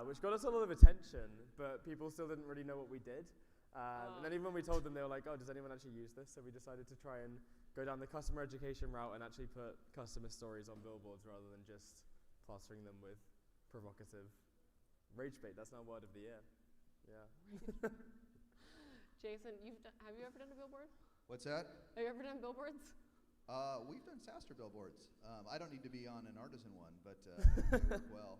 which got us a lot of attention, but people still didn't really know what we did. And then even when we told them, they were like, oh, does anyone actually use this? So we decided to try and go down the customer education route and actually put customer stories on billboards rather than just plastering them with provocative rage bait. That's now word of the year. Yeah. Jason, have you ever done a billboard? What's that? Have you ever done billboards? We've done SaaStr billboards. I don't need to be on an artisan one, but they work well.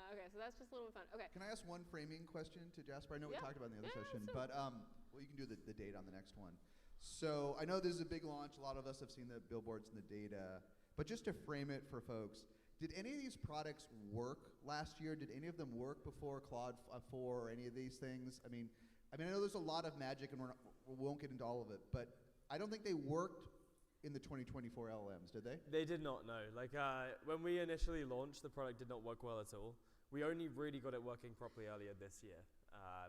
Okay, so that's just a little bit fun. Okay. Can I ask one framing question to Jasper? I know we talked about it in the other session, but well, you can do the data on the next one. So I know this is a big launch. A lot of us have seen the billboards and the data, but just to frame it for folks, did any of these products work last year? Did any of them work before Claude 4 or any of these things? I mean, I know there's a lot of magic, and we won't get into all of it, but I don't think they worked in the 2024 LLMs, did they? They did not, no. Like, when we initially launched, the product did not work well at all. We only really got it working properly earlier this year.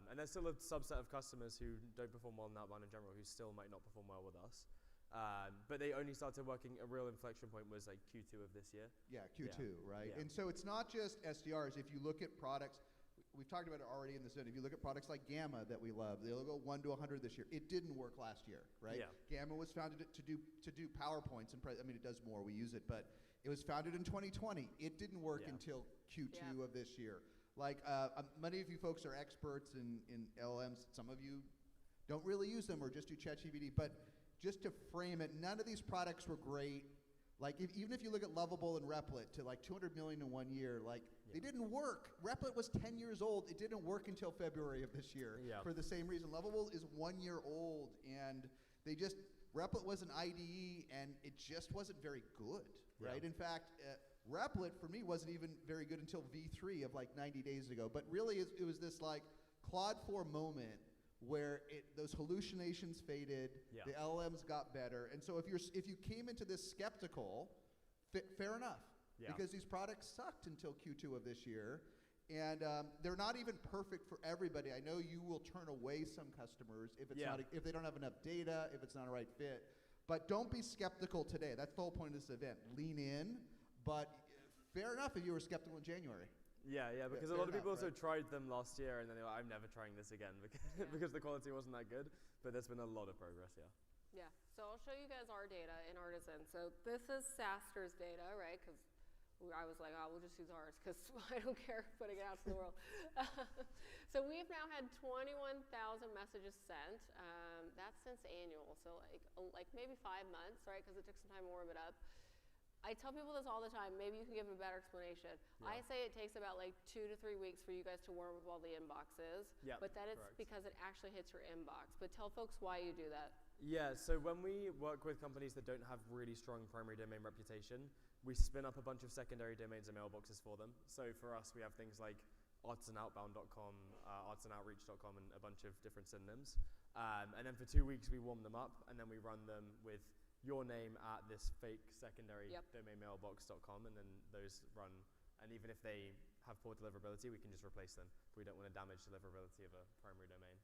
And there's still a subset of customers who don't perform well in outbound in general, who still might not perform well with us. But they only started working, a real inflection point was like Q2 of this year. Yeah, Q2, right? Yeah. And so it's not just SDRs. If you look at products, we've talked about it already in this study. If you look at products like Gamma that we love, they'll go 1 to 100 this year. It didn't work last year, right? Yeah. Gamma was founded to do PowerPoints, and I mean, it does more. We use it, but it was founded in 2020. It didn't work until Q2 of this year. Like, many of you folks are experts in LLMs. Some of you don't really use them or just do ChatGPT. But just to frame it, none of these products were great. Like, even if you look at Lovable and Replit to like 200 million in 1 year, like they didn't work. Replit was 10 years old. It didn't work until February of this year for the same reason. Lovable is 1 year old, and Replit was an IDE, and it just wasn't very good, right? In fact, Replit for me wasn't even very good until V3 of like 90 days ago. But really, it was this like Claude 4 moment where those hallucinations faded, the LLMs got better, and so if you came into this skeptical, fair enough, because these products sucked until Q2 of this year, and they're not even perfect for everybody. I know you will turn away some customers if it's not if they don't have enough data, if it's not a right fit. But don't be skeptical today. That's the whole point of this event. Lean in, but fair enough if you were skeptical in January. Yeah, because a lot of people also tried them last year, and then they were like, I'm never trying this again because the quality wasn't that good. But there's been a lot of progress, Yeah, so I'll show you guys our data in Artisan. So this is SaaStr's data, right? Because I was like, oh, we'll just use ours because I don't care putting it out to the world. So we've now had 21,000 messages sent. That's since annual, so like maybe 5 months, right? Because it took some time to warm it up. I tell people this all the time. Maybe you can give a better explanation. I say it takes about like 2 to 3 weeks for you guys to warm up all the inboxes. But that it's because it actually hits your inbox. But tell folks why you do that. Yeah, so when we work with companies that don't have really strong primary domain reputation, we spin up a bunch of secondary domains and mailboxes for them. So for us, we have things like artisanoutbound.com, artisanoutreach.com, and a bunch of different synonyms. And then for 2 weeks, we warm them up, and then we run them with your name at this fake secondary domain mailbox.com, and then those run, and even if they have poor deliverability, we can just replace them. We don't want to damage deliverability of a primary domain.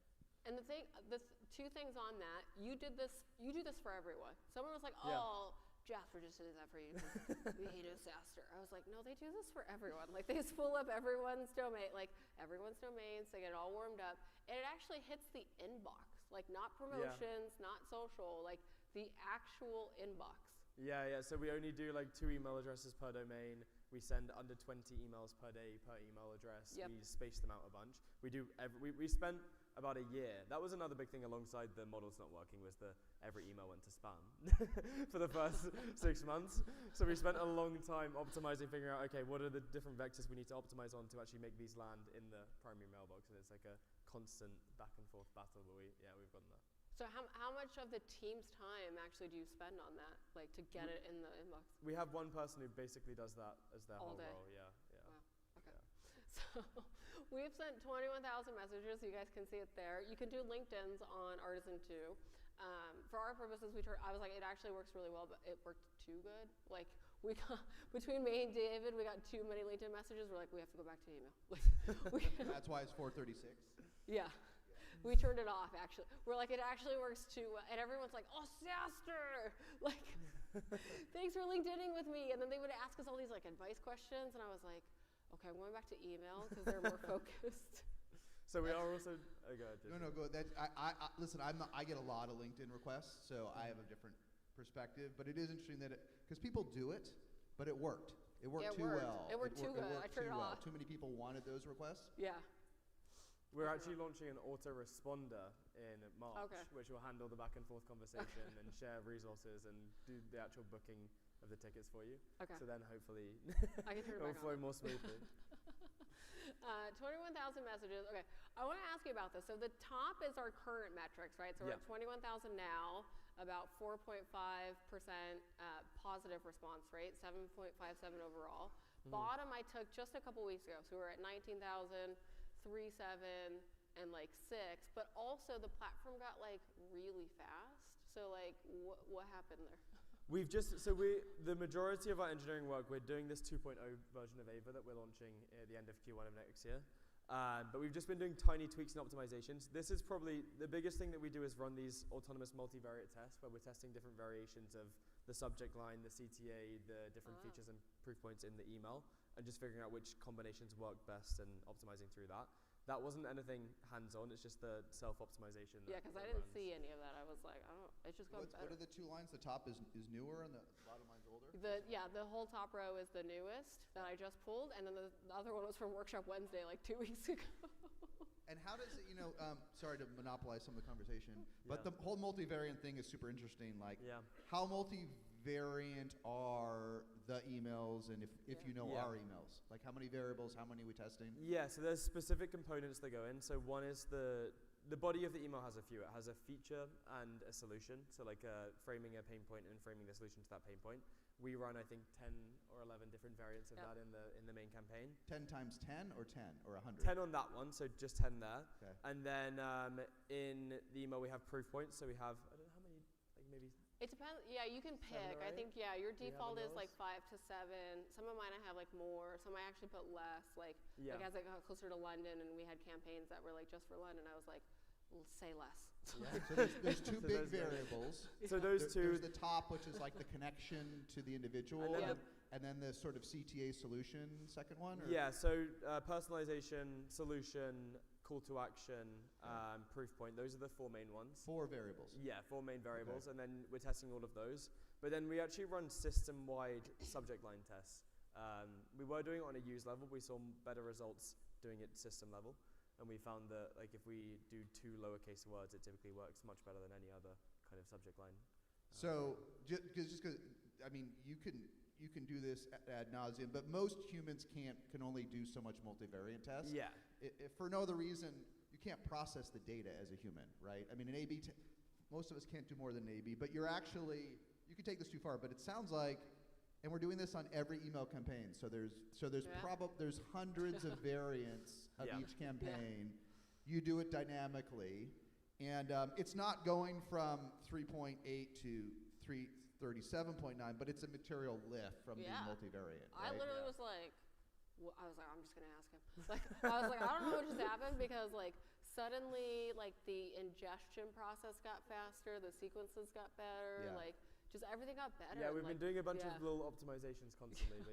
And the 2 things on that, you do this for everyone. Someone was like, Jasper just did that for you. We hate SaaStr. I was like, no, they do this for everyone. Like, they just pull up everyone's domain, like everyone's domains, they get it all warmed up, and it actually hits the inbox, like not promotions, not social, like the actual inbox. Yeah, so we only do like 2 email addresses per domain. We send under 20 emails per day per email address. We space them out a bunch. We spent about a year. That was another big thing alongside the models not working, was every email went to spam for the first 6 months. So we spent a long time optimizing, figuring out, okay, what are the different vectors we need to optimize on to actually make these land in the primary mailbox. And it's like a constant back and forth battle, but we've gotten there. So how much of the team's time actually do you spend on that, like to get it in the inbox? We have one person who basically does that as their whole role. Yeah. Wow. Okay. So we've sent 21,000 messages. You guys can see it there. You can do LinkedIn's on Artisan too. For our purposes, I was like, it actually works really well, but it worked too good. Like, we got, between me and David, we got too many LinkedIn messages. We're like, we have to go back to email. That's why it's 436. Yeah. We turned it off, actually. We're like, it actually works too well. And everyone's like, oh, SaaStr! Like, thanks for LinkedIning with me. And then they would ask us all these like advice questions, and I was like, okay, I'm going back to email because they're more focused. So we are also. Oh, go ahead. No, go. Listen, I get a lot of LinkedIn requests, so I have a different perspective. But it is interesting that because people do it, but it worked. It worked too well. It worked too good. I turned it off. Too many people wanted those requests. Yeah. We're actually launching an autoresponder in March, which will handle the back and forth conversation and share resources and do the actual booking of the tickets for you. Okay. So then hopefully I can turn it will flow more smoothly. 21,000 messages. Okay, I want to ask you about this. So the top is our current metrics, right? So we're at 21,000 now, about 4.5% positive response rate, 7.57 overall. Bottom I took just a couple weeks ago. So we're at 19,000. 3.7 and like 6, but also the platform got like really fast. So like what happened there? The majority of our engineering work, we're doing this 2.0 version of Ava that we're launching at the end of Q1 of next year. But we've just been doing tiny tweaks and optimizations. This is probably the biggest thing that we do is run these autonomous multivariate tests where we're testing different variations of the subject line, the CTA, the different features and proof points in the email, and just figuring out which combinations work best and optimizing through that. That wasn't anything hands-on, it's just the self-optimization. Yeah, because I didn't see any of that. I was like, it just got better. What are the two lines? The top is newer and the bottom line's older? The whole top row is the newest that I just pulled, and then the other one was from Workshop Wednesday like 2 weeks ago. And how does it, sorry to monopolize some of the conversation, but the whole multivariant thing is super interesting. Like, how multivariant are the emails, and if you know our emails? Like, how many variables, how many are we testing? Yeah, so there's specific components that go in. So one is the body of the email has a few. It has a feature and a solution, so like framing a pain point and framing the solution to that pain point. We run, I think, 10 or 11 different variants of that in the main campaign. 10 times 10 or 10 or 100? 10 on that one, so just 10 there. Okay. And then in the email we have proof points, so we have, I don't know how many, like maybe. It depends. Yeah, you can pick. I think, your default is like 5 to 7. Some of mine I have like more. Some I actually put less. Like as I got closer to London and we had campaigns that were like just for London, I was like, say less. Yeah. So there's two big variables. So those two. There's the top, which is like the connection to the individual, and then the sort of CTA solution, second one? Or? Yeah, so personalization, solution, call to action, proof point. Those are the 4 main ones. 4 variables. Yeah, 4 main variables, and then we're testing all of those. But then we actually run system-wide subject line tests. We were doing it on a use level. We saw better results doing it system level. And we found that like if we do 2 lowercase words, it typically works much better than any other kind of subject line. So just because I mean you can do this ad nauseum, but most humans can only do so much multivariate tests. Yeah. If for no other reason, you can't process the data as a human, right? I mean, an A/B. Most of us can't do more than an A/B, but you can take this too far. But it sounds like. And we're doing this on every email campaign. So there's hundreds of variants of each campaign. You do it dynamically, and it's not going from 3.8 to 337.9, but it's a material lift from being multivariant. I literally was like, I'm just gonna ask him. I was like, I don't know what just happened because like suddenly like the ingestion process got faster, the sequences got better, like. Just everything got better. Yeah, we've been doing a bunch of little optimizations constantly,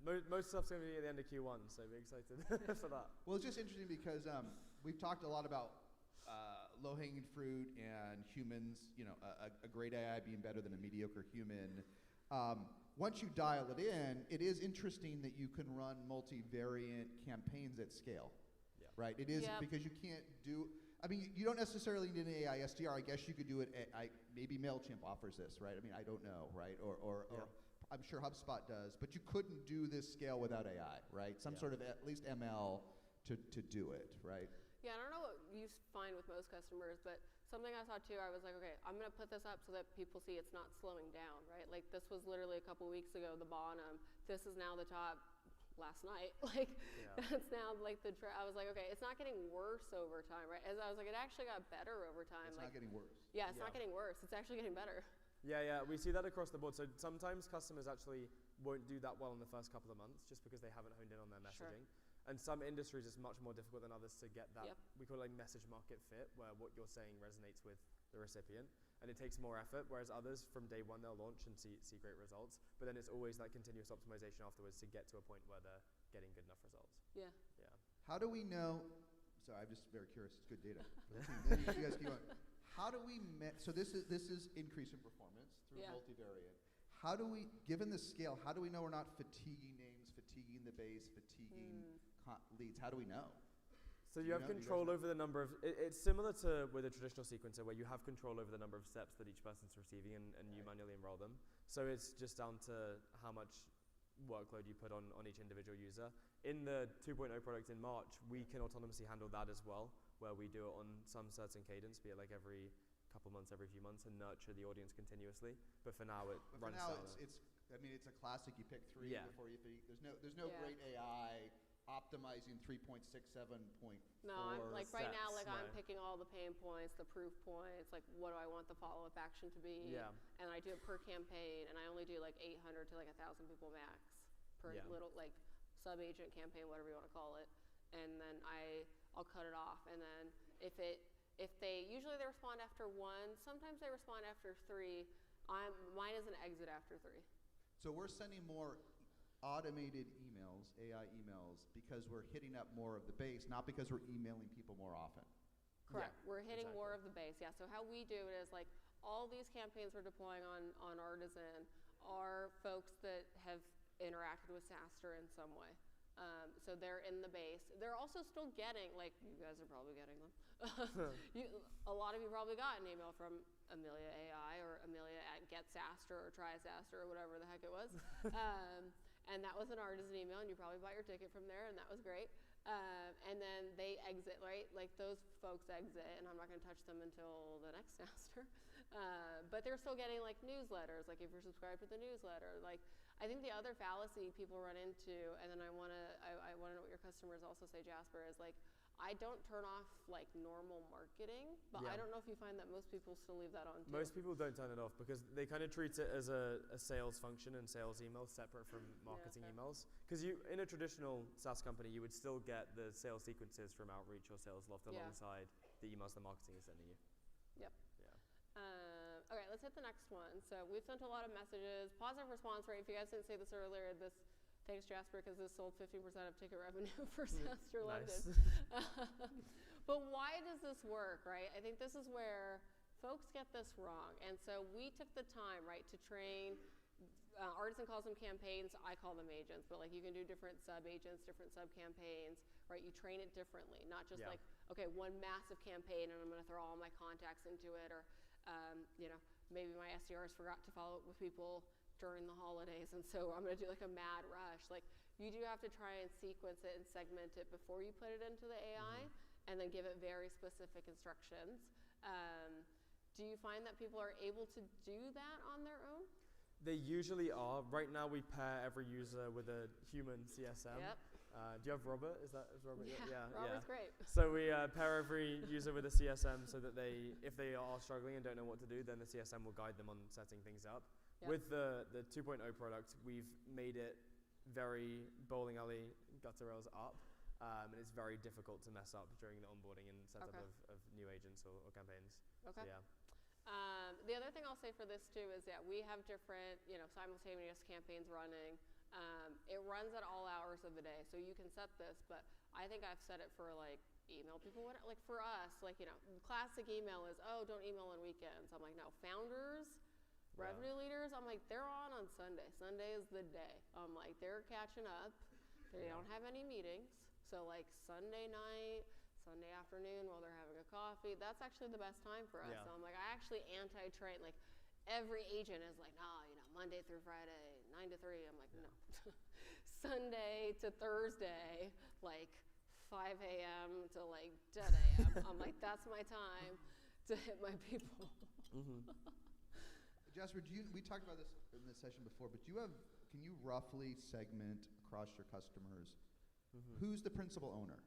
but most stuff's going to be at the end of Q1, so we're excited for that. Well, it's just interesting because we've talked a lot about low-hanging fruit and humans, a great AI being better than a mediocre human. Once you dial it in, it is interesting that you can run multivariant campaigns at scale, right? It is because you can't do. I mean, you don't necessarily need an AI SDR. I guess you could do it. Maybe MailChimp offers this, right? I mean, I don't know, right? Or I'm sure HubSpot does. But you couldn't do this scale without AI, right? Some sort of at least ML to do it, right? Yeah, I don't know what you find with most customers, but something I saw too, I was like, okay, I'm going to put this up so that people see it's not slowing down, right? Like this was literally a couple weeks ago, the bottom. This is now the top. Last night, that's now like I was like, okay, it's not getting worse over time, right? As I was like, it actually got better over time. It's not getting worse. Yeah, it's not getting worse. It's actually getting better. Yeah, we see that across the board. So sometimes customers actually won't do that well in the first couple of months just because they haven't honed in on their messaging. And some industries it's much more difficult than others to get that, we call it like message market fit, where what you're saying resonates with the recipient. and it takes more effort, whereas others from day one they'll launch and see great results, but then it's always that continuous optimization afterwards to get to a point where they're getting good enough results. Yeah. How do we know, so I'm just very curious, it's good data. Then you guys keep on. How do we, so this is increase in performance through multivariate. How do we, given the scale, how do we know we're not fatiguing names, fatiguing the base, fatiguing leads? How do we know? So you have control over the number of, it's similar to with a traditional sequencer where you have control over the number of steps that each person's receiving and you manually enroll them. So it's just down to how much workload you put on each individual user. In the 2.0 product in March, we can autonomously handle that as well, where we do it on some certain cadence, be it like every couple months, every few months, and nurture the audience continuously. But for now, it runs down. It's a classic. You pick three before you pick. There's no great AI optimizing 3.67.4. No, I'm like right now, like no. I'm picking all the pain points, the proof points, like what do I want the follow-up action to be? Yeah. And I do it per campaign, and I only do like 800 to like 1,000 people max per little like sub-agent campaign, whatever you want to call it. And then I'll cut it off, and then if they usually they respond after 1, sometimes they respond after 3. Mine is an exit after 3. So we're sending more automated emails, AI emails, because we're hitting up more of the base, not because we're emailing people more often. Correct. Yeah, we're hitting more of the base. Yeah. So how we do it is like all these campaigns we're deploying on Artisan are folks that have interacted with SaaStr in some way. So they're in the base. They're also still getting, like you guys are probably getting them. A lot of you probably got an email from Amelia AI or Amelia at Get SaaStr or Try SaaStr or whatever the heck it was. And that was an Artisan email, and you probably bought your ticket from there, and that was great. And then they exit, right? Like those folks exit, and I'm not going to touch them until the next SaaStr. But they're still getting like newsletters, like if you're subscribed to the newsletter. Like I think the other fallacy people run into, and then I want to know what your customers also say, Jasper, is like I don't turn off like normal marketing, but I don't know if you find that most people still leave that on too. Most people don't turn it off because they kind of treat it as a sales function and sales emails separate from marketing emails. Because in a traditional SaaS company, you would still get the sales sequences from Outreach or SalesLoft alongside the emails the marketing is sending you. Yep. Yeah. Okay, let's hit the next one. So we've sent a lot of messages. Positive response rate. If you guys didn't say this earlier, thanks, Jasper, because this sold 15% of ticket revenue for SaaStr London. But why does this work, right? I think this is where folks get this wrong. And so we took the time, right, to train. Artisan calls them campaigns. I call them agents. But like you can do different sub-agents, different sub-campaigns, right? You train it differently, not just like, okay, one massive campaign and I'm going to throw all my contacts into it, or maybe my SDRs forgot to follow up with people during the holidays, and so I'm going to do like a mad rush. Like you do have to try and sequence it and segment it before you put it into the AI, and then give it very specific instructions. Do you find that people are able to do that on their own? They usually are. Right now, we pair every user with a human CSM. Yep. Do you have Robert? Is Robert? Yeah, Robert's great. So we pair every user with a CSM so that if they are struggling and don't know what to do, then the CSM will guide them on setting things up. Yep. With the 2.0 product, we've made it very bowling alley, gutter rails up, and it's very difficult to mess up during the onboarding and setup of new agents or campaigns. Okay. So, the other thing I'll say for this too is that we have different, simultaneous campaigns running. It runs at all hours of the day, so you can set this, but I think I've set it for like email people. Like for us, classic email is, don't email on weekends. I'm like, no, founders, revenue leaders, I'm like, they're on Sunday. Sunday is the day. I'm like, they're catching up. They don't have any meetings. So like Sunday night, Sunday afternoon while they're having a coffee, that's actually the best time for us. Yeah. So I'm like, I actually anti-train, like every agent is like, no, Monday through Friday, 9 to 3. I'm like, no. Sunday to Thursday, like 5 a.m. to like 10 a.m. I'm like, that's my time to hit my people. Jasper, we talked about this in this session before, but can you roughly segment across your customers who's the principal owner?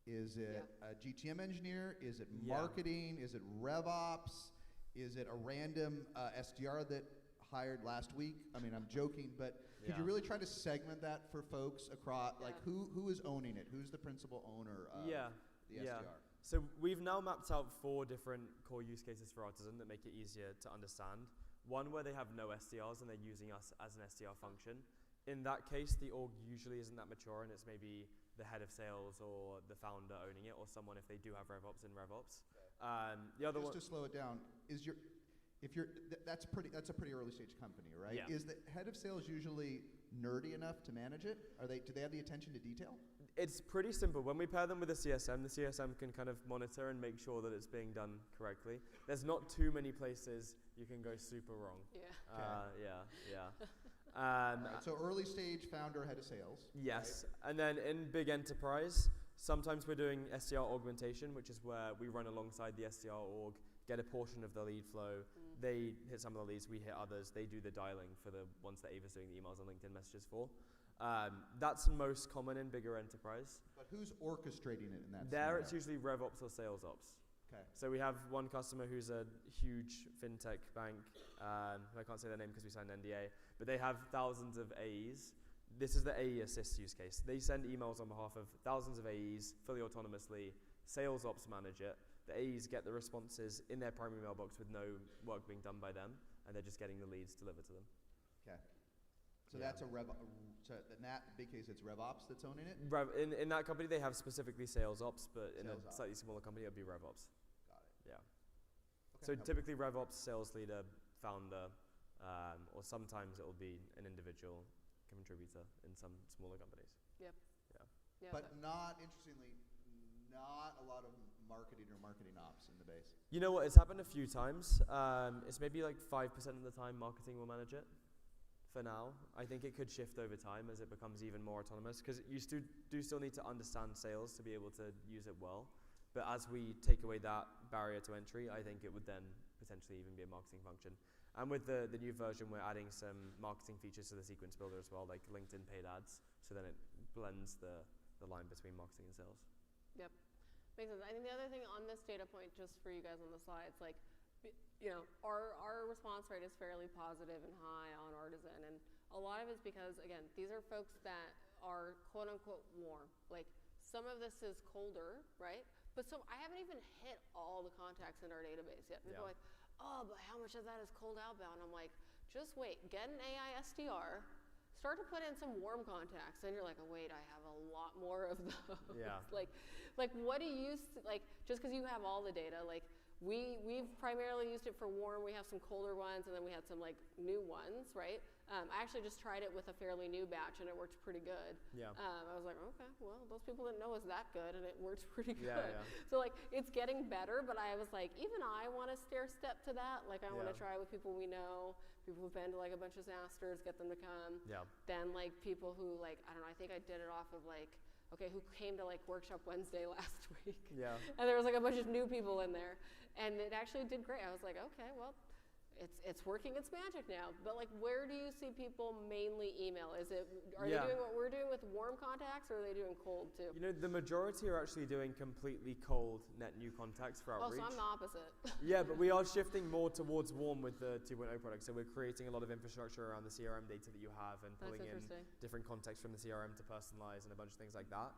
Is it a GTM engineer? Is it marketing? Is it RevOps? Is it a random SDR that hired last week? I mean, I'm joking, but could you really try to segment that for folks across, like who is owning it? Who's the principal owner of the SDR? So we've now mapped out 4 different core use cases for Artisan that make it easier to understand. One where they have no SDRs and they're using us as an SDR function. In that case, the org usually isn't that mature, and it's maybe the head of sales or the founder owning it, or someone if they do have RevOps in RevOps. The other Just to slow it down, that's a pretty early stage company, right? Yeah. Is the head of sales usually nerdy enough to manage it? Do they have the attention to detail? It's pretty simple. When we pair them with the CSM can kind of monitor and make sure that it's being done correctly. There's not too many places you can go super wrong. Yeah. Yeah. Right, so early stage founder, head of sales. Yes, right? and then in big enterprise, sometimes we're doing SDR augmentation, which is where we run alongside the SDR org, get a portion of the lead flow. They hit some of the leads, we hit others. They do the dialing for the ones that Ava's doing the emails and LinkedIn messages for. That's most common in bigger enterprise. But who's orchestrating it in that There scenario? it's usually RevOps or SalesOps. Okay. So we have one customer who's a huge fintech bank. I can't say their name because we signed an NDA, but they have thousands of AEs. This is the AE assist use case. They send emails on behalf of thousands of AEs, fully autonomously. SalesOps manage it. The AEs get the responses in their primary mailbox with no work being done by them, and they're just getting the leads delivered to them. Okay. So that's a so in that big case, it's RevOps that's owning it? In that company, they have specifically SalesOps, but in a SalesOps. slightly smaller company, it would be RevOps. Got it. Yeah. Okay. So typically RevOps, sales leader, founder, or sometimes it will be an individual contributor in some smaller companies. Yep. Yeah. Yeah. But interestingly, not a lot of marketing or marketing ops in the base. You know what? It's happened a few times. It's maybe like 5% of the time marketing will manage it. For now, I think it could shift over time as it becomes even more autonomous, because you do still need to understand sales to be able to use it well. But as we take away that barrier to entry, I think it would then potentially even be a marketing function. And with the new version, we're adding some marketing features to the sequence builder as well, like LinkedIn paid ads, so then it blends the line between marketing and sales. Yep. Makes sense. I think the other thing on this data point, just for you guys on the slides, like, our response rate is fairly positive and high on Artisan, and a lot of it's because, again, these are folks that are quote unquote warm. Like, some of this is colder, right? But I haven't even hit all the contacts in our database yet. People are like, oh, but how much of that is cold outbound? I'm like, just wait, get an AI SDR, start to put in some warm contacts, and you're like, oh wait, I have a lot more of those. Yeah. like what do you just because you have all the data, like, we've primarily used it for warm. We have some colder ones, and then we had some like new ones, right? I actually just tried it with a fairly new batch, and it worked pretty good. Yeah. I was like, okay, well, those people didn't know it was that good, and it works pretty good. Yeah. So like, it's getting better, but I was like, even I want to stair step to that. Like, I want to try with people we know, people who've been to like a bunch of SaaStrs, get them to come. Yeah. Then like people who like, I don't know, I think I did it off of like, okay, who came to like Workshop Wednesday last week. Yeah. And there was like a bunch of new people in there, and it actually did great. I was like, okay, well, it's working its magic now. But like, where do you see people mainly email? Are they doing what we're doing with warm contacts, or are they doing cold too? You know, the majority are actually doing completely cold net new contacts for outreach. Oh, so I'm the opposite. Yeah, but we are shifting more towards warm with the 2.0 product. So we're creating a lot of infrastructure around the CRM data that you have, and pulling in different context from the CRM to personalize and a bunch of things like that.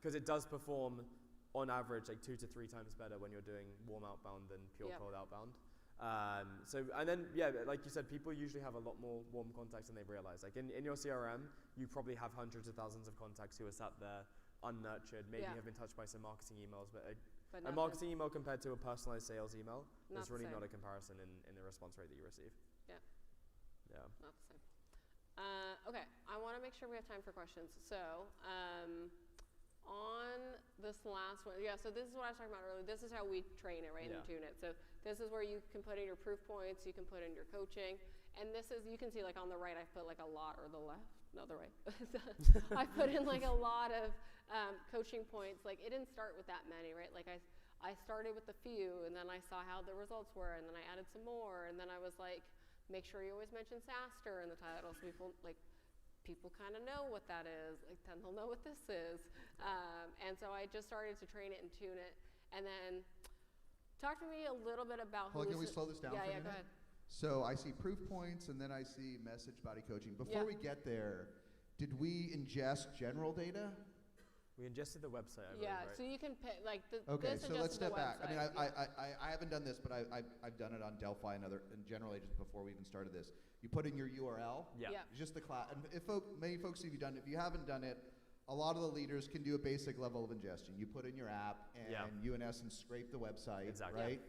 Because it does perform, on average, like 2 to 3 times better when you're doing warm outbound than pure cold outbound. And then, like you said, people usually have a lot more warm contacts than they realize. Like in your CRM, you probably have hundreds of thousands of contacts who are sat there unnurtured, maybe have been touched by some marketing emails, but a marketing email compared to a personalized sales email is really not a comparison in the response rate that you receive. Yeah. Yeah. Not the same. Okay, I want to make sure we have time for questions. So, on this last one, so this is what I was talking about earlier. This is how we train it, right, and tune it. So this is where you can put in your proof points, you can put in your coaching, and this is, you can see like on the right, I put like a lot, or the left, no, the right. I put in like a lot of coaching points. Like, it didn't start with that many, right? Like I started with a few, and then I saw how the results were, and then I added some more, and then I was like, make sure you always mention SaaStr in the title, so people kind of know what that is. Like, then they'll know what this is. And so I just started to train it and tune it. And then talk to me a little bit about can we slow this down for a minute? Go ahead. So I see proof points, and then I see message body coaching. Before we get there, did we ingest general data? We ingested the website, I believe, Yeah, right? so you can pick, like, Okay, this so let's adjusted the step back. I mean, website. I haven't done this, but I've done it on Delphi and general agents before we even started this. You put in your URL. Yeah. Yeah. Just the class. And many folks, if you haven't done it, a lot of the leaders can do a basic level of ingestion. You put in your app, and you, in essence, scrape the website, Exactly.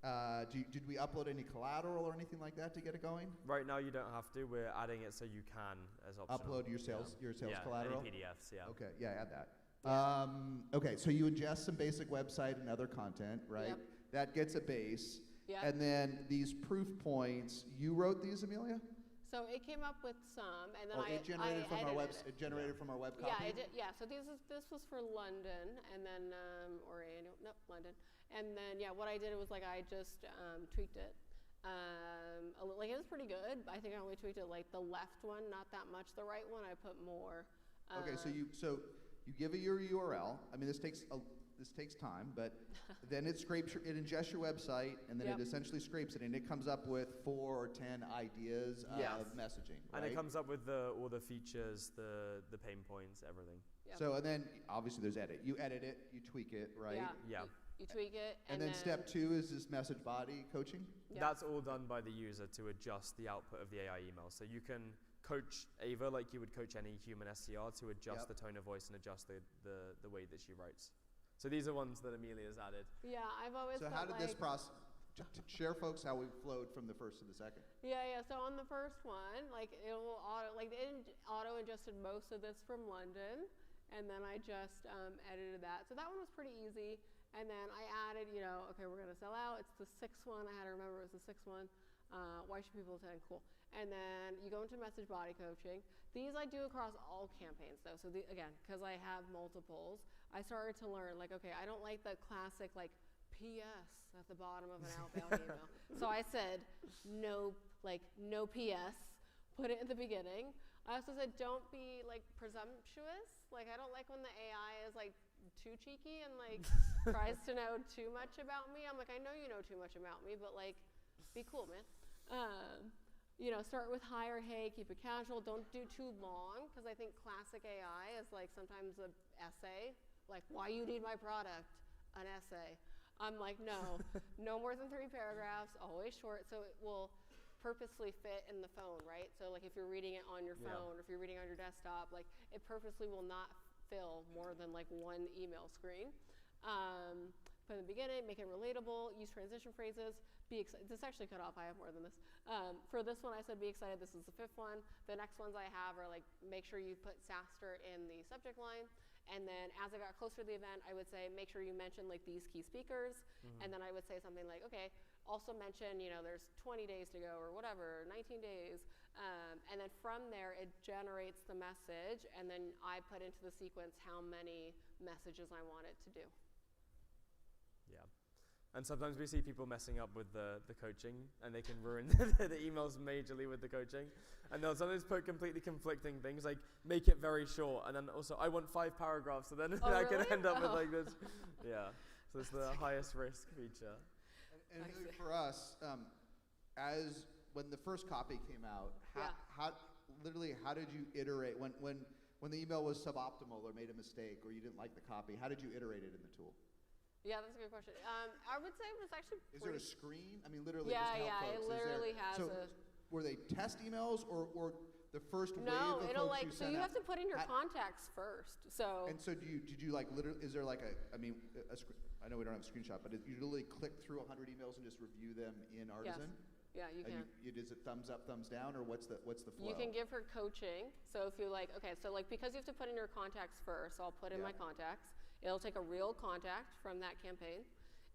right? Did we upload any collateral or anything like that to get it going? Right now, you don't have to. We're adding it so you can as optional. Upload your sales collateral? Any PDFs, yeah. Okay, yeah, add that. Okay, so you ingest some basic website and other content, right? Yep. That gets a base. Yep. And then these proof points, you wrote these, Amelia? So it came up with some, and then It generated from our web. edited it. It generated from our web Yeah, copy. it did, yeah. So this was for London, and then or annual, nope, London, and then what I did was like I just tweaked it. Like it was pretty good. I think I only tweaked it like the left one, not that much. The right one I put more. Okay, so you give it your URL. I mean, this takes time, but then it ingests your website, and then Yep. it essentially scrapes it, and it comes up with 4 or 10 ideas of messaging. And right? it comes up with all the features, the pain points, everything. Yep. So, and then obviously there's edit. You edit it, you tweak it, right? Yeah. Yeah. You tweak it, And then step 2 is this message body coaching. Yeah. That's all done by the user to adjust the output of the AI email. So you can coach Ava like you would coach any human SDR to adjust the tone of voice and adjust the way that she writes. So these are ones that Amelia's added. Yeah, I've always. So felt how did this like- process? To share folks how we flowed from the first to the second. Yeah. So on the first one, like it will auto ingested most of this from London, and then I just edited that. So that one was pretty easy. And then I added, okay, we're gonna sell out. It's the 6th one. I had to remember it was the 6th one. Why should people attend? Cool. And then you go into message body coaching. These I do across all campaigns though. So again, because I have multiples, I started to learn like, okay, I don't like the classic like PS at the bottom of an outbound email. So I said no PS. Put it in the beginning. I also said don't be like presumptuous. Like I don't like when the AI is like too cheeky and like tries to know too much about me. I'm like, I know you know too much about me, but like be cool, man. Start with hi or hey, keep it casual. Don't do too long, because I think classic AI is like sometimes an essay, like why you need my product, an essay. I'm like, no more than 3 paragraphs, always short, so it will purposely fit in the phone, right? So like if you're reading it on your phone, or if you're reading on your desktop, like it purposely will not fill more than like 1 email screen. Put in the beginning, make it relatable, use transition phrases, be excited. This actually cut off, I have more than this. For this one I said be excited, this is the 5th one. The next ones I have are like make sure you put SaaStr in the subject line. And then as I got closer to the event, I would say make sure you mention like these key speakers. And then I would say something like, okay, also mention, there's 20 days to go or whatever, 19 days. And then from there, it generates the message. And then I put into the sequence how many messages I want it to do. Yeah. And sometimes we see people messing up with the coaching, and they can ruin the emails majorly with the coaching. And they'll sometimes put completely conflicting things, like make it very short, and then also I want 5 paragraphs, so then that can end up with like this. Yeah. So it's the highest risk feature. And for us, when the first copy came out, how did you iterate when the email was suboptimal or made a mistake or you didn't like the copy? How did you iterate it in the tool? Yeah, that's a good question. I would say it was actually Is there a screen? I mean, literally Yeah, just help yeah, folks. it literally has so a... were they test emails or the first wave No, of it'll folks like, you so sent you out? have to put in your contacts first, so... And so did you like literally, is there like I know we don't have a screenshot, but you literally click through 100 emails and just review them in Artisan? Yeah, you can. Is it thumbs up, thumbs down, or what's the flow? You can give her coaching, so if you like, okay, so like because you have to put in your contacts first, so I'll put in my contacts. It'll take a real contact from that campaign.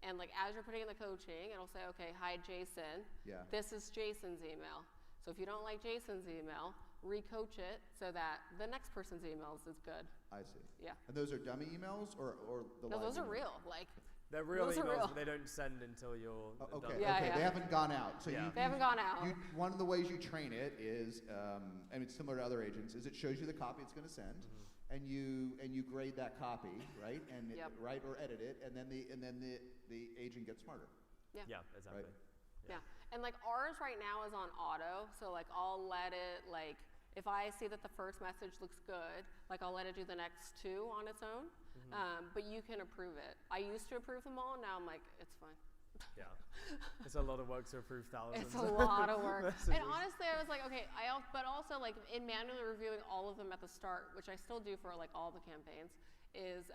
And like as you're putting in the coaching, it'll say, okay, hi Jason. Yeah. This is Jason's email. So if you don't like Jason's email, recoach it so that the next person's emails is good. I see. Yeah. And those are dummy emails or the No, live those are emails? real. Like They're real those are emails, real. but they don't send until you're Okay, done. Yeah, okay. yeah. They haven't gone out. So Yeah. They haven't gone out. One of the ways you train it is, and it's similar to other agents, is it shows you the copy it's going to send, and you grade that copy, right? And write or edit it, and then the agent gets smarter. Yeah, exactly. Right. Yeah. And like ours right now is on auto, so like I'll let it like If I see that the first message looks good, like I'll let it do the next 2 on its own, but you can approve it. I used to approve them all, now I'm like, it's fine. Yeah, it's a lot of work to approve thousands. It's a lot of work. And honestly, I was like, okay, but also like in manually reviewing all of them at the start, which I still do for like all the campaigns, is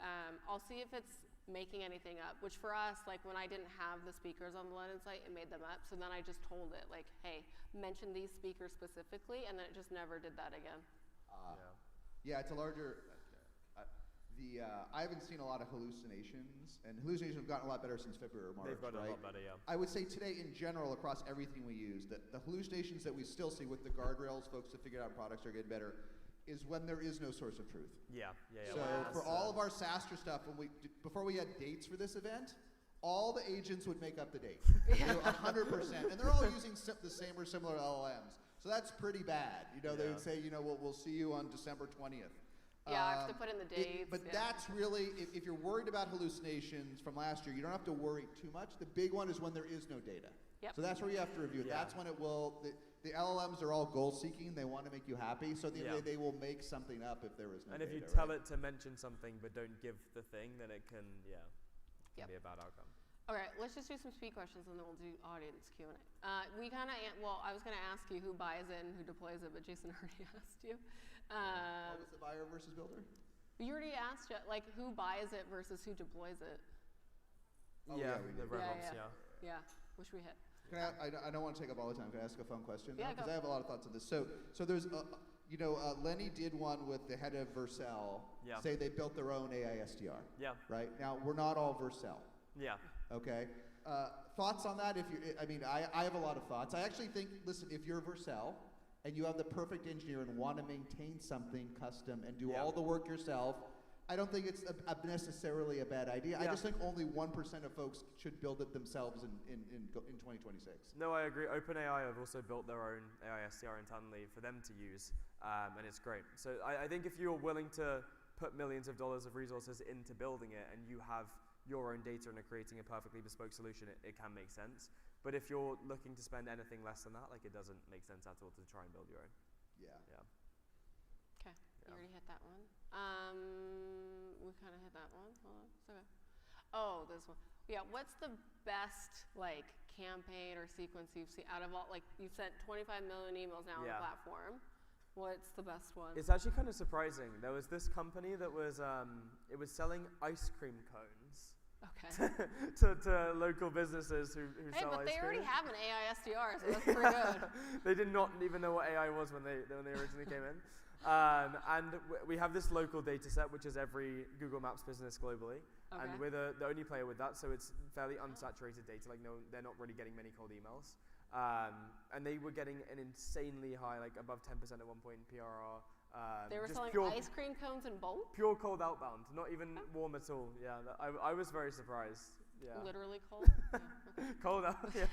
I'll see if it's making anything up, which for us, like when I didn't have the speakers on the London site, it made them up. So then I just told it like, hey, mention these speakers specifically, and then it just never did that again. Yeah, it's a larger, I haven't seen a lot of hallucinations, and hallucinations have gotten a lot better since February or March. They've gotten right? a lot better, yeah. I would say today, in general, across everything we use, the hallucinations that we still see with the guardrails, folks that figure out products are getting better, is when there is no source of truth. Yeah. So for all of our SaaStr stuff, before we had dates for this event, all the agents would make up the date, 100%, and they're all using the same or similar LLMs. So that's pretty bad. You know, they would say, you know, we'll see you on December 20th. Yeah, I have to put in the dates. That's really, if you're worried about hallucinations from last year, you don't have to worry too much. The big one is when there is no data. Yep. So that's where you have to review it. That's when it will, the LLMs are all goal-seeking. They want to make you happy. So at the end of the day, they will make something up if there is no data. And if you tell it to mention something but don't give the thing, then it can, be a bad outcome. Okay, let's just do some speed questions and then we'll do audience Q&A. We kind of, I was going to ask you who buys it and who deploys it, but Jason already asked you. What was the buyer versus builder? You already asked, like, who buys it versus who deploys it. Oh, the did. RevOps, Yeah, which we hit. I don't want to take up all the time. Can I ask a fun question? Yeah, because I have a lot of thoughts on this. So there's, Lenny did one with the head of Vercel. Yeah. Say they built their own AI SDR. Yeah. Right? Now, we're not all Vercel. Yeah. Okay. Thoughts on that? I have a lot of thoughts. I actually think, listen, if you're Vercel and you have the perfect engineer and want to maintain something custom and do all the work yourself, I don't think it's necessarily a bad idea. I just think only 1% of folks should build it themselves in 2026. No, I agree. OpenAI have also built their own AI SDR internally for them to use, and it's great. So I think if you're willing to put millions of dollars of resources into building it and you have your own data and are creating a perfectly bespoke solution, it can make sense. But if you're looking to spend anything less than that, like it doesn't make sense at all to try and build your own. Yeah. Okay, you already hit that one. We kind of hit that one. Hold on, it's okay. Oh, this one. Yeah, what's the best like campaign or sequence you've seen out of all? Like you've sent 25 million emails now on the platform. What's the best one? It's actually kind of surprising. There was this company that was it was selling ice cream cones. Okay. to local businesses who sell ice cream. Hey, but they already have an AI SDR, so that's pretty good. They did not even know what AI was when they originally came in. And we have this local data set, which is every Google Maps business globally. Okay. And we're the only player with that, so it's fairly unsaturated data. Like they're not really getting many cold emails. And they were getting an insanely high, like above 10% at one point PRR. They were selling ice cream cones in bulk? Pure cold outbound, not even warm at all. Yeah, I was very surprised. Yeah. Literally cold? Yeah, okay. Cold out, yeah.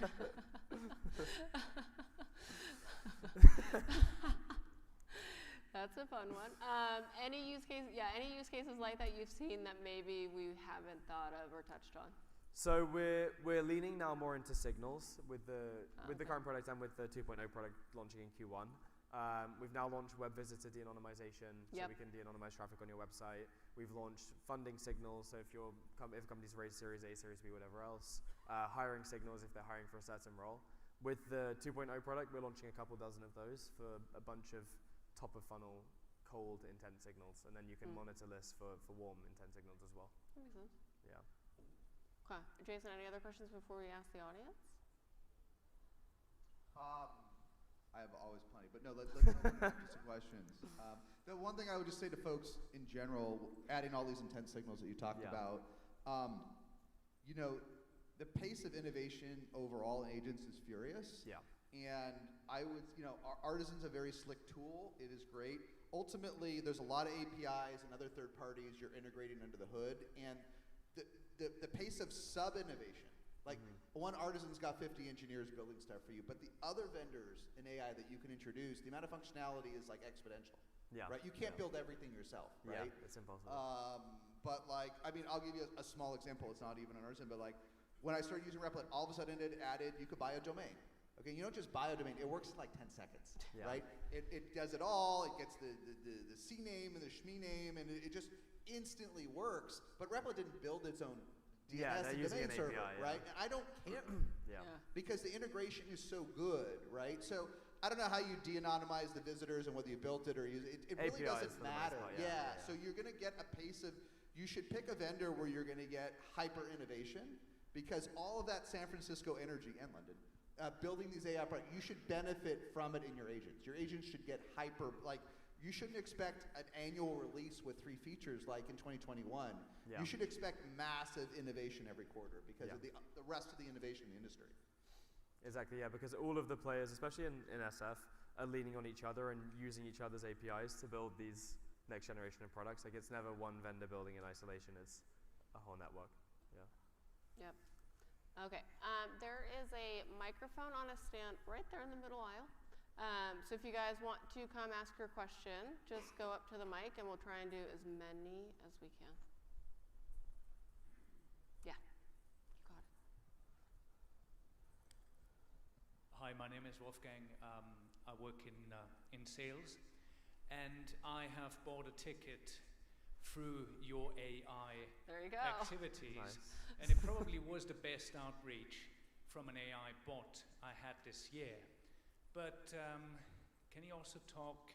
That's a fun one. Any use cases like that you've seen that maybe we haven't thought of or touched on? So we're leaning now more into signals with the current product and with the 2.0 product launching in Q1. We've now launched web visitor de-anonymization, so we can de-anonymize traffic on your website. We've launched funding signals, so if companies raise Series A, Series B, whatever else. Hiring signals if they're hiring for a certain role. With the 2.0 product, we're launching a couple dozen of those for a bunch of top of funnel cold intent signals, and then you can monitor lists for warm intent signals as well. That makes sense. Yeah. Okay, Jason, any other questions before we ask the audience? I have always plenty, but no, let's open up to some questions. The one thing I would just say to folks in general, adding all these intent signals that you talked about, the pace of innovation overall in agents is furious. Yeah. And Artisan's a very slick tool. It is great. Ultimately, there's a lot of APIs and other third parties you're integrating under the hood, and the pace of sub-innovation, like one Artisan's got 50 engineers building stuff for you, but the other vendors in AI that you can introduce, the amount of functionality is like exponential. Yeah. Right? You can't build everything yourself, right? Yeah, it's impossible. But I'll give you a small example. It's not even an Artisan, but like when I started using Replit, all of a sudden it added, you could buy a domain. Okay, you don't just buy a domain, it works in like 10 seconds, Yeah. right? It does it all, it gets the C name and the SHME name, and it just instantly works, but Replit didn't build its own DNS and domain server, API, right? And I don't care, Yeah. because the integration is so good, right? So I don't know how you de-anonymize the visitors and whether you built it or use it. It really APIs doesn't for the most matter. part, Yeah. So you're going to get a pace of, you should pick a vendor where you're going to get hyper innovation, because all of that San Francisco energy and London, building these AI products, you should benefit from it in your agents. Your agents should get hyper, like, you shouldn't expect an annual release with 3 features like in 2021. Yeah. You should expect massive innovation every quarter because of the rest of the innovation in the industry. Exactly, yeah, because all of the players, especially in SF, are leaning on each other and using each other's APIs to build these next generation of products. Like, it's never one vendor building in isolation, it's a whole network. Yeah. Yep. Okay, there is a microphone on a stand right there in the middle aisle. So if you guys want to come ask your question, just go up to the mic and we'll try and do as many as we can. Yeah, you got it. Hi, my name is Wolfgang. I work in sales, and I have bought a ticket through your AI There you go. activities, Nice. and it probably was the best outreach from an AI bot I had this year. But can you also talk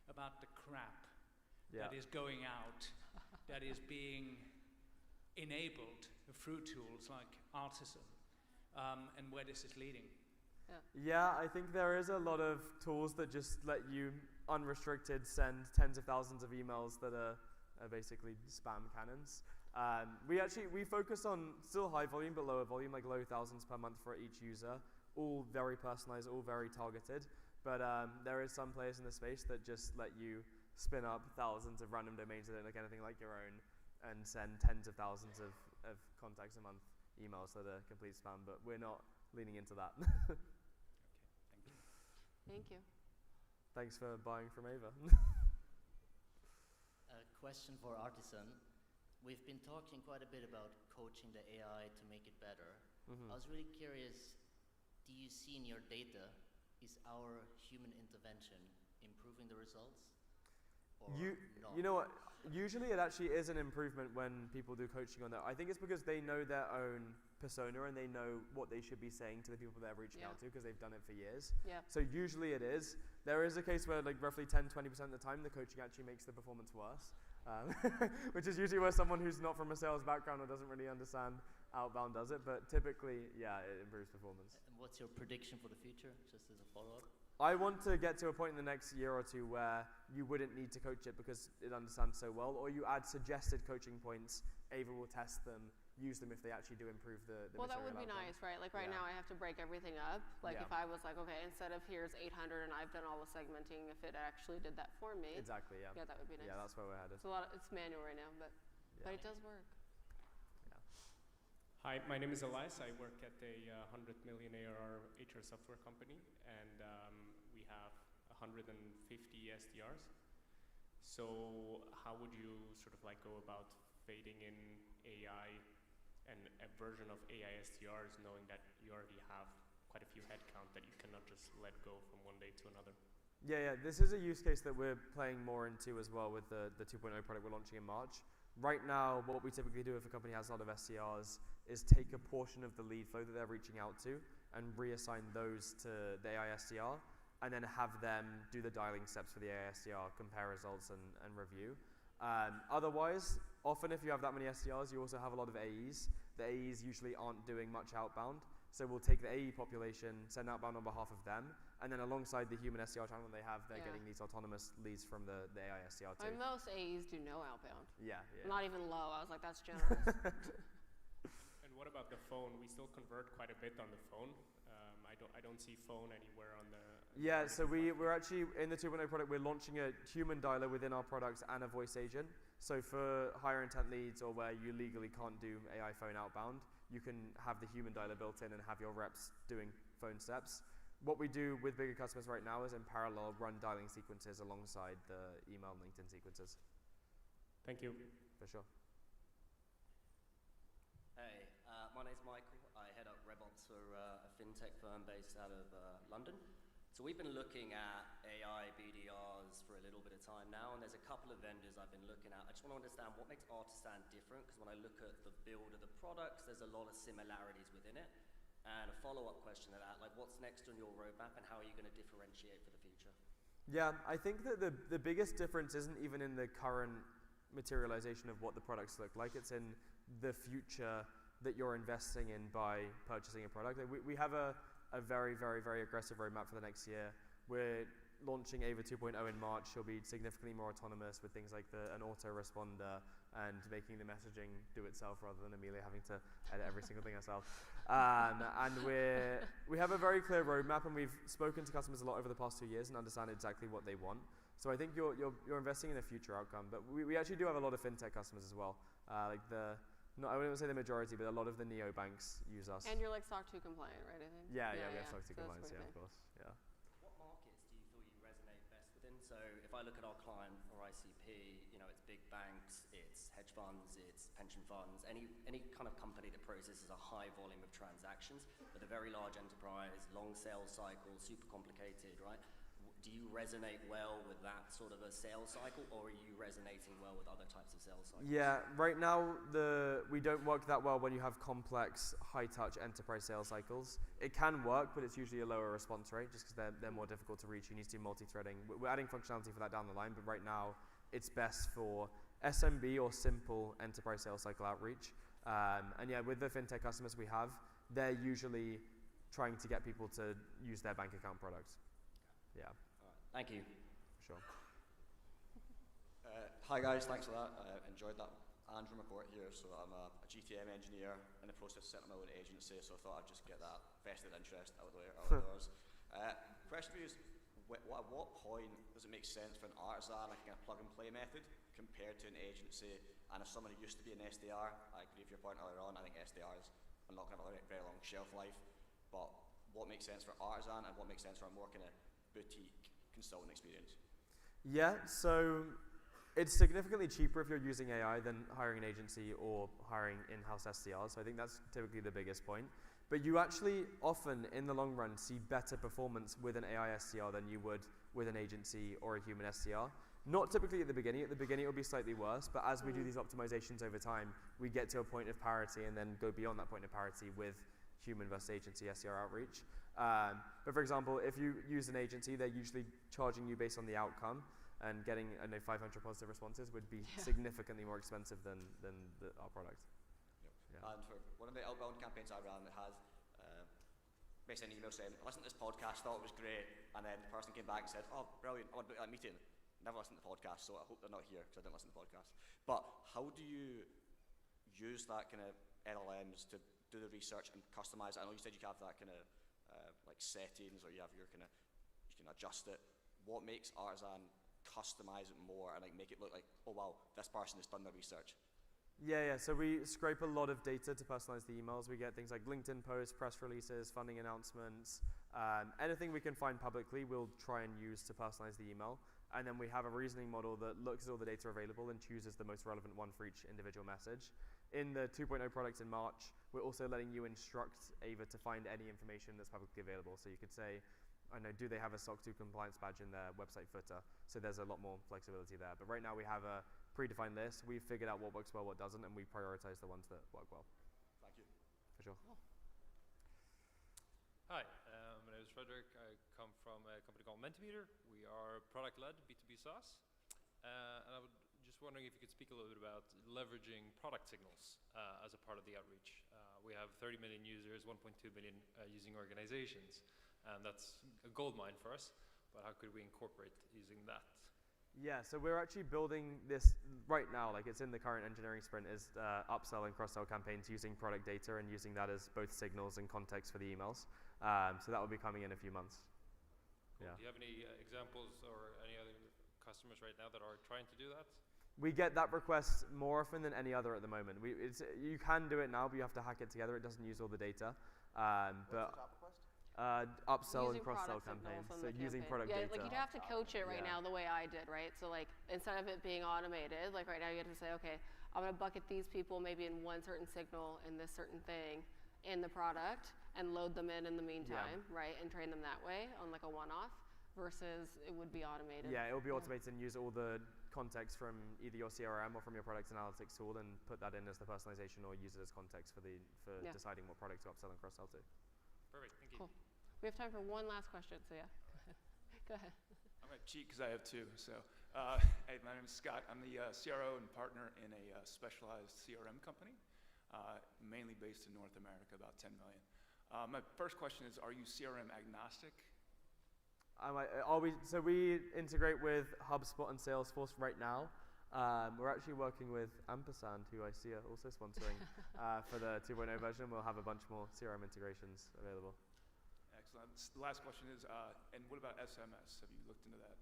about the crap that is going out, that is being enabled through tools like Artisan, and where this is leading? Yeah, I think there is a lot of tools that just let you unrestricted send tens of thousands of emails that are basically spam cannons. We focus on still high volume but lower volume, like low thousands per month for each user, all very personalized, all very targeted. But there is some players in the space that just let you spin up thousands of random domains that don't look anything like your own and send tens of thousands of contacts a month emails that are complete spam, but we're not leaning into that. Thank you. Thanks for buying from Ava. A question for Artisan. We've been talking quite a bit about coaching the AI to make it better. I was really curious, do you see in your data, is our human intervention improving the results? Or not? You know what? Usually it actually is an improvement when people do coaching on that. I think it's because they know their own persona and they know what they should be saying to the people they're reaching out to because they've done it for years. Yeah. So usually it is. There is a case where like roughly 10-20% of the time the coaching actually makes the performance worse, which is usually where someone who's not from a sales background or doesn't really understand outbound does it. But typically, yeah, it improves performance. And what's your prediction for the future, just as a follow-up? I want to get to a point in the next year or two where you wouldn't need to coach it because it understands so well, or you add suggested coaching points, Ava will test them, use them if they actually do improve the Well, that material would be outcome. nice, right? Like right now I have to break everything up. Like if I was like, okay, instead of here's 800 and I've done all the segmenting, if it actually did that for me. Exactly, yeah. Yeah, that would be nice. Yeah, that's where we're headed. It's manual right now, but it does work. Hi, my name is Elias. I work at a 100 million ARR HR software company, and we have 150 SDRs. So how would you sort of like go about fading in AI and a version of AI SDRs, knowing that you already have quite a few headcount that you cannot just let go from one day to another? Yeah, this is a use case that we're playing more into as well with the 2.0 product we're launching in March. Right now, what we typically do if a company has a lot of SDRs is take a portion of the lead flow that they're reaching out to and reassign those to the AI SDR, and then have them do the dialing steps for the AI SDR, compare results and review. Otherwise, often if you have that many SDRs, you also have a lot of AEs. The AEs usually aren't doing much outbound, so we'll take the AE population, send outbound on behalf of them, and then alongside the human SDR channel they have, they're getting these autonomous leads from the AI SDR too. Most AEs do no outbound. Yeah. Not even low. I was like, that's generous. And what about the phone? We still convert quite a bit on the phone. I don't see phone anywhere on the. Yeah, so we're actually in the 2.0 product. We're launching a human dialer within our products and a voice agent. So for higher intent leads or where you legally can't do AI phone outbound, you can have the human dialer built in and have your reps doing phone steps. What we do with bigger customers right now is in parallel run dialing sequences alongside the email and LinkedIn sequences. Thank you. For sure. Hey, my name's Michael. I head up RevOps We're a fintech firm based out of London. So we've been looking at AI BDRs for a little bit of time now, and there's a couple of vendors I've been looking at. I just want to understand what makes Artisan different, because when I look at the build of the products, there's a lot of similarities within it. And a follow-up question to that, like what's next on your roadmap and how are you going to differentiate for the future? Yeah, I think that the biggest difference isn't even in the current materialization of what the products look like. It's in the future that you're investing in by purchasing a product. Like we have a very, very, very aggressive roadmap for the next year. We're launching Ava 2.0 in March. She'll be significantly more autonomous with things like an autoresponder and making the messaging do itself rather than Amelia having to edit every single thing herself. And we have a very clear roadmap, and we've spoken to customers a lot over the past 2 years and understand exactly what they want. So I think you're investing in a future outcome. But we actually do have a lot of fintech customers as well. I wouldn't say the majority, but a lot of the neobanks use us. And you're like SOC 2 compliant, right? I think. Yeah, we have SOC 2 compliance, of course. Yeah. What markets do you feel you resonate best within? So if I look at our client or ICP, it's big banks, it's hedge funds, it's pension funds, any kind of company that processes a high volume of transactions, but a very large enterprise, long sales cycle, super complicated, right? Do you resonate well with that sort of a sales cycle, or are you resonating well with other types of sales cycles? Yeah, right now we don't work that well when you have complex, high-touch enterprise sales cycles. It can work, but it's usually a lower response rate just because they're more difficult to reach. You need to do multi-threading. We're adding functionality for that down the line, but right now it's best for SMB or simple enterprise sales cycle outreach. And yeah, with the fintech customers we have, they're usually trying to get people to use their bank account products. Yeah. Thank you. Sure. Hi guys, thanks for that. I enjoyed that. Andrew McCourt here. So I'm a GTM engineer in the process of setting up my own agency, so I thought I'd just get that vested interest out of the way, out of doors. Question for you is, at what point does it make sense for an artisan, like a plug and play method, compared to an agency? And as someone who used to be an SDR, I agree with your point earlier on, I think SDRs are not going to have a very long shelf life. But what makes sense for artisan and what makes sense for a more kind of boutique consultant experience? Yeah, so it's significantly cheaper if you're using AI than hiring an agency or hiring in-house SDRs. So I think that's typically the biggest point. But you actually often, in the long run, see better performance with an AI SDR than you would with an agency or a human SDR. Not typically at the beginning. At the beginning, it will be slightly worse. But as we do these optimizations over time, we get to a point of parity and then go beyond that point of parity with human versus agency SDR outreach. But for example, if you use an agency, they're usually charging you based on the outcome, and getting 500 positive responses would be significantly more expensive than our product. Yep. Yeah. And for one of the outbound campaigns I ran that had basically an email saying, I listened to this podcast, thought it was great, and then the person came back and said, oh, brilliant, I want to book that meeting. Never listened to the podcast, so I hope they're not here because I didn't listen to the podcast. But how do you use that kind of LLMs to do the research and customize it? I know you said you have that kind of like settings, or you have your kind of, you can adjust it. What makes Artisan customize it more and like make it look like, oh wow, this person has done the research? Yeah. So we scrape a lot of data to personalize the emails. We get things like LinkedIn posts, press releases, funding announcements, anything we can find publicly, we'll try and use to personalize the email. And then we have a reasoning model that looks at all the data available and chooses the most relevant one for each individual message. In the 2.0 product in March, we're also letting you instruct Ava to find any information that's publicly available. So you could say, I know, do they have a SOC 2 compliance badge in their website footer? So there's a lot more flexibility there. But right now we have a predefined list. We've figured out what works well, what doesn't, and we prioritize the ones that work well. Thank you. For sure. Hi, my name is Frederick. I come from a company called Mentimeter. We are product-led B2B SaaS. And I was just wondering if you could speak a little bit about leveraging product signals as a part of the outreach. We have 30 million users, 1.2 million using organizations, and that's a gold mine for us. But how could we incorporate using that? Yeah, so we're actually building this right now, like it's in the current engineering sprint, is upsell and cross-sell campaigns using product data and using that as both signals and context for the emails. So that will be coming in a few months. Cool. Yeah. Do you have any examples or any other customers right now that are trying to do that? We get that request more often than any other at the moment. You can do it now, but you have to hack it together. It doesn't use all the data. What's the top request? Upsell Using and cross-sell product signals campaigns. on So the using campaign. product yeah, data. like you'd have to coach it right Yeah. now the way I did, right? So like instead of it being automated, like right now you have to say, okay, I'm gonna bucket these people maybe in one certain signal and this certain thing in the product, and load them in the meantime, right, and train them that way on like a one-off, versus it would be automated. Yeah, it will be automated and use all the context from either your CRM or from your product analytics tool and put that in as the personalization or use it as context for deciding what product to upsell and cross-sell to. Perfect, thank you. Cool. We have time for one last question, so yeah. Go ahead. I'm going to cheat because I have two. So, hey, my name is Scott. I'm the CRO and partner in a specialized CRM company, mainly based in North America, about 10 million. My first question is, are you CRM agnostic? So we integrate with HubSpot and Salesforce right now. We're actually working with Ampersand, who I see are also sponsoring for the 2.0 version. We'll have a bunch more CRM integrations available. Excellent. The last question is, and what about SMS? Have you looked into that?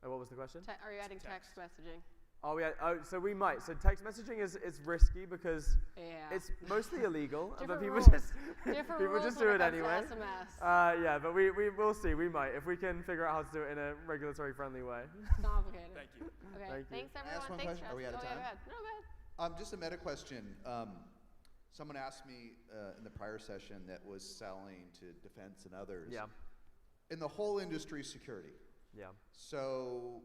What was the question? Are you adding text messaging? Oh, yeah. Oh, so we might. So text messaging is risky because it's mostly illegal, but people just do it anyway. Yeah, but we will see. We might if we can figure out how to do it in a regulatory friendly way. Complicated. Thank you. Okay. Thanks everyone. Ask one Thanks, question? Are we out of time? Yeah, go ahead. Just a meta question. Someone asked me in the prior session that was selling to defense and others. Yeah. In the whole industry, security. Yeah. So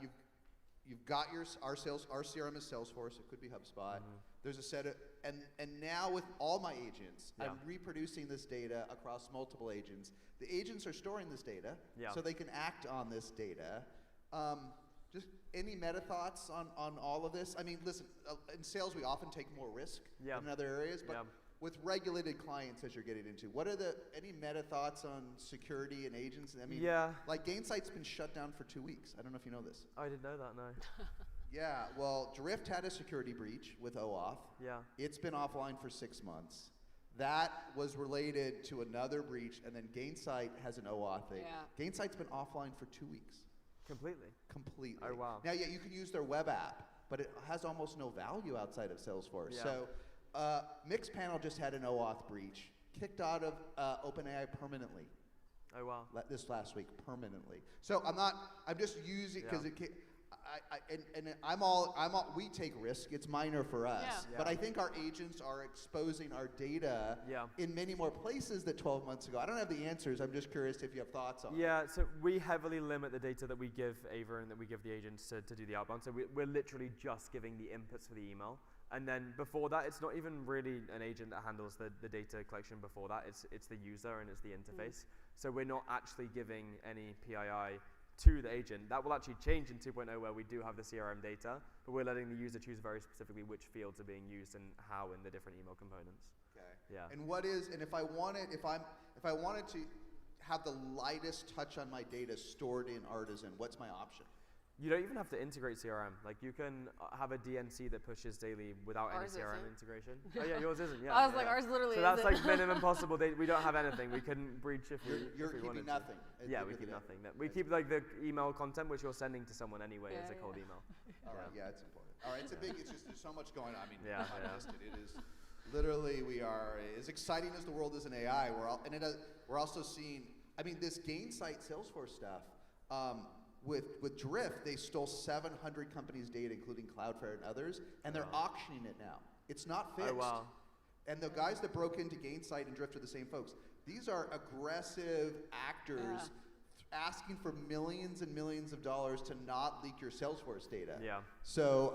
you've got our CRM is Salesforce. It could be HubSpot. There's a set of and now with all my agents, I'm reproducing this data across multiple agents. The agents are storing this data, so they can act on this data. Just any meta thoughts on all of this? I mean, listen, in sales we often take more risk than in other areas, but with regulated clients as you're getting into, what are any meta thoughts on security and agents? I mean, like Gainsight's been shut down for 2 weeks. I don't know if you know this. I didn't know that, no. Yeah, well, Drift had a security breach with OAuth. Yeah. It's been offline for 6 months. That was related to another breach, and then Gainsight has an OAuth thing. Yeah. Gainsight's been offline for 2 weeks. Completely? Completely. Oh, wow. Now, you can use their web app, but it has almost no value outside of Salesforce. Yeah. So Mixpanel just had an OAuth breach, kicked out of OpenAI permanently. Oh, wow. This last week, permanently. So I'm just using, because we take risk. It's minor for us. But I think our agents are exposing our data in many more places than 12 months ago. I don't have the answers. I'm just curious if you have thoughts on it. Yeah, so we heavily limit the data that we give Ava and that we give the agents to do the outbound. So we're literally just giving the inputs for the email. And then before that, it's not even really an agent that handles the data collection before that. It's the user and it's the interface. So we're not actually giving any PII to the agent. That will actually change in 2.0 where we do have the CRM data, but we're letting the user choose very specifically which fields are being used and how in the different email components. Okay. Yeah. And if I wanted to have the lightest touch on my data stored in Artisan, what's my option? You don't even have to integrate CRM. Like you can have a DNC that pushes daily without Ours any CRM isn't. integration. Oh yeah, yours isn't. Yeah. I was like, ours literally So that's isn't. like minimum possible. We don't have anything. We couldn't breach if we You're if we keeping wanted nothing. to. Yeah, we keep nothing. We keep like the email content which you're sending to someone anyway as a cold email. All right, yeah, it's important. All right, it's just there's so much going on. I mean, it is literally we are as exciting as the world is in AI. We're also seeing. I mean, this Gainsight Salesforce stuff. With Drift, they stole 700 companies' data, including Cloudflare and others, and they're auctioning it now. It's not fixed. Oh, wow. And the guys that broke into Gainsight and Drift are the same folks. These are aggressive actors asking for millions and millions of dollars to not leak your Salesforce data. Yeah. So,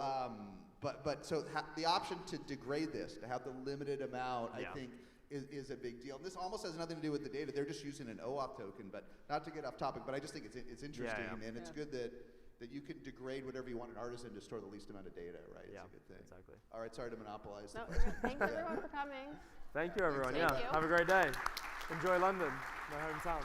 the option to degrade this, to have the limited amount, I think, is a big deal. And this almost has nothing to do with the data. They're just using an OAuth token, but not to get off topic, but I just think it's interesting, and it's good that you can degrade whatever you want in Artisan to store the least amount of data, right? It's a good thing. Exactly. All right, sorry to monopolize. No, thanks everyone for coming. Thank you, everyone. Thank you. Have a great day. Enjoy London, my hometown.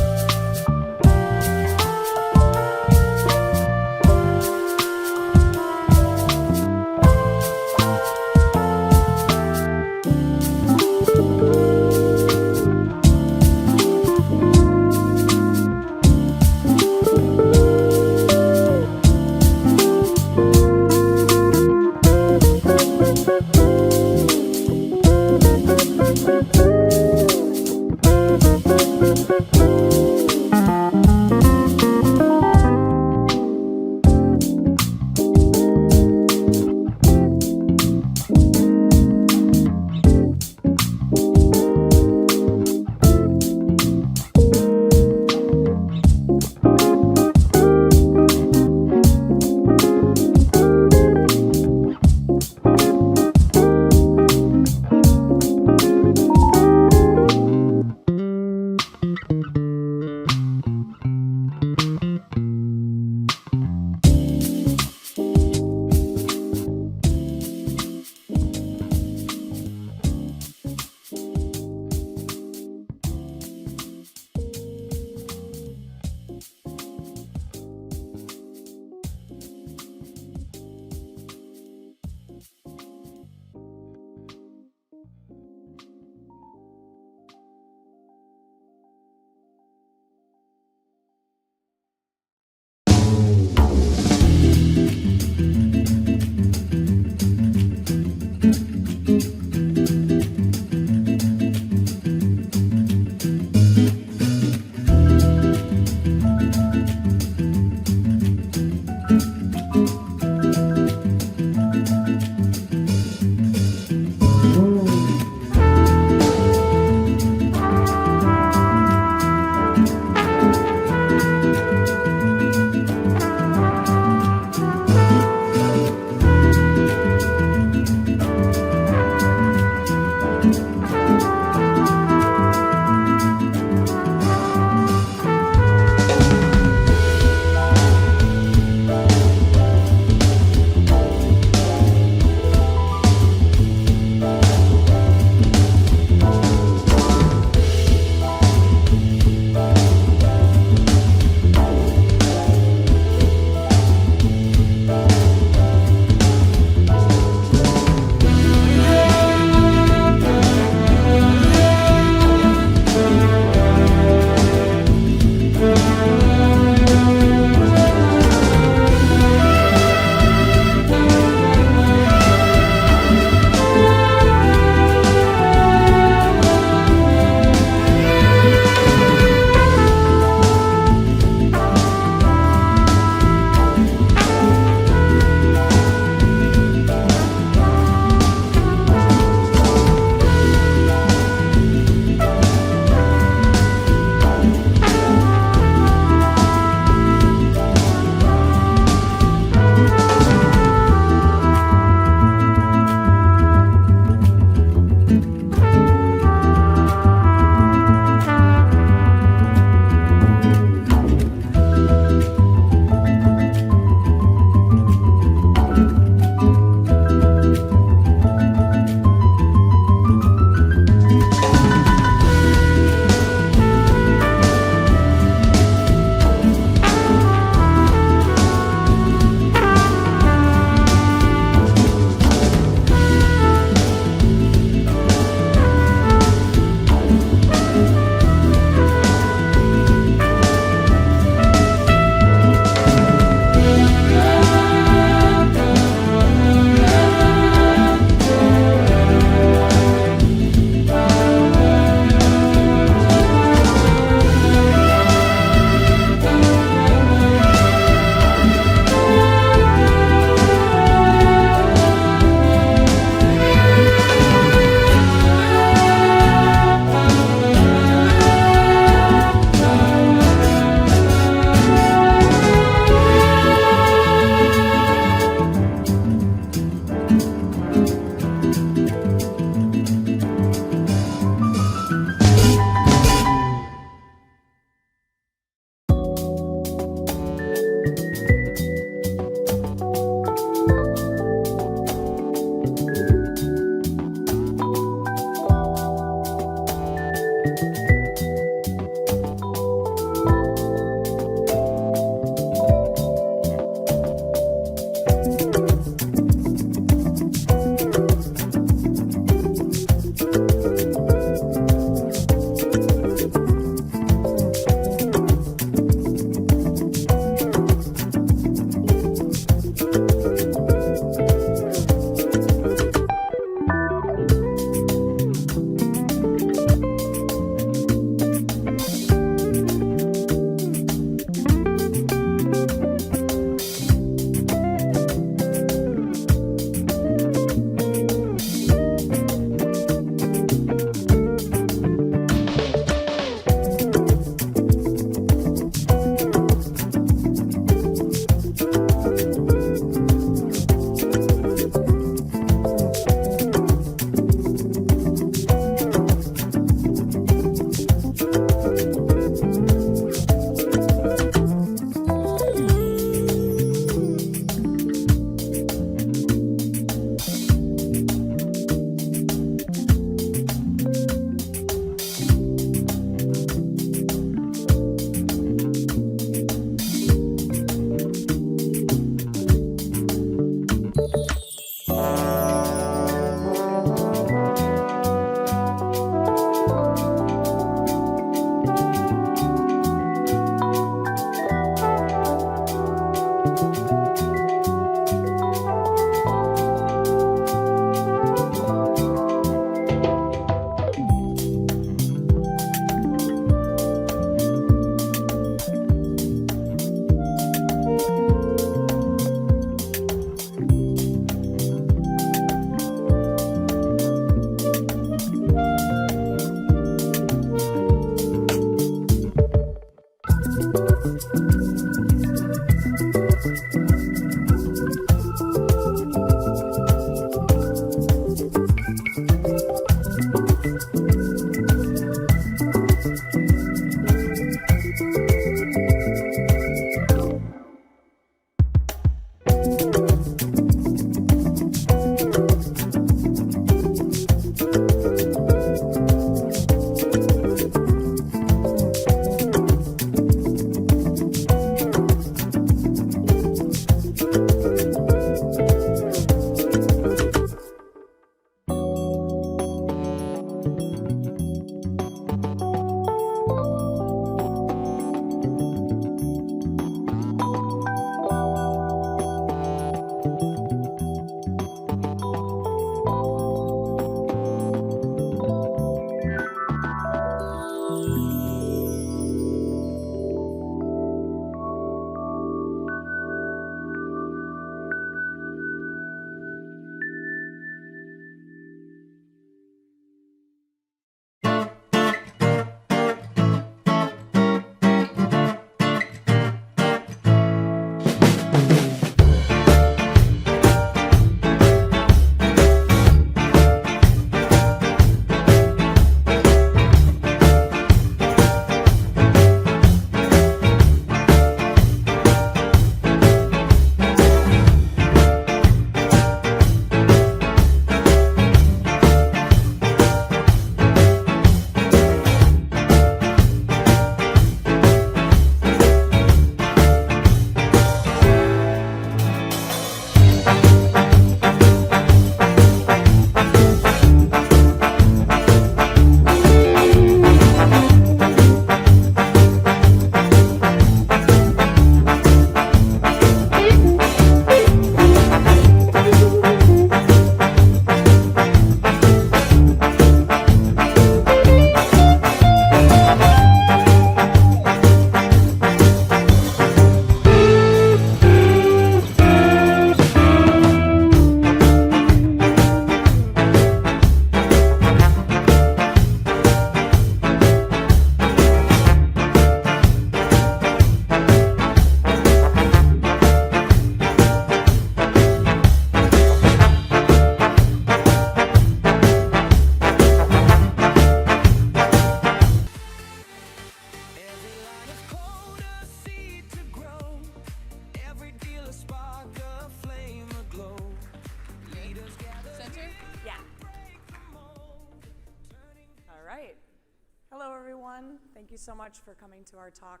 everyone. Thank you so much for coming to our talk.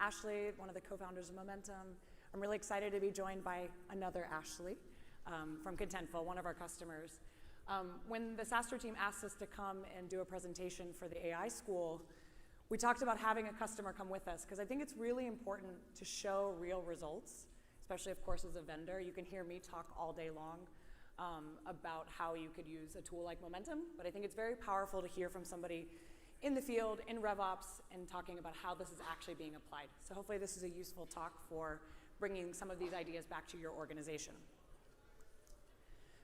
Ashley, one of the co-founders of Momentum. I'm really excited to be joined by another Ashley from Contentful, one of our customers. When the SaaStr team asked us to come and do a presentation for the AI school, we talked about having a customer come with us, because I think it's really important to show real results, especially, of course, as a vendor. You can hear me talk all day long about how you could use a tool like Momentum, but I think it's very powerful to hear from somebody in the field, in RevOps, and talking about how this is actually being applied. So hopefully this is a useful talk for bringing some of these ideas back to your organization.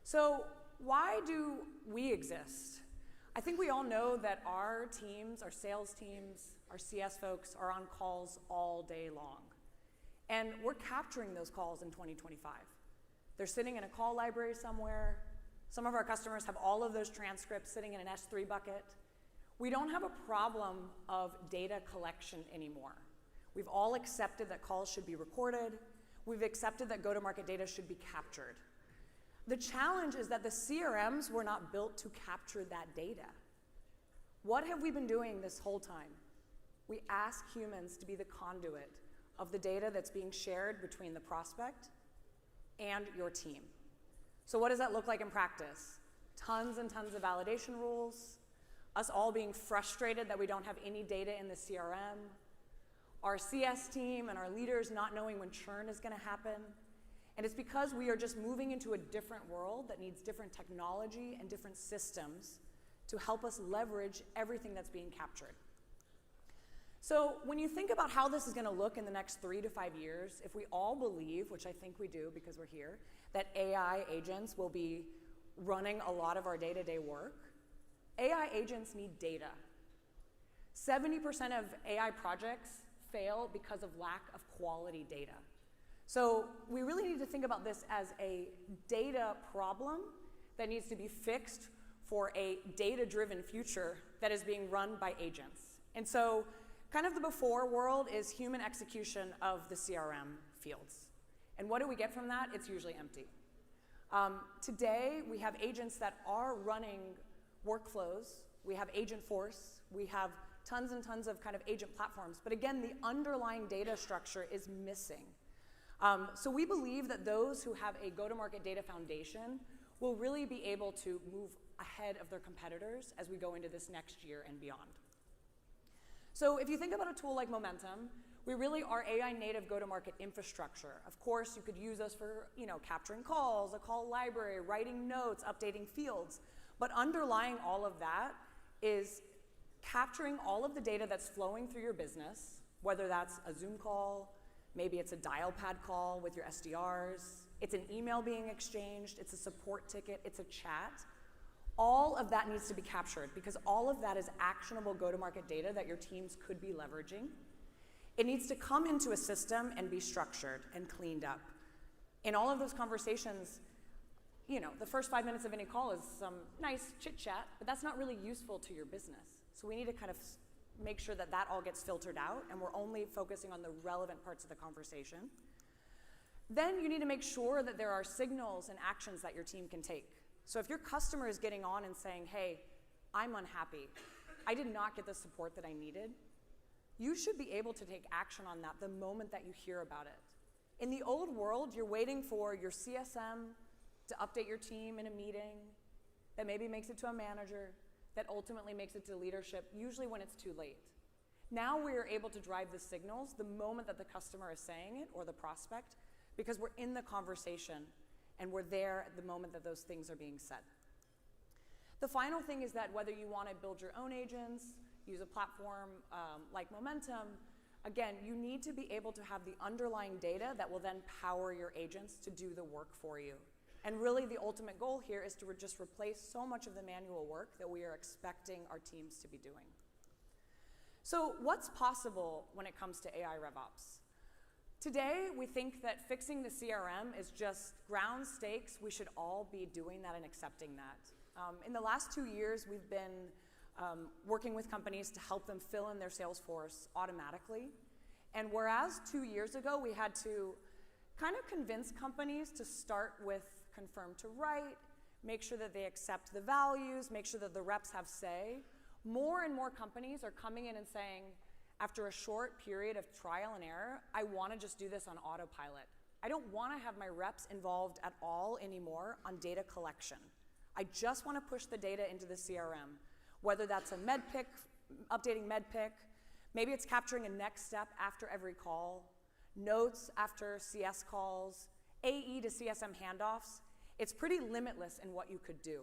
So why do we exist? I think we all know that our teams, our sales teams, our CS folks are on calls all day long. And we're capturing those calls in 2025. They're sitting in a call library somewhere. Some of our customers have all of those transcripts sitting in an S3 bucket. We don't have a problem of data collection anymore. We've all accepted that calls should be recorded. We've accepted that go-to-market data should be captured. The challenge is that the CRMs were not built to capture that data. What have we been doing this whole time? We ask humans to be the conduit of the data that's being shared between the prospect and your team. So what does that look like in practice? Tons and tons of validation rules, us all being frustrated that we don't have any data in the CRM, our CS team and our leaders not knowing when churn is going to happen. And it's because we are just moving into a different world that needs different technology and different systems to help us leverage everything that's being captured. So when you think about how this is going to look in the next 3 to 5 years, if we all believe, which I think we do because we're here, that AI agents will be running a lot of our day-to-day work, AI agents need data. 70% of AI projects fail because of lack of quality data. So we really need to think about this as a data problem that needs to be fixed for a data-driven future that is being run by agents. And so kind of the before world is human execution of the CRM fields. And what do we get from that? It's usually empty. Today, we have agents that are running workflows. We have Agentforce. We have tons and tons of kind of agent platforms. But again, the underlying data structure is missing. So we believe that those who have a go-to-market data foundation will really be able to move ahead of their competitors as we go into this next year and beyond. So if you think about a tool like Momentum, we really are AI native go-to-market infrastructure. Of course, you could use us for, capturing calls, a call library, writing notes, updating fields. But underlying all of that is capturing all of the data that's flowing through your business, whether that's a Zoom call, maybe it's a dial pad call with your SDRs, it's an email being exchanged, it's a support ticket, it's a chat. All of that needs to be captured because all of that is actionable go-to-market data that your teams could be leveraging. It needs to come into a system and be structured and cleaned up. In all of those conversations, the first 5 minutes of any call is some nice chit-chat, but that's not really useful to your business. So we need to kind of make sure that that all gets filtered out and we're only focusing on the relevant parts of the conversation. Then you need to make sure that there are signals and actions that your team can take. So if your customer is getting on and saying, hey, I'm unhappy, I did not get the support that I needed, you should be able to take action on that the moment that you hear about it. In the old world, you're waiting for your CSM to update your team in a meeting that maybe makes it to a manager, that ultimately makes it to leadership, usually when it's too late. Now we are able to drive the signals the moment that the customer is saying it or the prospect because we're in the conversation and we're there at the moment that those things are being said. The final thing is that whether you want to build your own agents, use a platform like Momentum, again, you need to be able to have the underlying data that will then power your agents to do the work for you. And really the ultimate goal here is to just replace so much of the manual work that we are expecting our teams to be doing. So what's possible when it comes to AI RevOps? Today, we think that fixing the CRM is just ground stakes. We should all be doing that and accepting that. In the last 2 years, we've been working with companies to help them fill in their Salesforce automatically. And whereas 2 years ago, we had to kind of convince companies to start with confirm to write, make sure that they accept the values, make sure that the reps have say. more and more companies are coming in and saying, after a short period of trial and error, I want to just do this on autopilot. I don't want to have my reps involved at all anymore on data collection. I just want to push the data into the CRM, whether that's a medpic, updating medpic, maybe it's capturing a next step after every call, notes after CS calls, AE to CSM handoffs. It's pretty limitless in what you could do.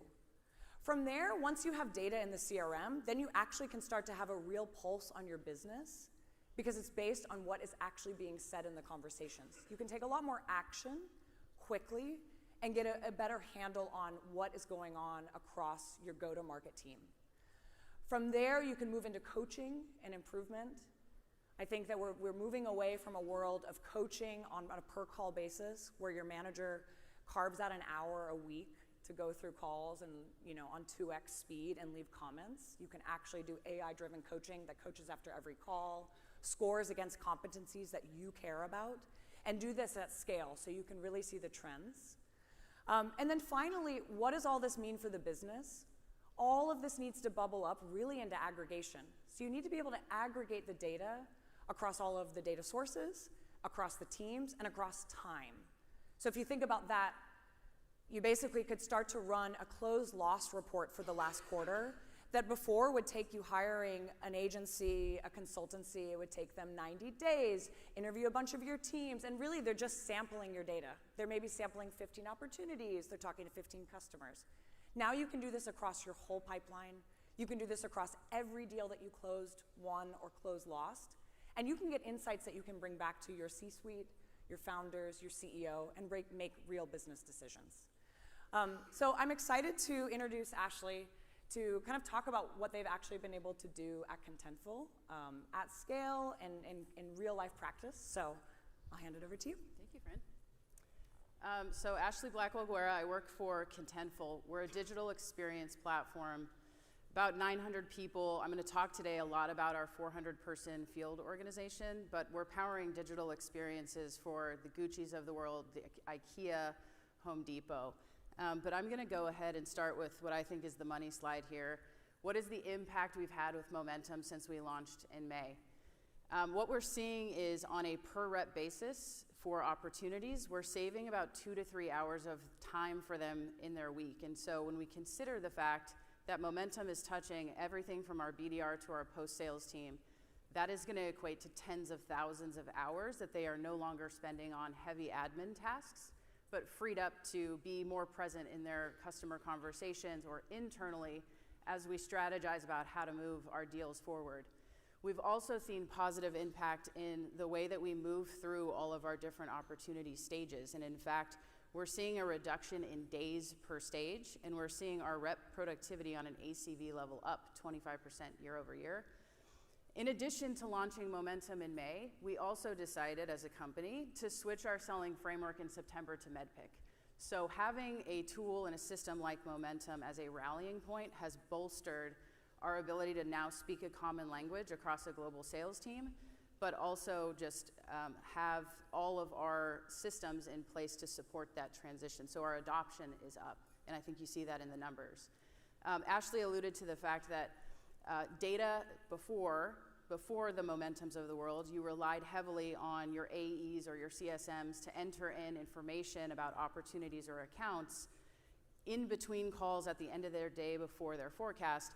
From there, once you have data in the CRM, then you actually can start to have a real pulse on your business because it's based on what is actually being said in the conversations. You can take a lot more action quickly and get a better handle on what is going on across your go-to-market team. From there, you can move into coaching and improvement. I think that we're moving away from a world of coaching on a per-call basis where your manager carves out an hour a week to go through calls and, on 2x speed and leave comments. You can actually do AI-driven coaching that coaches after every call, scores against competencies that you care about, and do this at scale so you can really see the trends. And then finally, what does all this mean for the business? All of this needs to bubble up really into aggregation. So you need to be able to aggregate the data across all of the data sources, across the teams, and across time. So if you think about that, you basically could start to run a close loss report for the last quarter that before would take you hiring an agency, a consultancy, it would take them 90 days, interview a bunch of your teams, and really they're just sampling your data. They're maybe sampling 15 opportunities, they're talking to 15 customers. Now you can do this across your whole pipeline. You can do this across every deal that you closed, won, or closed lost. And you can get insights that you can bring back to your C-suite, your founders, your CEO, and make real business decisions. So I'm excited to introduce Ashley to kind of talk about what they've actually been able to do at Contentful at scale and in real life practice. So I'll hand it over to you. Thank you, Fran. So Ashley Blackwell-Guerra, I work for Contentful. We're a digital experience platform, about 900 people. I'm going to talk today a lot about our 400-person field organization, but we're powering digital experiences for the Gucci's of the world, the IKEA, Home Depot. But I'm going to go ahead and start with what I think is the money slide here. What is the impact we've had with Momentum since we launched in May? What we're seeing is on a per rep basis for opportunities, we're saving about 2 to 3 hours of time for them in their week. And so when we consider the fact that Momentum is touching everything from our BDR to our post-sales team, that is going to equate to tens of thousands of hours that they are no longer spending on heavy admin tasks, but freed up to be more present in their customer conversations or internally as we strategize about how to move our deals forward. We've also seen positive impact in the way that we move through all of our different opportunity stages. And in fact, we're seeing a reduction in days per stage, and we're seeing our rep productivity on an ACV level up 25% year over year. In addition to launching Momentum in May, we also decided as a company to switch our selling framework in September to MedPick. So having a tool and a system like Momentum as a rallying point has bolstered our ability to now speak a common language across a global sales team, but also just have all of our systems in place to support that transition. So our adoption is up, and I think you see that in the numbers. Ashley alluded to the fact that data before the Momentums of the world, you relied heavily on your AEs or your CSMs to enter in information about opportunities or accounts in between calls at the end of their day before their forecast.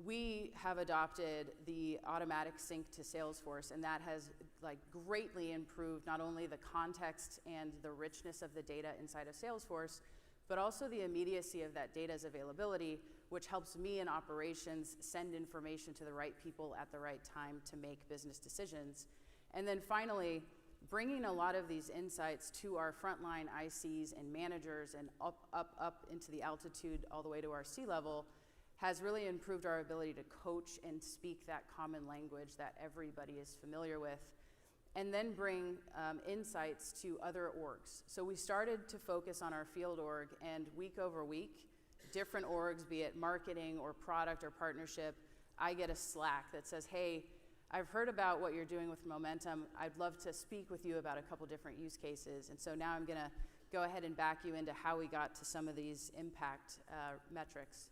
We have adopted the automatic sync to Salesforce, and that has greatly improved not only the context and the richness of the data inside of Salesforce, but also the immediacy of that data's availability, which helps me in operations send information to the right people at the right time to make business decisions. And then finally, bringing a lot of these insights to our frontline ICs and managers and up into the altitude all the way to our C-level has really improved our ability to coach and speak that common language that everybody is familiar with, and then bring insights to other orgs. So we started to focus on our field org, and week over week, different orgs, be it marketing or product or partnership, I get a Slack that says, hey, I've heard about what you're doing with Momentum. I'd love to speak with you about a couple different use cases. And so now I'm going to go ahead and back you into how we got to some of these impact metrics.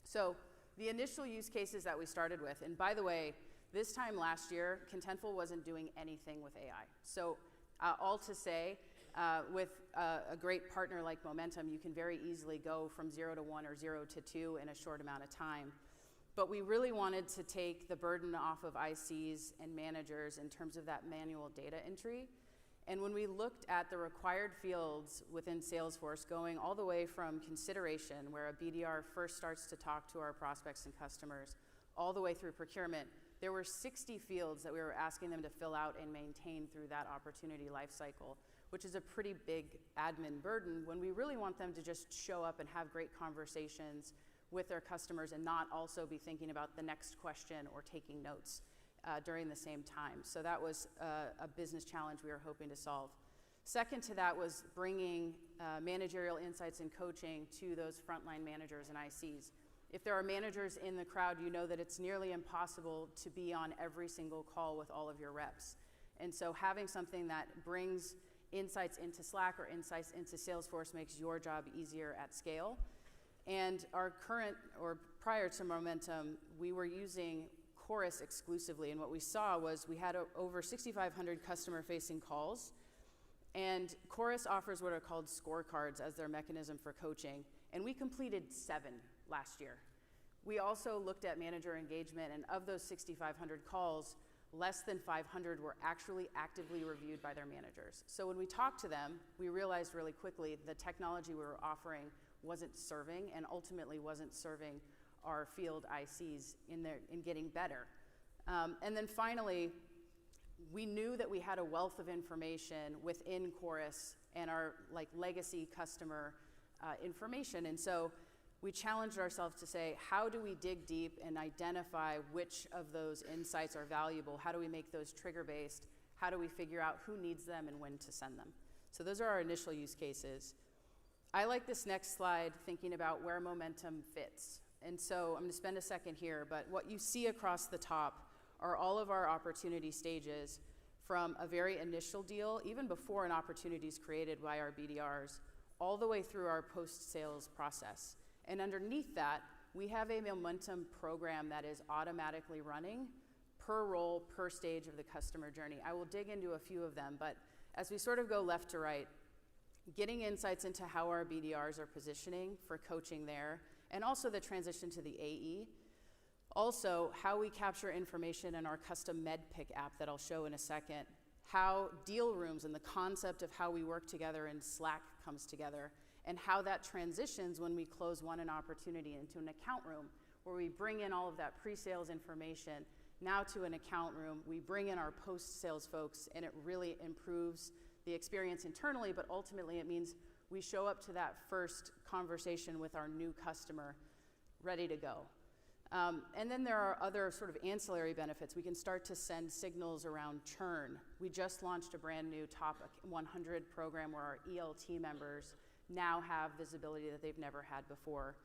So the initial use cases that we started with, and by the way, this time last year, Contentful wasn't doing anything with AI. So all to say, with a great partner like Momentum, you can very easily go from 0 to 1 or 0 to 2 in a short amount of time. But we really wanted to take the burden off of ICs and managers in terms of that manual data entry. And when we looked at the required fields within Salesforce, going all the way from consideration, where a BDR first starts to talk to our prospects and customers, all the way through procurement, there were 60 fields that we were asking them to fill out and maintain through that opportunity lifecycle, which is a pretty big admin burden when we really want them to just show up and have great conversations with their customers and not also be thinking about the next question or taking notes during the same time. So that was a business challenge we were hoping to solve. Second to that was bringing managerial insights and coaching to those frontline managers and ICs. If there are managers in the crowd, you know that it's nearly impossible to be on every single call with all of your reps. And so having something that brings insights into Slack or insights into Salesforce makes your job easier at scale. And our current, or prior to Momentum, we were using Chorus exclusively, and what we saw was we had over 6,500 customer-facing calls, and Chorus offers what are called scorecards as their mechanism for coaching, and we completed 7 last year. We also looked at manager engagement, and of those 6,500 calls, less than 500 were actually actively reviewed by their managers. So when we talked to them, we realized really quickly the technology we were offering wasn't serving, and ultimately wasn't serving our field ICs in getting better. And then finally, we knew that we had a wealth of information within Chorus and our legacy customer information, and so we challenged ourselves to say, how do we dig deep and identify which of those insights are valuable? How do we make those trigger-based? How do we figure out who needs them and when to send them? So those are our initial use cases. I like this next slide thinking about where Momentum fits. And so I'm going to spend a second here, but what you see across the top are all of our opportunity stages from a very initial deal, even before an opportunity is created by our BDRs, all the way through our post-sales process. And underneath that, we have a Momentum program that is automatically running per role, per stage of the customer journey. I will dig into a few of them, but as we sort of go left to right, getting insights into how our BDRs are positioning for coaching there, and also the transition to the AE. Also, how we capture information in our custom MedPick app that I'll show in a second, how deal rooms and the concept of how we work together in Slack comes together, and how that transitions when we close an opportunity into an account room, where we bring in all of that pre-sales information now to an account room. We bring in our post-sales folks, and it really improves the experience internally, but ultimately it means we show up to that first conversation with our new customer ready to go. And then there are other sort of ancillary benefits. We can start to send signals around churn. We just launched a brand new top 100 program where our ELT members now have visibility that they've never had before.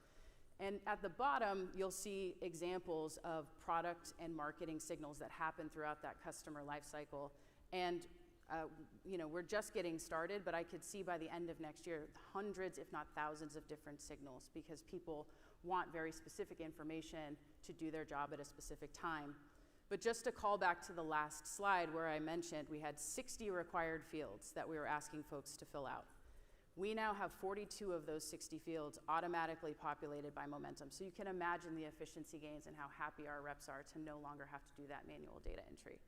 And at the bottom, you'll see examples of product and marketing signals that happen throughout that customer lifecycle. And we're just getting started, but I could see by the end of next year, hundreds, if not thousands of different signals, because people want very specific information to do their job at a specific time. But just to call back to the last slide where I mentioned we had 60 required fields that we were asking folks to fill out. We now have 42 of those 60 fields automatically populated by Momentum. So you can imagine the efficiency gains and how happy our reps are to no longer have to do that manual data entry.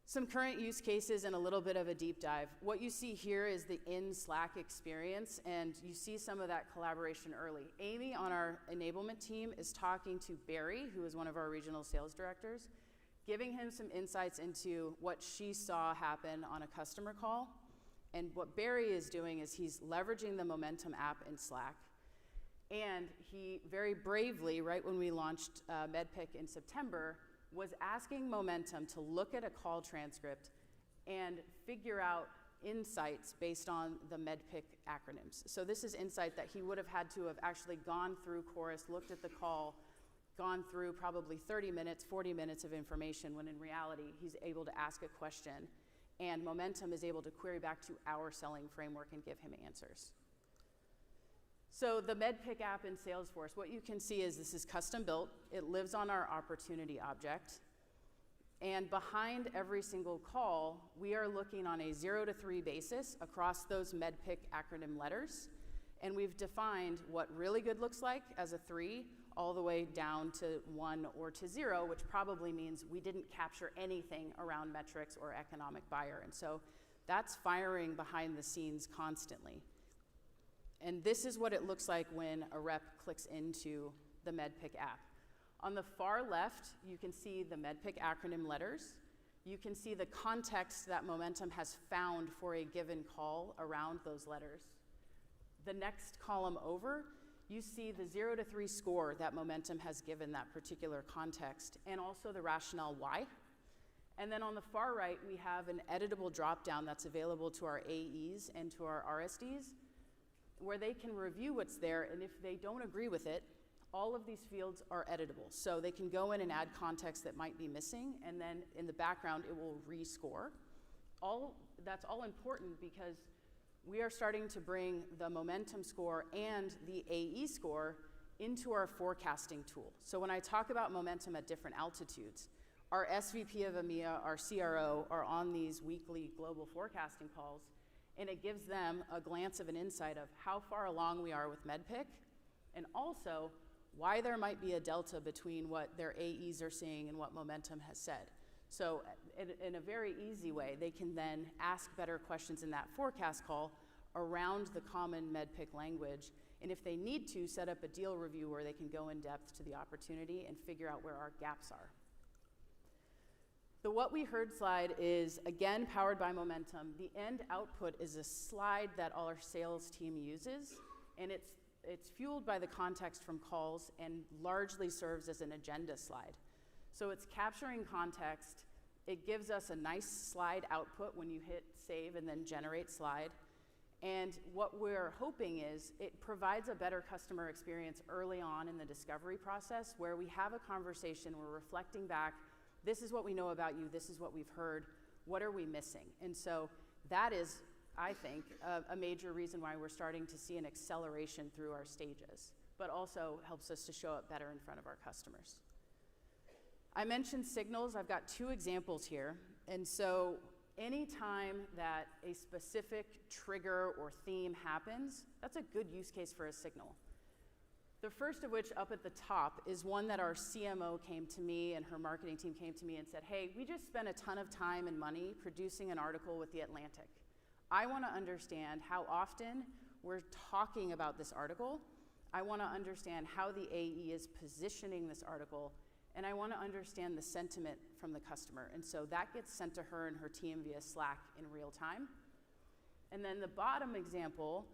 Some current use cases and a little bit of a deep dive. What you see here is the in Slack experience, and you see some of that collaboration early. Amy on our enablement team is talking to Barry, who is one of our regional sales directors, giving him some insights into what she saw happen on a customer call. And what Barry is doing is he's leveraging the Momentum app in Slack. And he very bravely, right when we launched MedPick in September, was asking Momentum to look at a call transcript and figure out insights based on the MedPick acronyms. So this is insight that he would have had to have actually gone through Chorus, looked at the call, gone through probably 30 minutes, 40 minutes of information, when in reality, he's able to ask a question, and Momentum is able to query back to our selling framework and give him answers. So the MedPick app in Salesforce, what you can see is this is custom built. It lives on our opportunity object. And behind every single call, we are looking on a 0 to 3 basis across those MedPick acronym letters. And we've defined what really good looks like as a 3, all the way down to 1 or to 0, which probably means we didn't capture anything around metrics or economic buyer. And so that's firing behind the scenes constantly. And this is what it looks like when a rep clicks into the MedPick app. On the far left, you can see the MedPick acronym letters. You can see the context that Momentum has found for a given call around those letters. The next column over, you see the 0 to 3 score that Momentum has given that particular context, and also the rationale why. And then on the far right, we have an editable dropdown that's available to our AEs and to our RSDs, where they can review what's there, and if they don't agree with it, all of these fields are editable. So they can go in and add context that might be missing, and then in the background, it will rescore. That's all important because we are starting to bring the Momentum score and the AE score into our forecasting tool. So when I talk about Momentum at different altitudes, our SVP of EMEA, our CRO, are on these weekly global forecasting calls, and it gives them a glance of an insight of how far along we are with MedPick, and also why there might be a delta between what their AEs are seeing and what Momentum has said. So in a very easy way, they can then ask better questions in that forecast call around the common MedPick language, and if they need to, set up a deal review where they can go in depth to the opportunity and figure out where our gaps are. The what we heard slide is, again, powered by Momentum. The end output is a slide that our sales team uses, and it's fueled by the context from calls and largely serves as an agenda slide. So it's capturing context. It gives us a nice slide output when you hit save and then generate slide. And what we're hoping is it provides a better customer experience early on in the discovery process, where we have a conversation, we're reflecting back, this is what we know about you, this is what we've heard, what are we missing? And so that is, I think, a major reason why we're starting to see an acceleration through our stages, but also helps us to show up better in front of our customers. I mentioned signals. I've got 2 examples here. And so anytime that a specific trigger or theme happens, that's a good use case for a signal. The first of which, up at the top, is one that our CMO came to me and her marketing team came to me and said, hey, we just spent a ton of time and money producing an article with The Atlantic. I want to understand how often we're talking about this article. I want to understand how the AE is positioning this article, and I want to understand the sentiment from the customer. And so that gets sent to her and her team via Slack in real time. And then the bottom example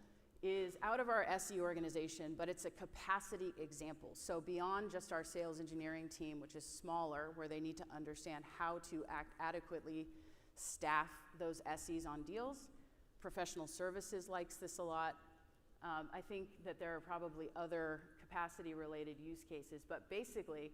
is out of our SE organization, but it's a capacity example. So beyond just our sales engineering team, which is smaller, where they need to understand how to adequately staff those SEs on deals, professional services likes this a lot. I think that there are probably other capacity-related use cases, but basically,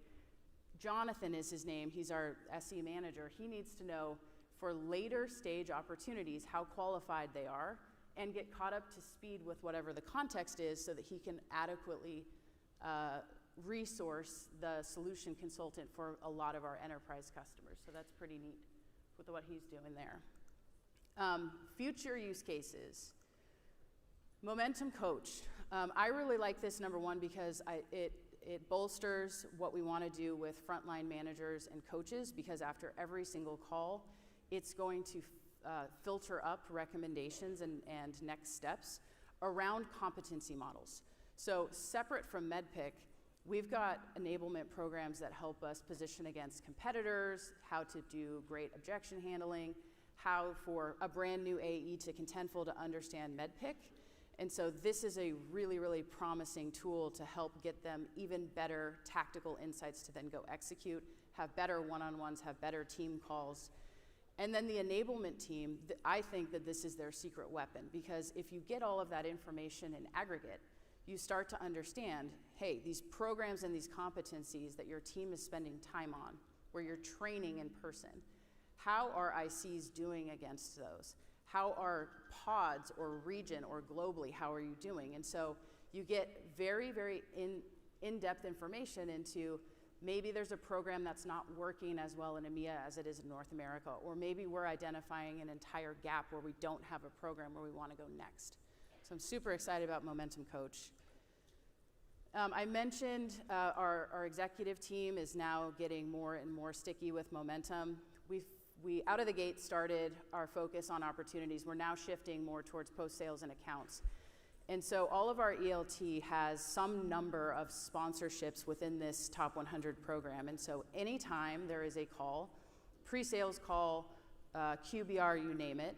Jonathan is his name. He's our SE manager. He needs to know for later stage opportunities how qualified they are and get caught up to speed with whatever the context is so that he can adequately resource the solution consultant for a lot of our enterprise customers. So that's pretty neat with what he's doing there. Future use cases. Momentum Coach. I really like this, number one, because it bolsters what we want to do with frontline managers and coaches, because after every single call, it's going to filter up recommendations and next steps around competency models. So separate from MedPick, we've got enablement programs that help us position against competitors, how to do great objection handling, how for a brand new AE to Contentful to understand MedPick. And so this is a really, really promising tool to help get them even better tactical insights to then go execute, have better one-on-ones, have better team calls. And then the enablement team, I think that this is their secret weapon, because if you get all of that information in aggregate, you start to understand, hey, these programs and these competencies that your team is spending time on, where you're training in person, how are ICs doing against those? How are pods or region or globally, how are you doing? And so you get very, very in-depth information into maybe there's a program that's not working as well in EMEA as it is in North America, or maybe we're identifying an entire gap where we don't have a program where we want to go next. So I'm super excited about Momentum Coach. I mentioned our executive team is now getting more and more sticky with Momentum. We out of the gate started our focus on opportunities. We're now shifting more towards post-sales and accounts. And so all of our ELT has some number of sponsorships within this top 100 program. And so anytime there is a call, pre-sales call, QBR, you name it,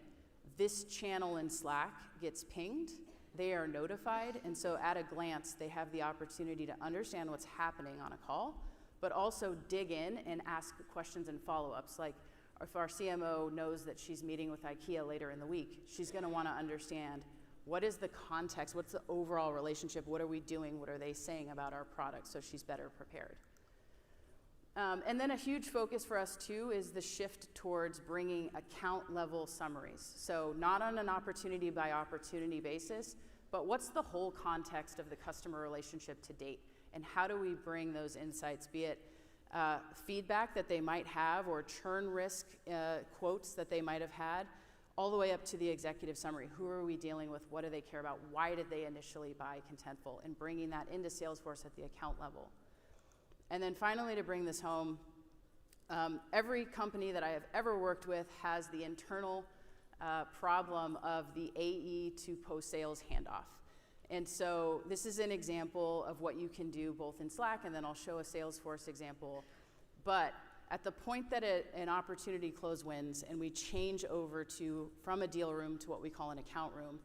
this channel in Slack gets pinged. They are notified, and so at a glance, they have the opportunity to understand what's happening on a call, but also dig in and ask questions and follow-ups. Like if our CMO knows that she's meeting with IKEA later in the week, she's gonna wanna understand what is the context, what's the overall relationship, what are we doing, what are they saying about our product, so she's better prepared. And then a huge focus for us too is the shift towards bringing account level summaries. So not on an opportunity by opportunity basis, but what's the whole context of the customer relationship to date? And how do we bring those insights, be it feedback that they might have or churn risk quotes that they might have had, all the way up to the executive summary. Who are we dealing with? What do they care about? Why did they initially buy Contentful? And bringing that into Salesforce at the account level. And then finally, to bring this home, every company that I have ever worked with has the internal problem of the AE to post-sales handoff. And so this is an example of what you can do both in Slack, and then I'll show a Salesforce example. But at the point that an opportunity close wins and we change over from a deal room to what we call an account room,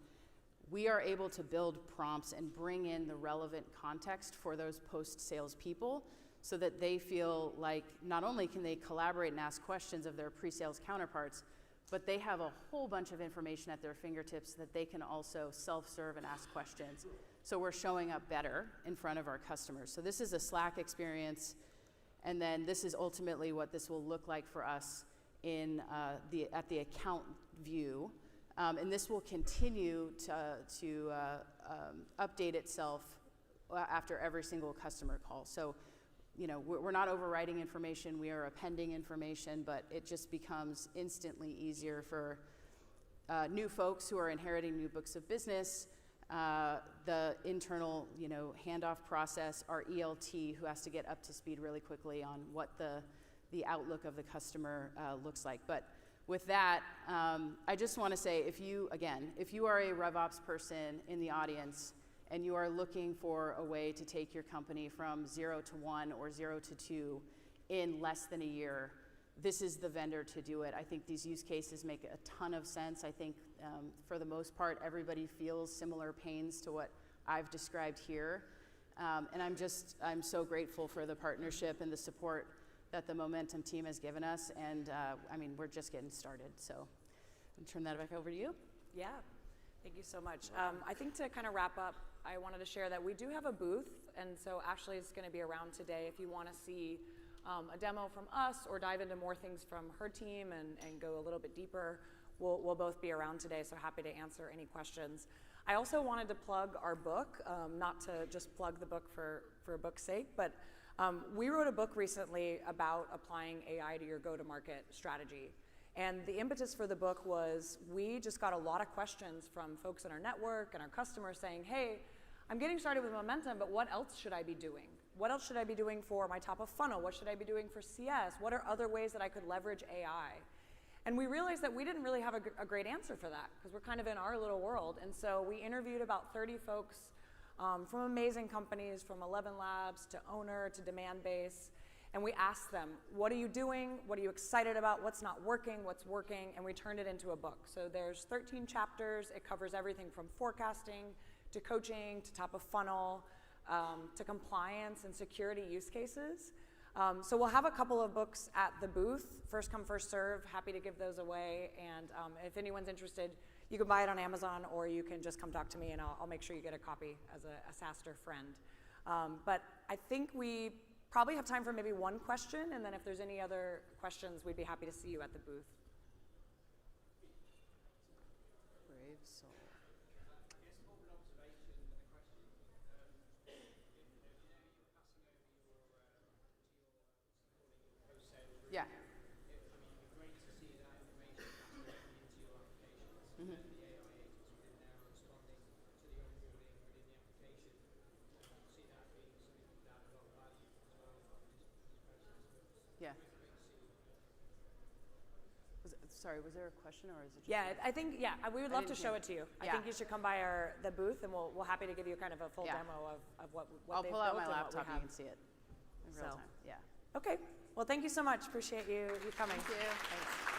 we are able to build prompts and bring in the relevant context for those post-sales people, so that they feel like not only can they collaborate and ask questions of their pre-sales counterparts, but they have a whole bunch of information at their fingertips that they can also self-serve and ask questions. So we're showing up better in front of our customers. So this is a Slack experience, and then this is ultimately what this will look like for us at the account view. And this will continue to update itself after every single customer call. So, you know, we're not overwriting information, we are appending information, but it just becomes instantly easier for new folks who are inheriting new books of business, the internal, you know, handoff process, our ELT who has to get up to speed really quickly on what the outlook of the customer looks like. But with that, I just want to say, if you are a RevOps person in the audience, and you are looking for a way to take your company from 0 to 1 or 0 to 2 in less than a year, this is the vendor to do it. I think these use cases make a ton of sense. I think for the most part, everybody feels similar pains to what I've described here. And I'm so grateful for the partnership and the support that the Momentum team has given us. And I mean, we're just getting started. So I'll turn that back over to you. Yeah. Thank you so much. I think to kind of wrap up, I wanted to share that we do have a booth, and so Ashley is going to be around today if you want to see a demo from us or dive into more things from her team and go a little bit deeper. We'll both be around today, so happy to answer any questions. I also wanted to plug our book, not to just plug the book for book's sake, but we wrote a book recently about applying AI to your go-to-market strategy. And the impetus for the book was we just got a lot of questions from folks in our network and our customers saying, hey, I'm getting started with Momentum, but what else should I be doing? What else should I be doing for my top of funnel? What should I be doing for CS? What are other ways that I could leverage AI? And we realized that we didn't really have a great answer for that because we're kind of in our little world. And so we interviewed about 30 folks from amazing companies, from 11 Labs to Owner to Demandbase. And we asked them, what are you doing? What are you excited about? What's not working? What's working? And we turned it into a book. So there's 13 chapters. It covers everything from forecasting to coaching to top of funnel to compliance and security use cases. So we'll have a couple of books at the booth. First come, first serve. Happy to give those away. And if anyone's interested, you can buy it on Amazon or you can just come talk to me and I'll make sure you get a copy as a SaaStr friend. But I think we probably have time for maybe one question, and then if there's any other questions, we'd be happy to see you at the booth. Brave soul. Yeah. Yeah. Sorry, was there a question or is it just I think, we would love to show it to you. I think you should come by the booth and we'll happy to give you kind of a full demo of what I'll they've pull out built my and what we laptop and have. you can see it in real time. Yeah. Okay. Well, thank you so much. Appreciate you coming. Thank you. Thanks.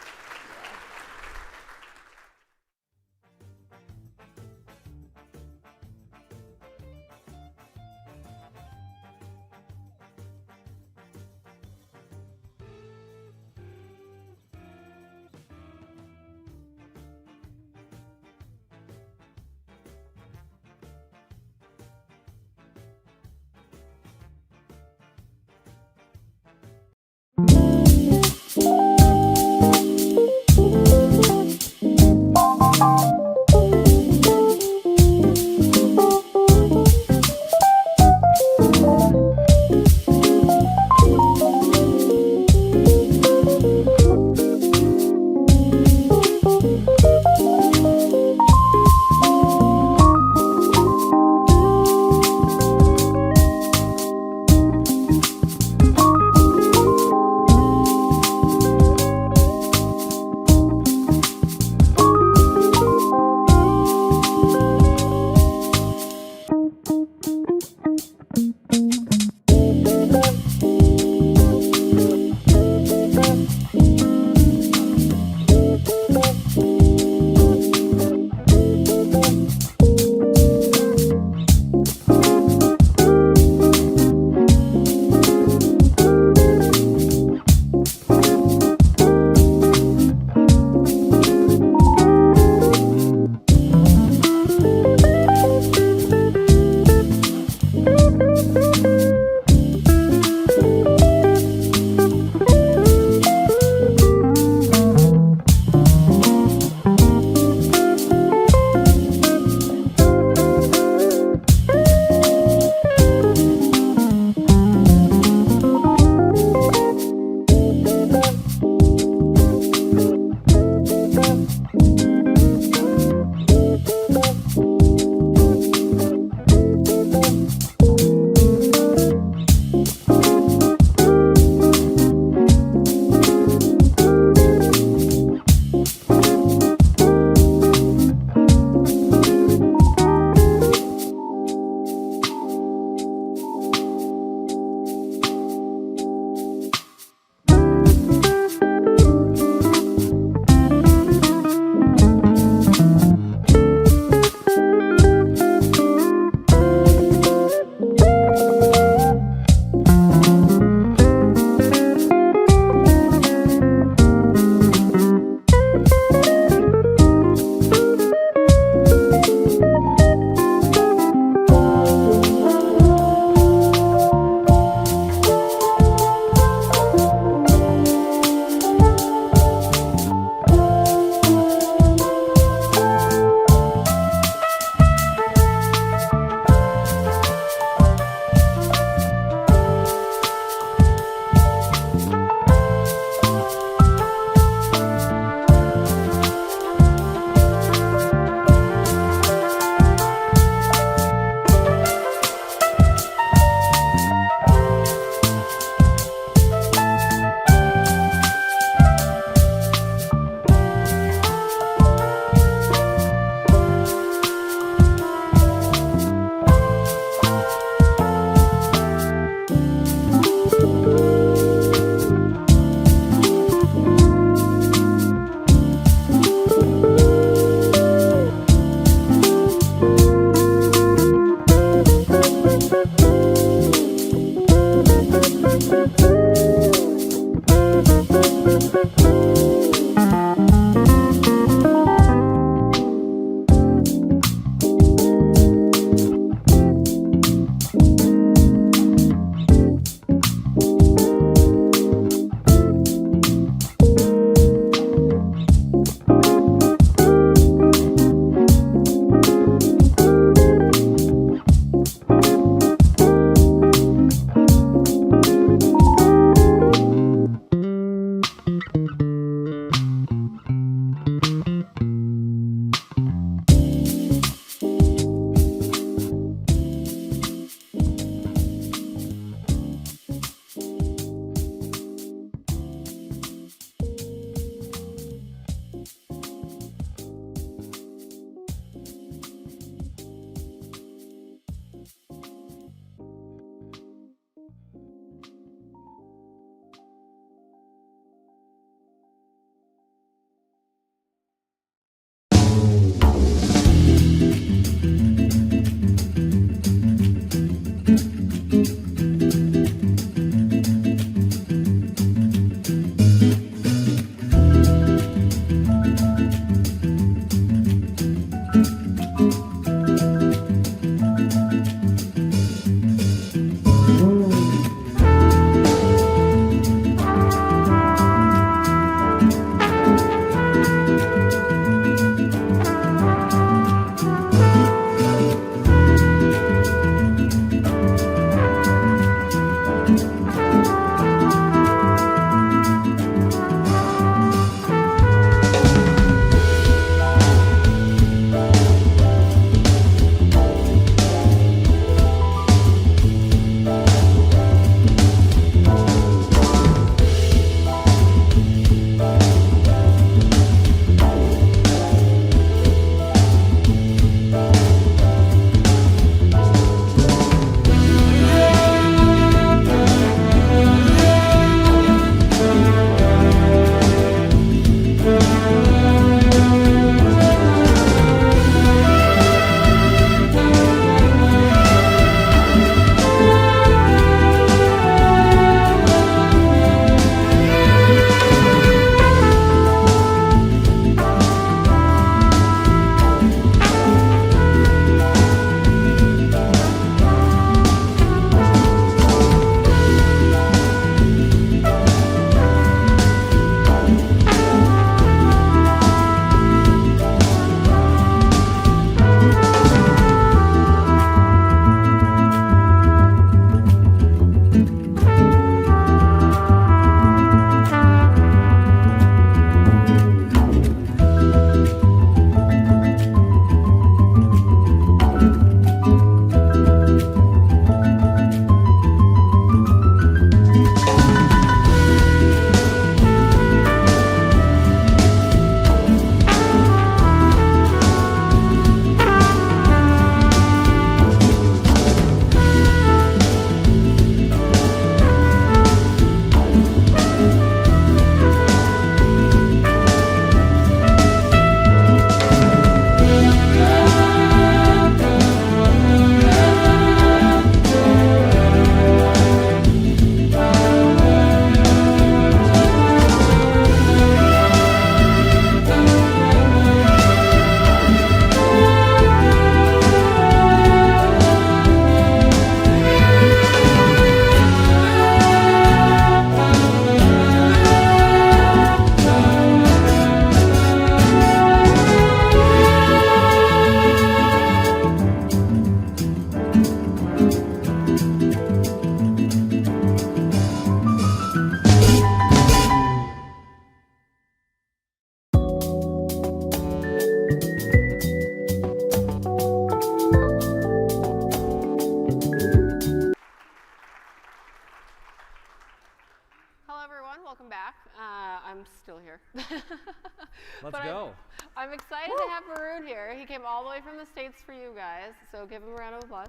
thanks for you guys. So give them a round of applause.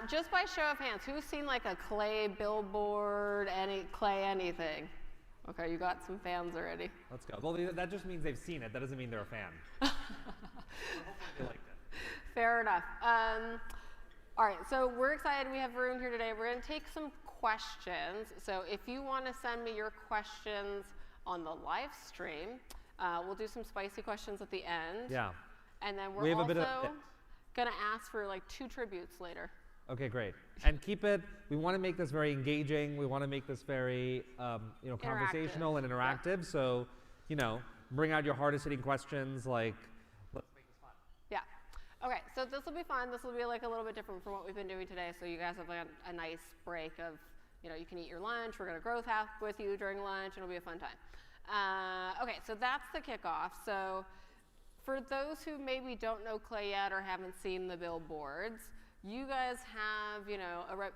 Just by show of hands, who's seen like a clay billboard, clay anything? Okay, you got some fans already. Let's go. Well, that just means they've seen it. That doesn't mean they're a fan. They liked it. Fair enough. All right, so we're excited. We have Varun here today. We're going to take some questions. So if you want to send me your questions on the live stream, we'll do some spicy questions at the end. Yeah. And then we're also going to ask for like 2 tributes later. Okay, great. And keep it, we want to make this very engaging. We want to make this very, conversational and interactive. Yeah. So, bring out your hardest hitting questions. Like, let's make this fun. Yeah. Okay, so this will be fun. This will be like a little bit different from what we've been doing today. So you guys have like a nice break of, you can eat your lunch. We're going to growth hack with you during lunch. It'll be a fun time. Okay, so that's the kickoff. So for those who maybe don't know Clay yet or haven't seen the billboards, you guys have,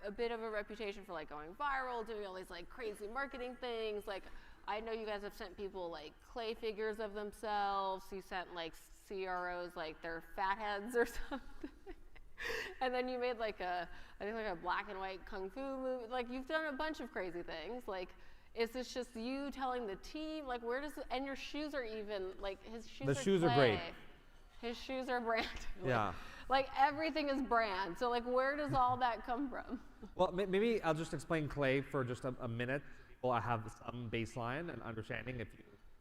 a bit of a reputation for like going viral, doing all these like crazy marketing things. Like, I know you guys have sent people like clay figures of themselves. You sent like CROs like their fat heads or something. And then you made like I think like a black and white kung fu movie. Like, you've done a bunch of crazy things. Like, is this just you telling the team? Like, where does and your shoes are even like his shoes. The shoes are great. His shoes are brand. Yeah. Like everything is brand. So like, where does all that come from? Well, maybe I'll just explain Clay for just a minute. People have some baseline and understanding if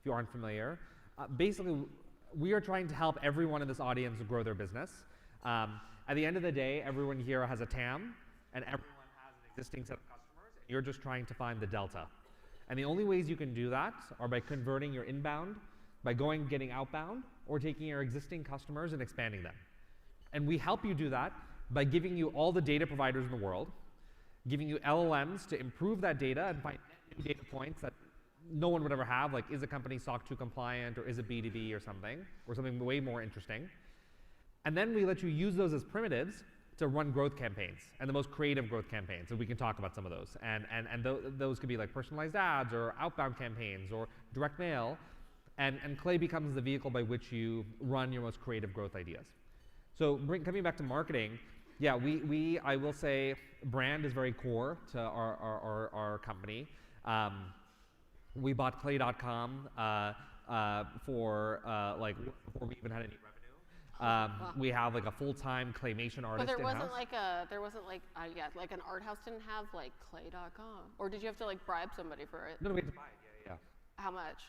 you aren't familiar. Basically, we are trying to help everyone in this audience grow their business. At the end of the day, everyone here has a TAM, and everyone has an existing set of customers, and you're just trying to find the delta. And the only ways you can do that are by converting your inbound, by getting outbound, or taking your existing customers and expanding them. And we help you do that by giving you all the data providers in the world, giving you LLMs to improve that data and find new data points that no one would ever have, like is a company SOC 2 compliant, or is it B2B or something way more interesting. And then we let you use those as primitives to run growth campaigns, and the most creative growth campaigns. And we can talk about some of those. And those could be like personalized ads or outbound campaigns or direct mail. And Clay becomes the vehicle by which you run your most creative growth ideas. So coming back to marketing, yeah, I will say brand is very core to our company. We bought Clay.com before we even had any revenue. We have like a full-time claymation artist. But there in-house. wasn't like an art house didn't have like Clay.com, or did you have to like bribe somebody for it? No, we had to buy it. Yeah. How much?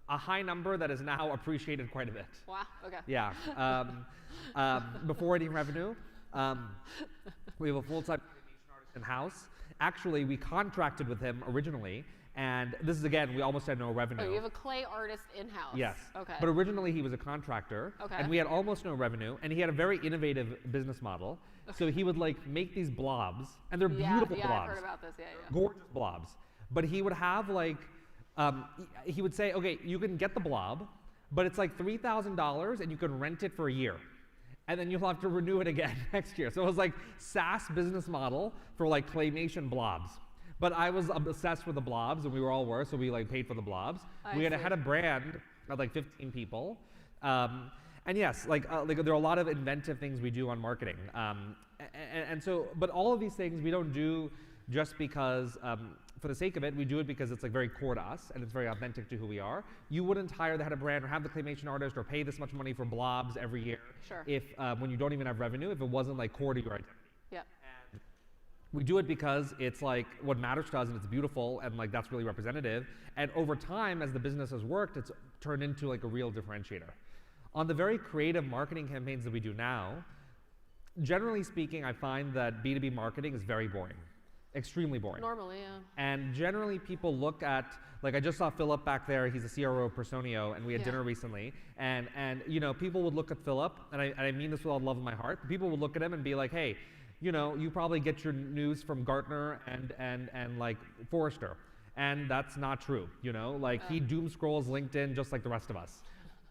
A high number that is now appreciated quite a bit. Wow. Okay. Yeah. Before any revenue, we have a full-time claymation artist in-house. Actually, we contracted with him originally. And this is, again, we almost had no revenue. Oh, you have a clay artist in-house. Yes. Okay. But originally he was a contractor. Okay. And we had almost no revenue. And he had a very innovative business model. Okay. So he would like make these blobs, and they're beautiful blobs. Yeah, I've heard about this. Yeah. Gorgeous blobs. But he would have like, he would say, okay, you can get the blob, but it's like $3,000 and you can rent it for a year. And then you'll have to renew it again next year. So it was like SaaS business model for like claymation blobs. But I was obsessed with the blobs, and we all were, so we like paid for the blobs. We had a brand of like 15 people. And yes, like there are a lot of inventive things we do on marketing. And so, but all of these things we don't do just because, for the sake of it, we do it because it's like very core to us, and it's very authentic to who we are. You wouldn't hire the head of brand or have the claymation artist or pay this much money for blobs every year if, when you don't even have revenue, if it wasn't like core to your identity. Yeah. We do it because it's like what matters to us, and it's beautiful, and like that's really representative. And over time, as the business has worked, it's turned into like a real differentiator. On the very creative marketing campaigns that we do now, generally speaking, I find that B2B marketing is very boring, extremely boring. Normally, yeah. And generally, people look at, like I just saw Philip back there. He's a CRO of Personio, and we had dinner recently. And people would look at Philip, and I mean this with all love in my heart. People would look at him and be like, hey. You probably get your news from Gartner and like Forrester, and that's not true. He doom scrolls LinkedIn just like the rest of us.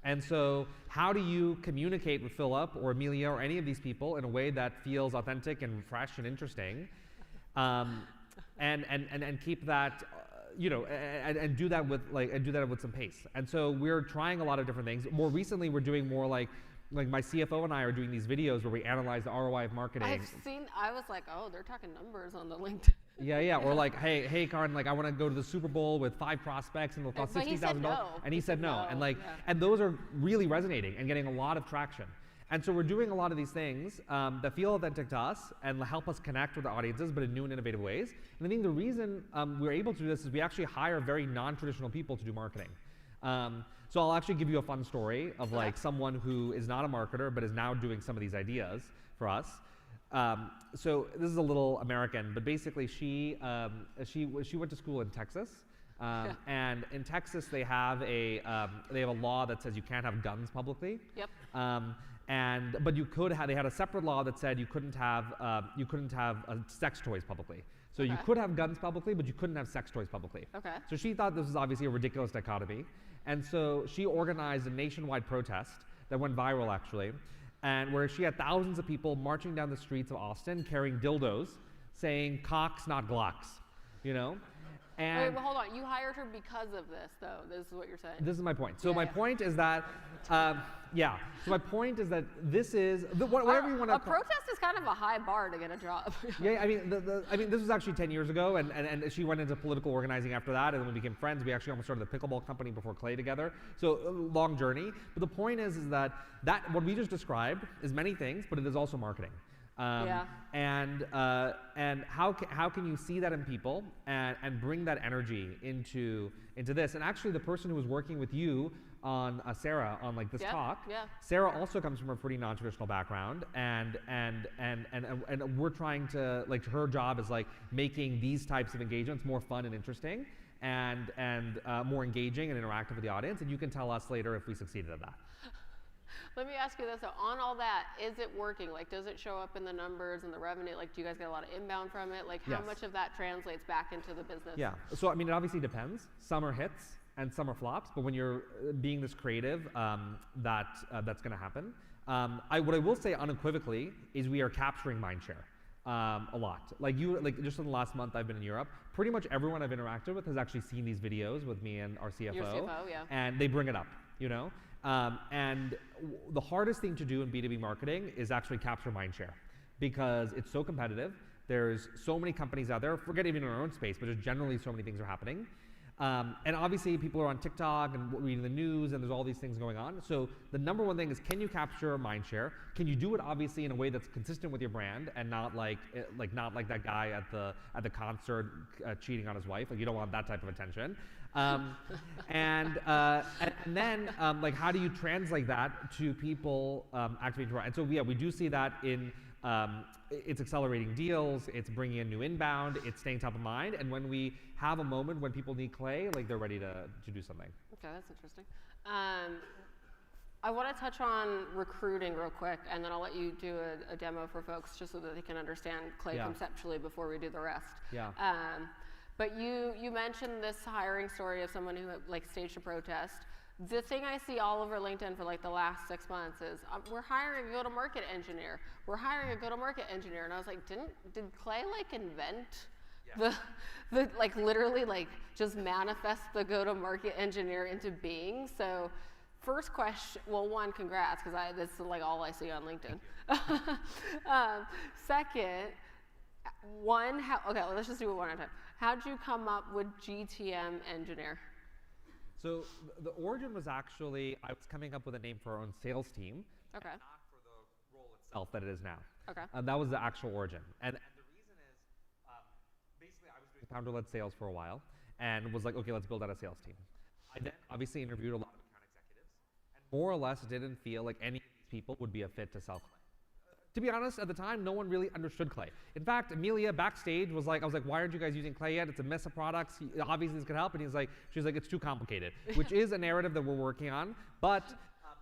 And so, how do you communicate with Philip or Amelia or any of these people in a way that feels authentic and fresh and interesting, and keep that you know, and do that with some pace. And so we're trying a lot of different things. More recently, we're doing more like my CFO and I are doing these videos where we analyze the ROI of marketing. I was like, oh, they're talking numbers on the LinkedIn. Yeah. Or like, hey, Karan, like I want to go to the Super Bowl with 5 prospects and it'll cost $60,000. And he said no. And like, and those are really resonating and getting a lot of traction. And so we're doing a lot of these things that feel authentic to us and help us connect with the audiences, but in new and innovative ways. And I think the reason we're able to do this is we actually hire very non-traditional people to do marketing. So I'll actually give you a fun story of like someone who is not a marketer, but is now doing some of these ideas for us. So this is a little American, but basically she went to school in Texas. And in Texas, they have a law that says you can't have guns publicly. Yep. But they had a separate law that said you couldn't have sex toys publicly. So you could have guns publicly, but you couldn't have sex toys publicly. Okay. So she thought this was obviously a ridiculous dichotomy, and so she organized a nationwide protest that went viral actually, and where she had thousands of people marching down the streets of Austin carrying dildos, saying "cocks, not Glocks," you know. And wait, well, hold on. You hired her because of this, though. This is what you're saying. This is my point. So my point is that, So my point is that this is whatever you want to. A protest is kind of a high bar to get a job. Yeah, I mean, this was actually 10 years ago, and she went into political organizing after that, and then we became friends. We actually almost started the pickleball company before Clay together. So long journey. But the point is that what we just described is many things, but it is also marketing. And how can you see that in people and bring that energy into this? And actually, the person who was working with you on Sarah on like this talk, Sarah also comes from a pretty non-traditional background, and we're trying to like her job is like making these types of engagements more fun and interesting and more engaging and interactive with the audience. And you can tell us later if we succeeded at that. Let me ask you this, though. On all that, is it working? Like, does it show up in the numbers and the revenue? Like, do you guys get a lot of inbound from it? Like, how much of that translates back into the business? Yeah. So, I mean, it obviously depends. Some are hits and some are flops. But when you're being this creative, that's going to happen. What I will say unequivocally is we are capturing mindshare a lot. Like just in the last month I've been in Europe, pretty much everyone I've interacted with has actually seen these videos with me and our CFO. Your CFO, and they bring it up, you know? And the hardest thing to do in B2B marketing is actually capture mindshare because it's so competitive. There's so many companies out there, forget even in our own space, but just generally so many things are happening. And obviously people are on TikTok and reading the news and there's all these things going on. So the number one thing is, can you capture mindshare? Can you do it obviously in a way that's consistent with your brand and not like that guy at the concert cheating on his wife? Like you don't want that type of attention. And then like how do you translate that to people activating? And so we do see that in it's accelerating deals, it's bringing in new inbound, it's staying top of mind, and when we have a moment when people need Clay, like they're ready to do something. Okay, that's interesting. I want to touch on recruiting real quick, and then I'll let you do a demo for folks just so that they can understand Clay conceptually before we do the rest. But you mentioned this hiring story of someone who like staged a protest. The thing I see all over LinkedIn for like the last 6 months is we're hiring a go-to-market engineer. We're hiring a go-to-market engineer, and I was like, did Clay like invent the like literally like just manifest the go-to-market engineer into being? So first question, well, one, congrats, because this is like all I see on LinkedIn. Second, okay, let's just do it one at a time. How'd you come up with GTM engineer? So the origin was actually, I was coming up with a name for our own sales team, okay, and not for the role itself that it is now. Okay. That was the actual origin. And the reason is, basically I was doing founder-led sales for a while, and was like, okay, let's build out a sales team. I then obviously interviewed a lot of account executives, and more or less didn't feel like any of these people would be a fit to sell Clay. To be honest, at the time, no one really understood Clay. In fact, Amelia backstage was like, I was like, why aren't you guys using Clay yet? It's a mess of products. Obviously, this could help. And she's like, it's too complicated, which is a narrative that we're working on. But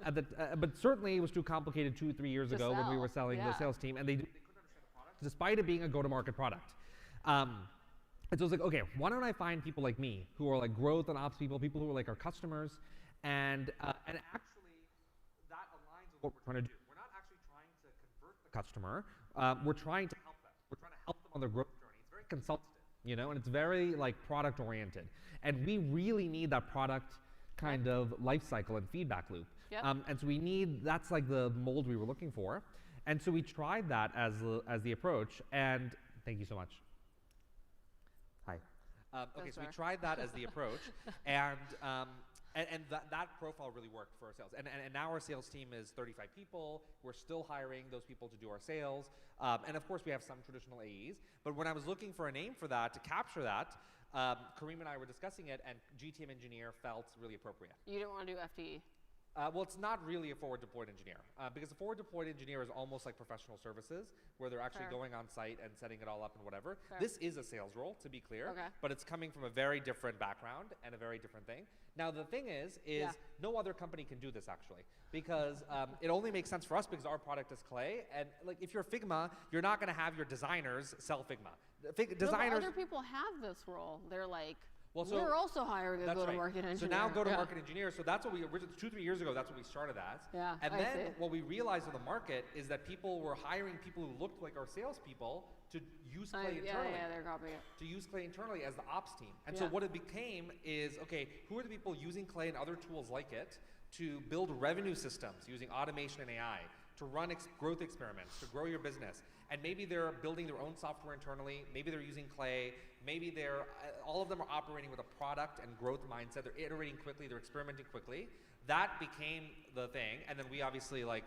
but certainly it was too complicated 2-3 years ago when we were selling the sales team, and they couldn't understand the product, despite it being a go-to-market product. And so I was like, okay, why don't I find people like me who are like growth and ops people who are like our customers, and actually that aligns with what we're trying to do. Customer, we're trying to help them. We're trying to help them on their growth journey. It's very consultative. you know, and it's very like product oriented. And we really need that product kind of life cycle and feedback loop. Yep. And so we need, that's like the mold we were looking for. And so we tried that as the approach, and thank you so much. Hi. Okay, so we tried that as the approach, and that profile really worked for our sales. And now our sales team is 35 people. We're still hiring those people to do our sales. And of course, we have some traditional AEs. But when I was looking for a name for that, to capture that, Kareem and I were discussing it, and GTM engineer felt really appropriate. You didn't want to do FDE. Well, it's not really a forward deployed engineer, because a forward deployed engineer is almost like professional services, where they're actually going on site and setting it all up and whatever. This is a sales role, to be clear, but it's coming from a very different background and a very different thing. Now, the thing is no other company can do this actually, because it only makes sense for us because our product is Clay, and like if you're Figma, you're not going to have your designers sell Figma. Designers. Other people have this role. They're like, well, so we're also hiring a go-to-market engineer. So now go-to-market engineers, so that's what we, 2-3 years ago, that's what we started as. Yeah, and then what we realized in the market is that people were hiring people who looked like our salespeople to use Clay internally. Yeah, they're copying it. To use Clay internally as the ops team. And so what it became is, okay, who are the people using Clay and other tools like it to build revenue systems using automation and AI, to run growth experiments, to grow your business? And maybe they're building their own software internally, maybe they're using Clay, maybe they're, all of them are operating with a product and growth mindset, they're iterating quickly, they're experimenting quickly. That became the thing, and then we obviously like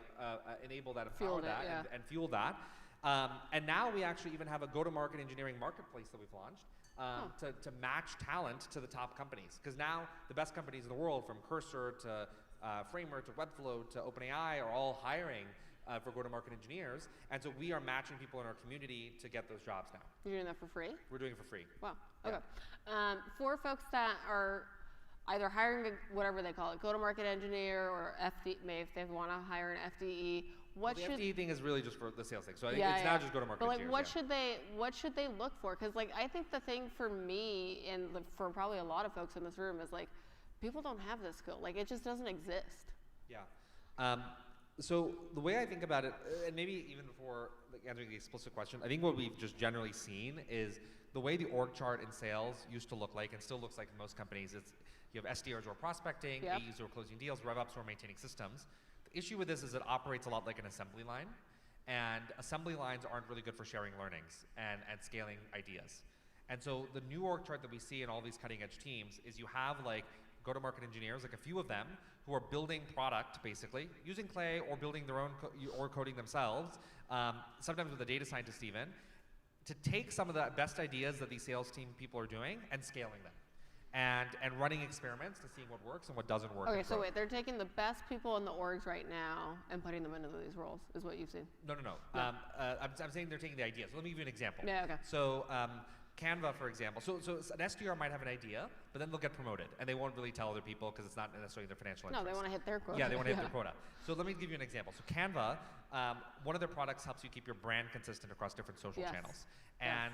enabled that, empowered that, and fueled that. And now we actually even have a go-to-market engineering marketplace that we've launched to match talent to the top companies. Because now the best companies in the world, from Cursor to Framer to Webflow to OpenAI, are all hiring for go-to-market engineers, and so we are matching people in our community to get those jobs now. You're doing that for free? We're doing it for free. Wow, okay. For folks that are either hiring whatever they call it, go-to-market engineer or FD, maybe if they want to hire an FDE, the FDE thing is really just for the sales thing, so I think it's now just go-to-market engineers. But what should they look for? Because like I think the thing for me and for probably a lot of folks in this room is like, people don't have this skill. Like it just doesn't exist. Yeah. So the way I think about it, and maybe even before answering the explicit question, I think what we've just generally seen is the way the org chart in sales used to look like, and still looks like in most companies, is you have SDRs who are prospecting, AEs who are closing deals, RevOps who are maintaining systems. The issue with this is it operates a lot like an assembly line, and assembly lines aren't really good for sharing learnings and scaling ideas. And so the new org chart that we see in all these cutting edge teams is you have like go-to-market engineers, like a few of them, who are building product, basically, using Clay or building their own or coding themselves, sometimes with a data scientist even, to take some of the best ideas that these sales team people are doing and scaling them. And running experiments to seeing what works and what doesn't work. Okay, so wait, they're taking the best people in the orgs right now and putting them into these roles, is what you've seen? No. I'm saying they're taking the ideas. So let me give you an example. Yeah, okay. So Canva, for example. So an SDR might have an idea, but then they'll get promoted, and they won't really tell other people because it's not necessarily their financial interest. No, they want to hit their quota. Yeah, they want to hit their quota. So let me give you an example. So Canva, one of their products helps you keep your brand consistent across different social channels. And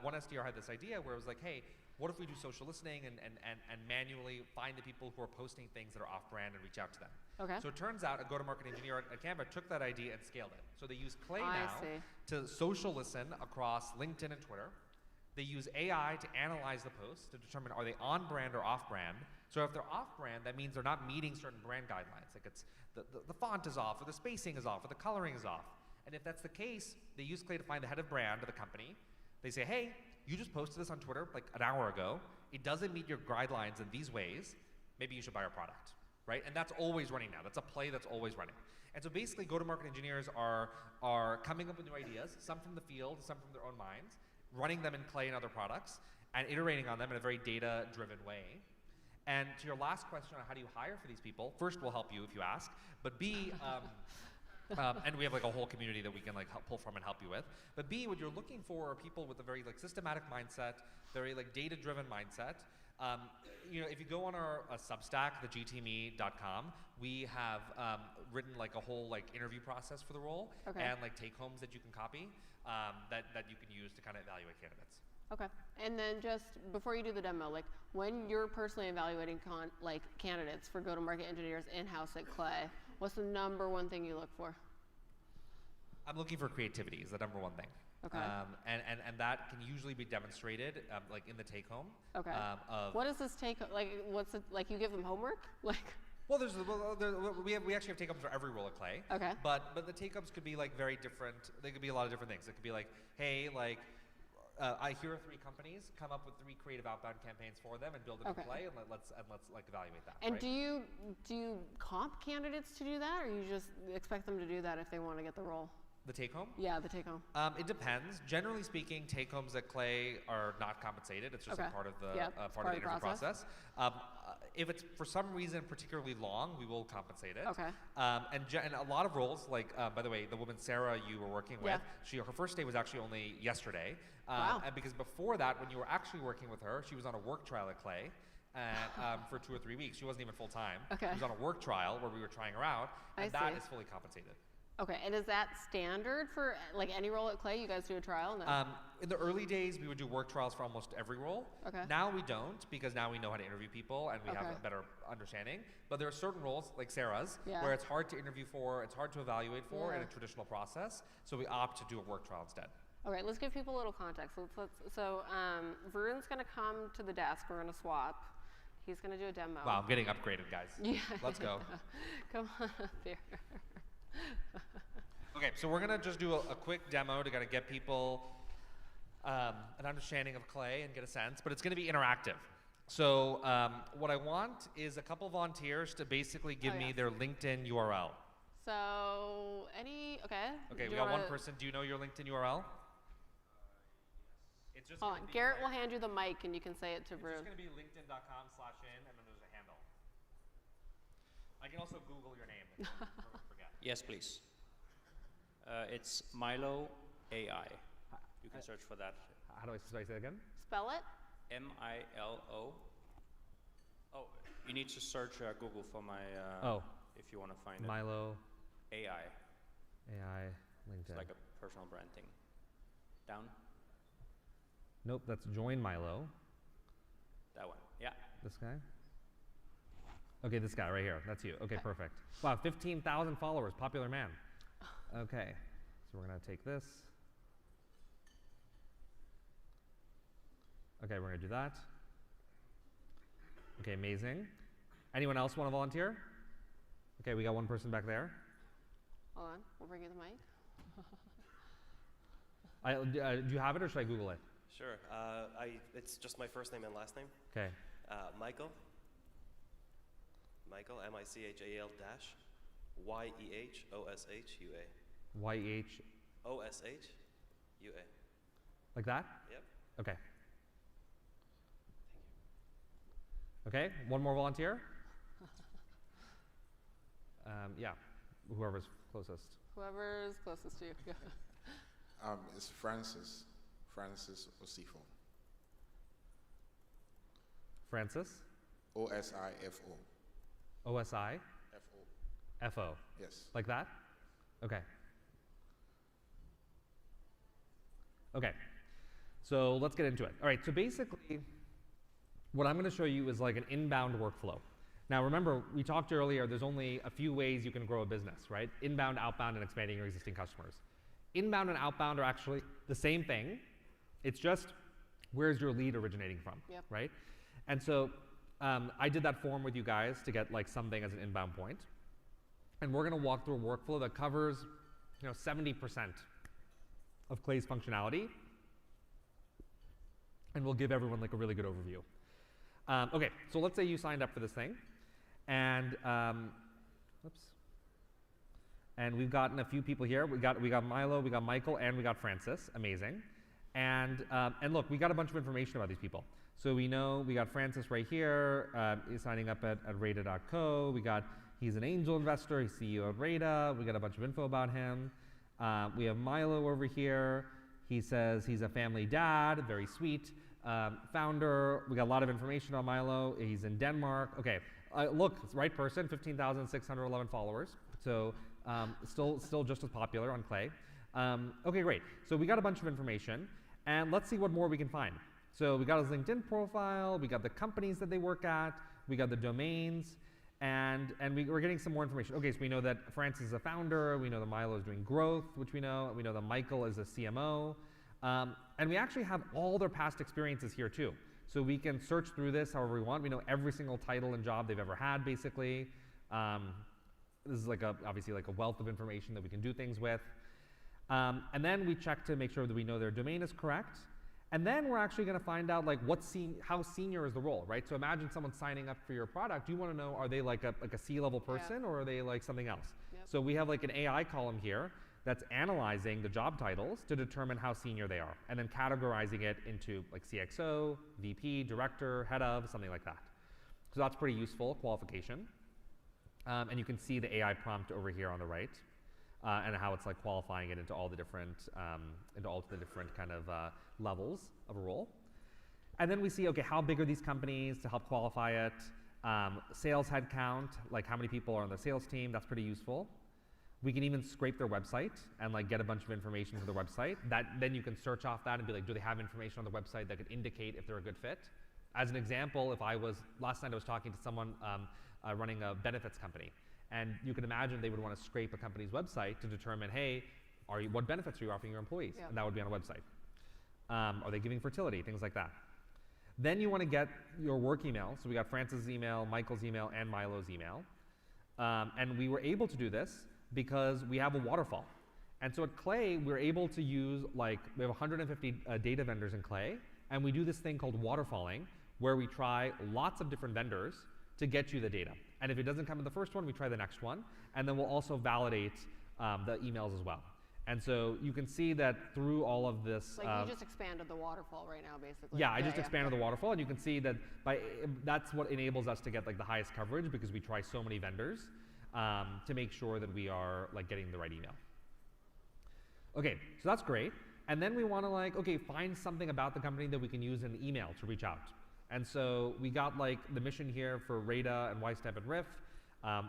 one SDR had this idea where it was like, hey, what if we do social listening and manually find the people who are posting things that are off-brand and reach out to them? Okay. So it turns out a go-to-market engineer at Canva took that idea and scaled it. So they use Clay now to social listen across LinkedIn and Twitter. They use AI to analyze the posts to determine are they on-brand or off-brand. So if they're off-brand, that means they're not meeting certain brand guidelines. Like it's the font is off, or the spacing is off, or the coloring is off. And if that's the case, they use Clay to find the head of brand of the company. They say, hey, you just posted this on Twitter like an hour ago. It doesn't meet your guidelines in these ways. Maybe you should buy our product, right? And that's always running now. That's a play that's always running. And so basically go-to-market engineers are coming up with new ideas, some from the field, some from their own minds, running them in Clay and other products, and iterating on them in a very data-driven way. And to your last question on how do you hire for these people, first we'll help you if you ask, but B, and we have like a whole community that we can like pull from and help you with. But B, what you're looking for are people with a very like systematic mindset, very like data-driven mindset. You know, if you go on our Substack, thegtme.com, we have written like a whole like interview process for the role and like take-homes that you can copy that you can use to kind of evaluate candidates. Okay, and then just before you do the demo, like when you're personally evaluating candidates for go-to-market engineers in-house at Clay, what's the number one thing you look for? I'm looking for creativity is the number one thing. Okay. And that can usually be demonstrated like in the take home. Okay. What does this take? Like, what's it like? You give them homework? Like. Well, we actually have take-homes for every role at Clay. Okay. But the take-homes could be like very different. They could be a lot of different things. It could be like, hey, like, here are 3 companies. Come up with 3 creative outbound campaigns for them and build it in Clay, and let's like evaluate that. And right? do you comp candidates to do that, or you just expect them to do that if they want to get the role? The take-home? Yeah, the take-home. It depends. Generally speaking, take-homes at Clay are not compensated. It's just a part of the part of the interview process. If it's for some reason particularly long, we will compensate it. Okay. And a lot of roles, like by the way, the woman Sarah you were working with, her first day was actually only yesterday. Wow. And because before that, when you were actually working with her, she was on a work trial at Clay. For 2 or 3 weeks. She wasn't even full time. Okay. She was on a work trial where we were trying her out, and that is fully compensated. Okay, and is that standard for like any role at Clay? You guys do a trial? And then in the early days, we would do work trials for almost every role. Okay. Now we don't, because now we know how to interview people and we have a better understanding. But there are certain roles, like Sarah's, where it's hard to interview for, it's hard to evaluate for in a traditional process. So we opt to do a work trial instead. Okay, let's give people a little context. So Varun's going to come to the desk. We're going to swap. He's going to do a demo. Wow, I'm getting upgraded, guys. Yeah. Let's go. Come on up here. Okay, so we're gonna just do a quick demo to kind of get people an understanding of Clay and get a sense, but it's gonna be interactive. So what I want is a couple volunteers to basically give me their LinkedIn URL. So Okay, we got one person. Do you know your LinkedIn URL? It's just hold on, Garrett will hand you the mic and you can say it to Varun. It's just gonna be linkedin.com/in and then there's a handle. I can also Google your name if you forget. Yes, please. It's Milo AI. You can search for that. How do I say it again? Spell it. M-I-L-O. Oh, you need to search Google for my. If you want to find Milo. AI. AI LinkedIn. It's like a personal brand thing. Down. Nope, that's join Milo. That one. Yeah. This guy. Okay, this guy right here. That's you. Okay, perfect. Wow, 15,000 followers. Popular man. Okay, so we're going to take this. Okay, we're going to do that. Okay, amazing. Anyone else want to volunteer? Okay, we got one person back there. Hold on, we'll bring you the mic. Do you have it or should I Google it? Sure. It's just my first name and last name. Okay. Michael, M-I-C-H-A-L dash Y-E-H-O-S-H-U-A. Y-E-H-O-S-H-U-A. Like that? Yep. Okay. Okay, one more volunteer? Yeah, whoever's closest. Whoever's closest to you. It's Francis Osifo. Francis? O-S-I-F-O. O-S-I? F-O. F-O. Yes. Like that? Okay. Okay, so let's get into it. All right, so basically, what I'm going to show you is like an inbound workflow. Now remember, we talked earlier, there's only a few ways you can grow a business, right? Inbound, outbound, and expanding your existing customers. Inbound and outbound are actually the same thing. It's just, where's your lead originating from, right? And so I did that form with you guys to get like something as an inbound point. And we're going to walk through a workflow that covers 70% of Clay's functionality. And we'll give everyone like a really good overview. Okay, so let's say you signed up for this thing. And, and we've gotten a few people here. We got Milo, we got Michael, and we got Francis. Amazing. And look, we got a bunch of information about these people. So we know we got Francis right here. He's signing up at Rada.co. He's an angel investor. He's CEO of Rada. We got a bunch of info about him. We have Milo over here. He says he's a family dad, very sweet. Founder. We got a lot of information on Milo. He's in Denmark. Okay, look, it's the right person. 15,611 followers. So still just as popular on Clay. Okay, great. So we got a bunch of information, and let's see what more we can find. So we got his LinkedIn profile, we got the companies that they work at, we got the domains, and we're getting some more information. Okay, so we know that Francis is a founder, we know that Milo is doing growth, which we know that Michael is a CMO. And we actually have all their past experiences here too. So we can search through this however we want. We know every single title and job they've ever had, basically. This is obviously like a wealth of information that we can do things with. And then we check to make sure that we know their domain is correct. And then we're actually going to find out like how senior is the role, right? So imagine someone signing up for your product. You want to know, are they like a C-level person or are they like something else? Yep. So we have like an AI column here that's analyzing the job titles to determine how senior they are, and then categorizing it into like CXO, VP, director, head of, something like that. So that's pretty useful qualification. And you can see the AI prompt over here on the right, and how it's like qualifying it into all the different kind of levels of a role. And then we see, okay, how big are these companies to help qualify it? Sales headcount, like how many people are on the sales team, that's pretty useful. We can even scrape their website and like get a bunch of information for their website. Then you can search off that and be like, do they have information on the website that could indicate if they're a good fit? As an example, last night I was talking to someone running a benefits company, and you can imagine they would want to scrape a company's website to determine, hey, what benefits are you offering your employees? Yeah. And that would be on a website. Are they giving fertility? Things like that. Then you want to get your work email. So we got Francis' email, Michael's email, and Milo's email. And we were able to do this because we have a waterfall. And so at Clay, we're able to use, we have 150 data vendors in Clay, and we do this thing called waterfalling, where we try lots of different vendors to get you the data. And if it doesn't come in the first one, we try the next one. And then we'll also validate the emails as well. And so you can see that through all of this. Like you just expanded the waterfall right now, basically. Yeah, I just expanded the waterfall, and you can see that that's what enables us to get like the highest coverage, because we try so many vendors to make sure that we are like getting the right email. Okay, so that's great. And then we want to find something about the company that we can use in the email to reach out. And so we got like the mission here for Rada and Ystep and Riff.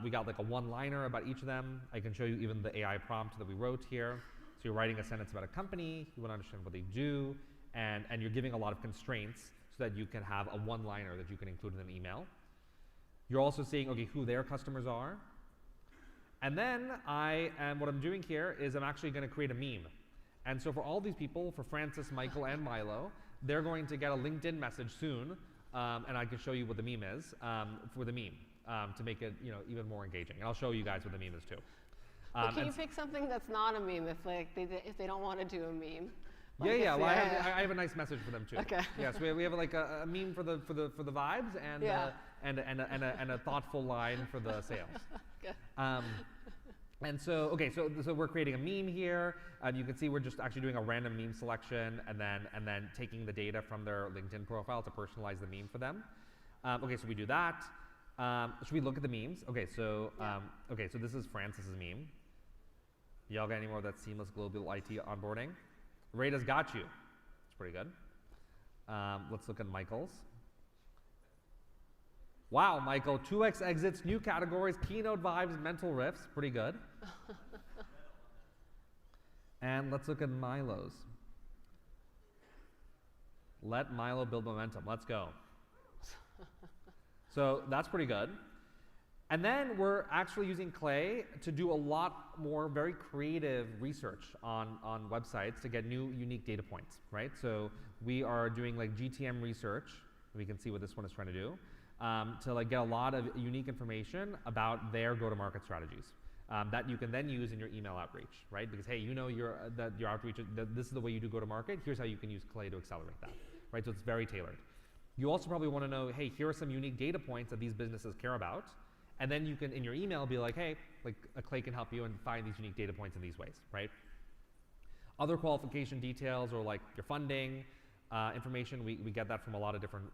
We got like a one-liner about each of them. I can show you even the AI prompt that we wrote here. So you're writing a sentence about a company, you want to understand what they do, and you're giving a lot of constraints so that you can have a one-liner that you can include in an email. You're also seeing, okay, who their customers are. And then what I'm doing here is I'm actually going to create a meme. And so for all these people, for Francis, Michael, and Milo, they're going to get a LinkedIn message soon, and I can show you what the meme is for the meme to make it even more engaging. And I'll show you guys what the meme is too. But can you pick something that's not a meme if they don't want to do a meme? Well, I have a nice message for them too. Okay. Yes, we have like a meme for the vibes and a thoughtful line for the sales. Okay. And so, okay, so we're creating a meme here. You can see we're just actually doing a random meme selection and then taking the data from their LinkedIn profile to personalize the meme for them. Okay, so we do that. Should we look at the memes? Okay, so so this is Francis's meme. Y'all got any more of that seamless global IT onboarding? Rada's got you. It's pretty good. Let's look at Michael's. Wow, Michael, 2x exits, new categories, keynote vibes, mental riffs, pretty good. And let's look at Milo's. Let Milo build momentum, let's go. So that's pretty good. And then we're actually using Clay to do a lot more very creative research on websites to get new unique data points, right? So we are doing like GTM research. We can see what this one is trying to do. To get a lot of unique information about their go-to-market strategies that you can then use in your email outreach, right? Because hey, your outreach, this is the way you do go-to-market. Here's how you can use Clay to accelerate that, right? So it's very tailored. You also probably want to know, hey, here are some unique data points that these businesses care about, and then you can in your email be like, hey, Clay can help you and find these unique data points in these ways, right? Other qualification details or like your funding. Information, we get that from a lot of different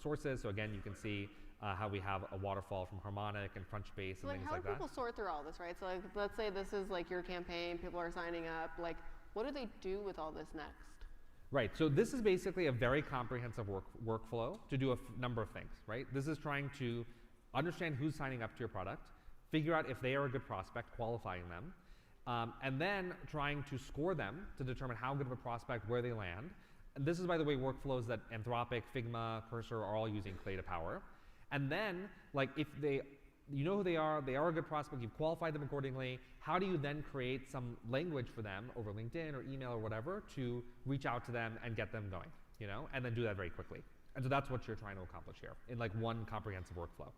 sources. So again, you can see how we have a waterfall from Harmonic and Crunchbase and things like that. How do people sort through all this, right? So let's say this is your campaign, people are signing up. What do they do with all this next? Right, so this is basically a very comprehensive workflow to do a number of things, right? This is trying to understand who's signing up to your product, figure out if they are a good prospect, qualifying them, and then trying to score them to determine how good of a prospect, where they land. And this is, by the way, workflows that Anthropic, Figma, Cursor are all using Clay to power. And then, if they you know who they are a good prospect, you've qualified them accordingly. How do you then create some language for them over LinkedIn or email or whatever to reach out to them and get them going, you know, and then do that very quickly. And so that's what you're trying to accomplish here in like one comprehensive workflow.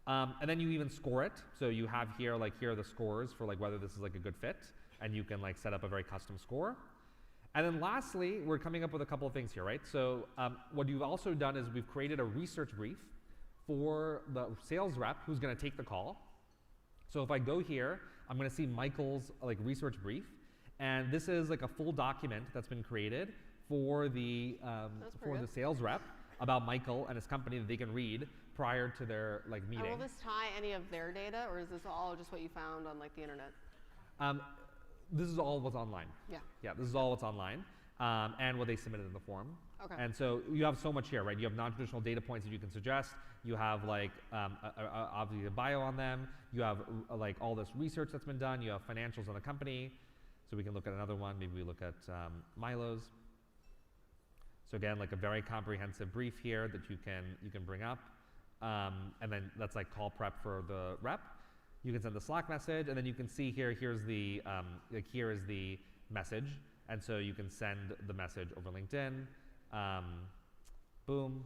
And then you even score it. So you have here, like here are the scores for like whether this is like a good fit, and you can like set up a very custom score. And then lastly, we're coming up with a couple of things here, right? So what you've also done is we've created a research brief for the sales rep who's gonna take the call. So if I go here, I'm gonna see Michael's like research brief, and this is like a full document that's been created for the sales rep about Michael and his company that they can read prior to their like meeting. And will this tie any of their data, or is this all just what you found on like the internet? This is all what's online. Yeah. Yeah, this is all what's online, and what they submitted in the form. Okay. And so you have so much here, right? You have non-traditional data points that you can suggest. You have like obviously a bio on them. You have like all this research that's been done. You have financials on the company. So we can look at another one. Maybe we look at Milo's. So again, like a very comprehensive brief here that you can bring up, and then that's like call prep for the rep. You can send the Slack message, and then you can see here. Here's the here is the message, and so you can send the message over LinkedIn. Boom,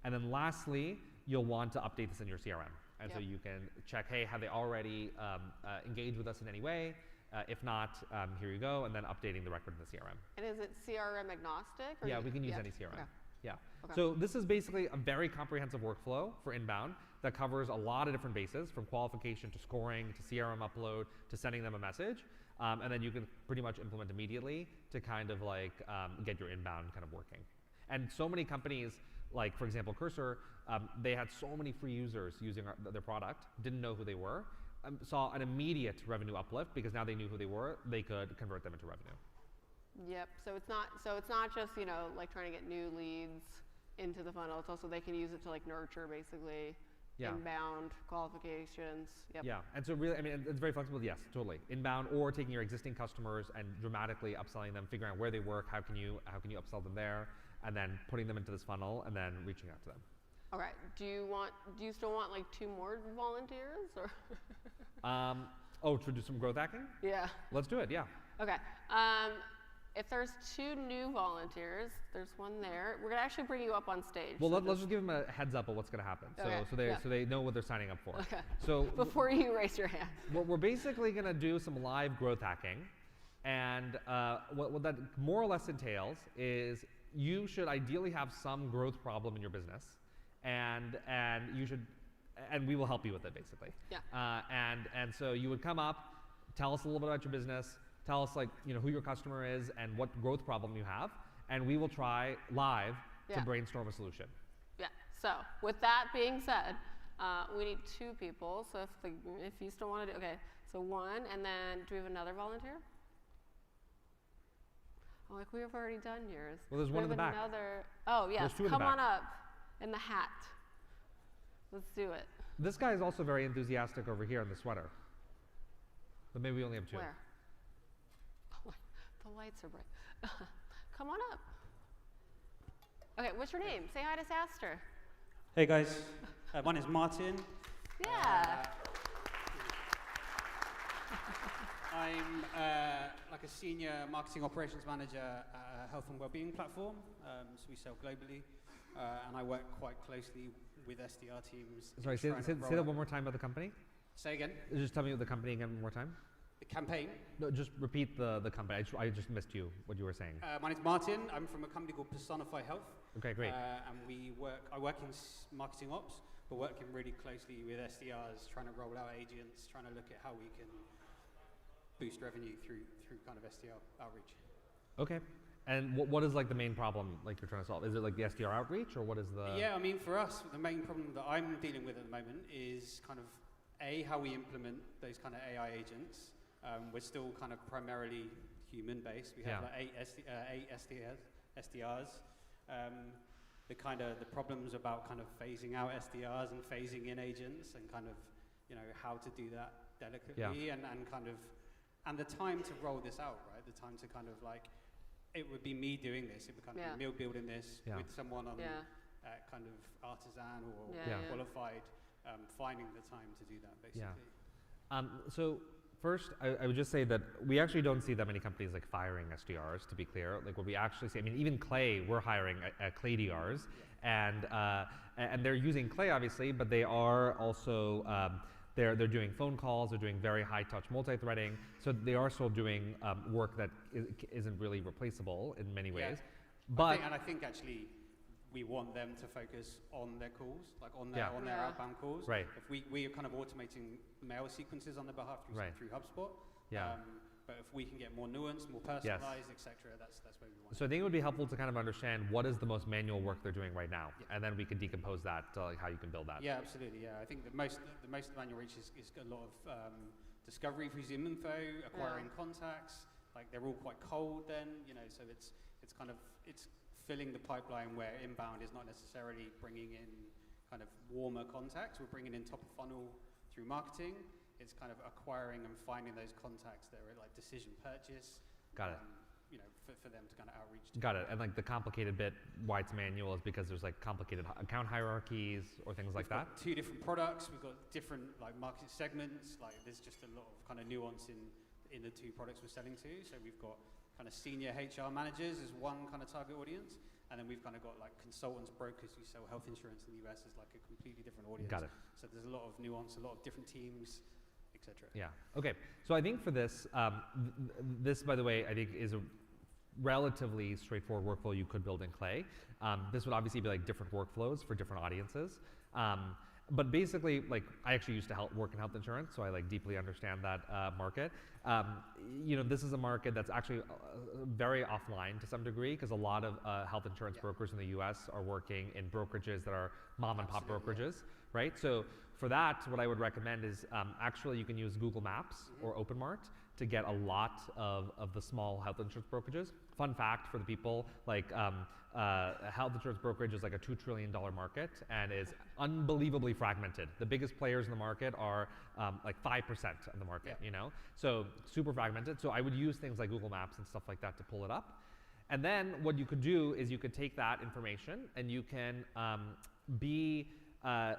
and then lastly, you'll want to update this in your CRM, and so you can check, hey, have they already engaged with us in any way? If not, here you go, and then updating the record in the CRM. And is it CRM agnostic? Or Yeah, we can use any CRM. Okay. Yeah. Okay. So this is basically a very comprehensive workflow for inbound that covers a lot of different bases, from qualification to scoring to CRM upload to sending them a message, and then you can pretty much implement immediately to kind of like get your inbound kind of working. And so many companies, like for example Cursor, they had so many free users using their product, didn't know who they were, saw an immediate revenue uplift because now they knew who they were, they could convert them into revenue. Yep. So it's not just, you know, like trying to get new leads into the funnel. It's also they can use it to like nurture basically inbound qualifications. Yep. Yeah. And so really, I mean, it's very flexible. Yes, totally. Inbound or taking your existing customers and dramatically upselling them, figuring out where they work, how can you upsell them there, and then putting them into this funnel and then reaching out to them. All right. Do you still want like 2 more volunteers or? To do some growth hacking? Yeah. Let's do it. Yeah. Okay. If there's 2 new volunteers, there's one there. We're gonna actually bring you up on stage. Well, let's just give them a heads up of what's gonna happen, so they know what they're signing up for. Okay. So before you raise your hand. We're basically gonna do some live growth hacking, and what that more or less entails is you should ideally have some growth problem in your business, and we will help you with it basically. Yeah. And so you would come up, tell us a little bit about your business. Tell us, like, you know, who your customer is and what growth problem you have, and we will try live to brainstorm a solution. Yeah. So with that being said, we need 2 people. So if you still want to do, okay. So 1, and then do we have another volunteer? Oh, like we have already done yours. Well, there's one in the back. Oh yes. There's 2 in Come the back. on up, in the hat. Let's do it. This guy is also very enthusiastic over here in the sweater, but maybe we only have 2. Where? The lights are bright. Come on up. Okay, what's your name? Say hi to SaaStr. Hey guys, my name is Martin. Yeah. I'm like a senior marketing operations manager at a health and wellbeing platform. So we sell globally, and I work quite closely with SDR teams. Sorry, say that one more time about the company. Say again. Just tell me the company again one more time. The campaign? No, just repeat the company. I just missed what you were saying. My name's Martin. I'm from a company called Personify Health. Okay, great. And I work in marketing ops, but working really closely with SDRs, trying to roll out agents, trying to look at how we can boost revenue through kind of SDR outreach. Okay. And what is like the main problem like you're trying to solve? Is it like the SDR outreach, or what is the? Yeah, I mean, for us, the main problem that I'm dealing with at the moment is kind of how we implement those kind of AI agents. We're still kind of primarily human-based. We have like 8 SDRs. The problems about kind of phasing out SDRs and phasing in agents, and kind of, you know, how to do that delicately, and the time to roll this out, right? The time to kind of like, it would be me doing this. It would kind of be building this with someone on kind of artisan or qualified. finding the time to do that, basically. Yeah. So first, I would just say that we actually don't see that many companies like firing SDRs, to be clear. Like what we actually see, I mean, even Clay, we're hiring Clay DRs, and they're using Clay obviously, but they are also they're doing phone calls, they're doing very high touch multi-threading, so they are still doing work that isn't really replaceable in many ways. But I think actually we want them to focus on their calls, like on their outbound calls. Right. If we are kind of automating mail sequences on their behalf through HubSpot. Yeah. But if we can get more nuanced, more personalized, etc., that's where we want. So I think it would be helpful to kind of understand what is the most manual work they're doing right now, and then we can decompose that to like how you can build that. Yeah, absolutely. Yeah, I think the most manual reach is a lot of discovery through Zoom info, acquiring contacts. Like they're all quite cold then, so it's kind of filling the pipeline where inbound is not necessarily bringing in kind of warmer contacts. We're bringing in top of funnel through marketing. It's kind of acquiring and finding those contacts that are like decision purchase. Got it. For them to kind of outreach to. Got it. And like the complicated bit, why it's manual is because there's like complicated account hierarchies or things like that. We've got 2 different products. We've got different like market segments. Like there's just a lot of kind of nuance in the 2 products we're selling to. So we've got kind of senior HR managers as one kind of target audience. And then we've kind of got like consultants, brokers who sell health insurance in the US as like a completely different audience. Got it. So there's a lot of nuance, a lot of different teams, etc. Yeah. Okay. So I think for this, this by the way, I think is a relatively straightforward workflow you could build in Clay. This would obviously be like different workflows for different audiences. But basically, like I actually used to work in health insurance, so I like deeply understand that market. This is a market that's actually very offline to some degree because a lot of health insurance brokers in the U.S. are working in brokerages that are mom and pop brokerages, right? So for that, what I would recommend is actually you can use Google Maps or OpenMart to get a lot of the small health insurance brokerages. Fun fact for the people, like health insurance brokerage is like a $2 trillion market and is unbelievably fragmented. The biggest players in the market are like 5% of the market, so super fragmented. So I would use things like Google Maps and stuff like that to pull it up. And then what you could do is you could take that information and you can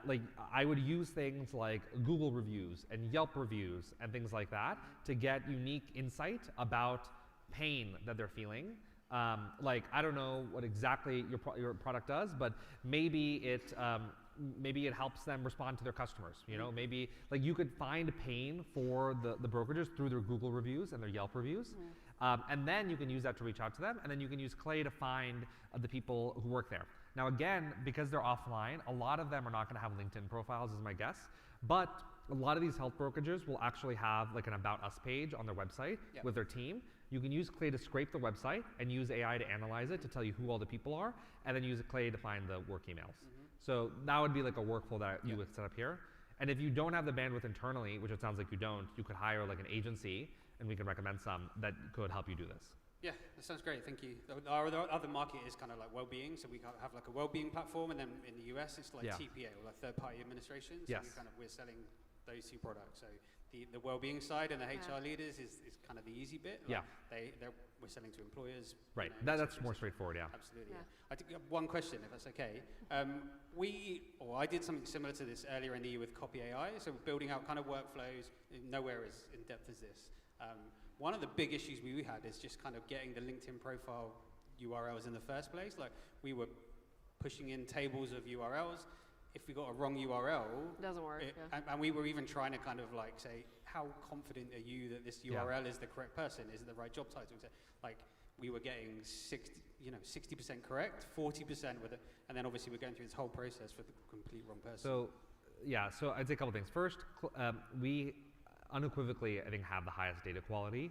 like I would use things like Google reviews and Yelp reviews and things like that to get unique insight about pain that they're feeling. Like I don't know what exactly your product does, but maybe it helps them respond to their customers. Maybe like you could find pain for the brokerages through their Google reviews and their Yelp reviews, and then you can use that to reach out to them, and then you can use Clay to find the people who work there. Now again, because they're offline, a lot of them are not going to have LinkedIn profiles, is my guess. But a lot of these health brokerages will actually have like an About Us page on their website with their team. You can use Clay to scrape the website and use AI to analyze it to tell you who all the people are, and then use Clay to find the work emails. So that would be like a workflow that you would set up here. And if you don't have the bandwidth internally, which it sounds like you don't, you could hire like an agency, and we can recommend some that could help you do this. Yeah, that sounds great, thank you. Our other market is kind of like well-being, so we have like a well-being platform, and then in the US it's like TPA, or like third-party administration, so we're selling those 2 products. So the well-being side and the HR leaders is kind of the easy bit. Like we're selling to employers. Right, that's more straightforward, Absolutely, I think one question, if that's okay. I did something similar to this earlier in the year with Copy AI, so building out kind of workflows, nowhere as in-depth as this. One of the big issues we had is just kind of getting the LinkedIn profile URLs in the first place. Like we were pushing in tables of URLs. If we got a wrong URL, doesn't work. And we were even trying to kind of like say, how confident are you that this URL is the correct person? Is it the right job title? Like we were getting 60% correct, 40% with it, and then obviously we're going through this whole process for the complete wrong person. So I'd say a couple things. First, we unequivocally, I think, have the highest data quality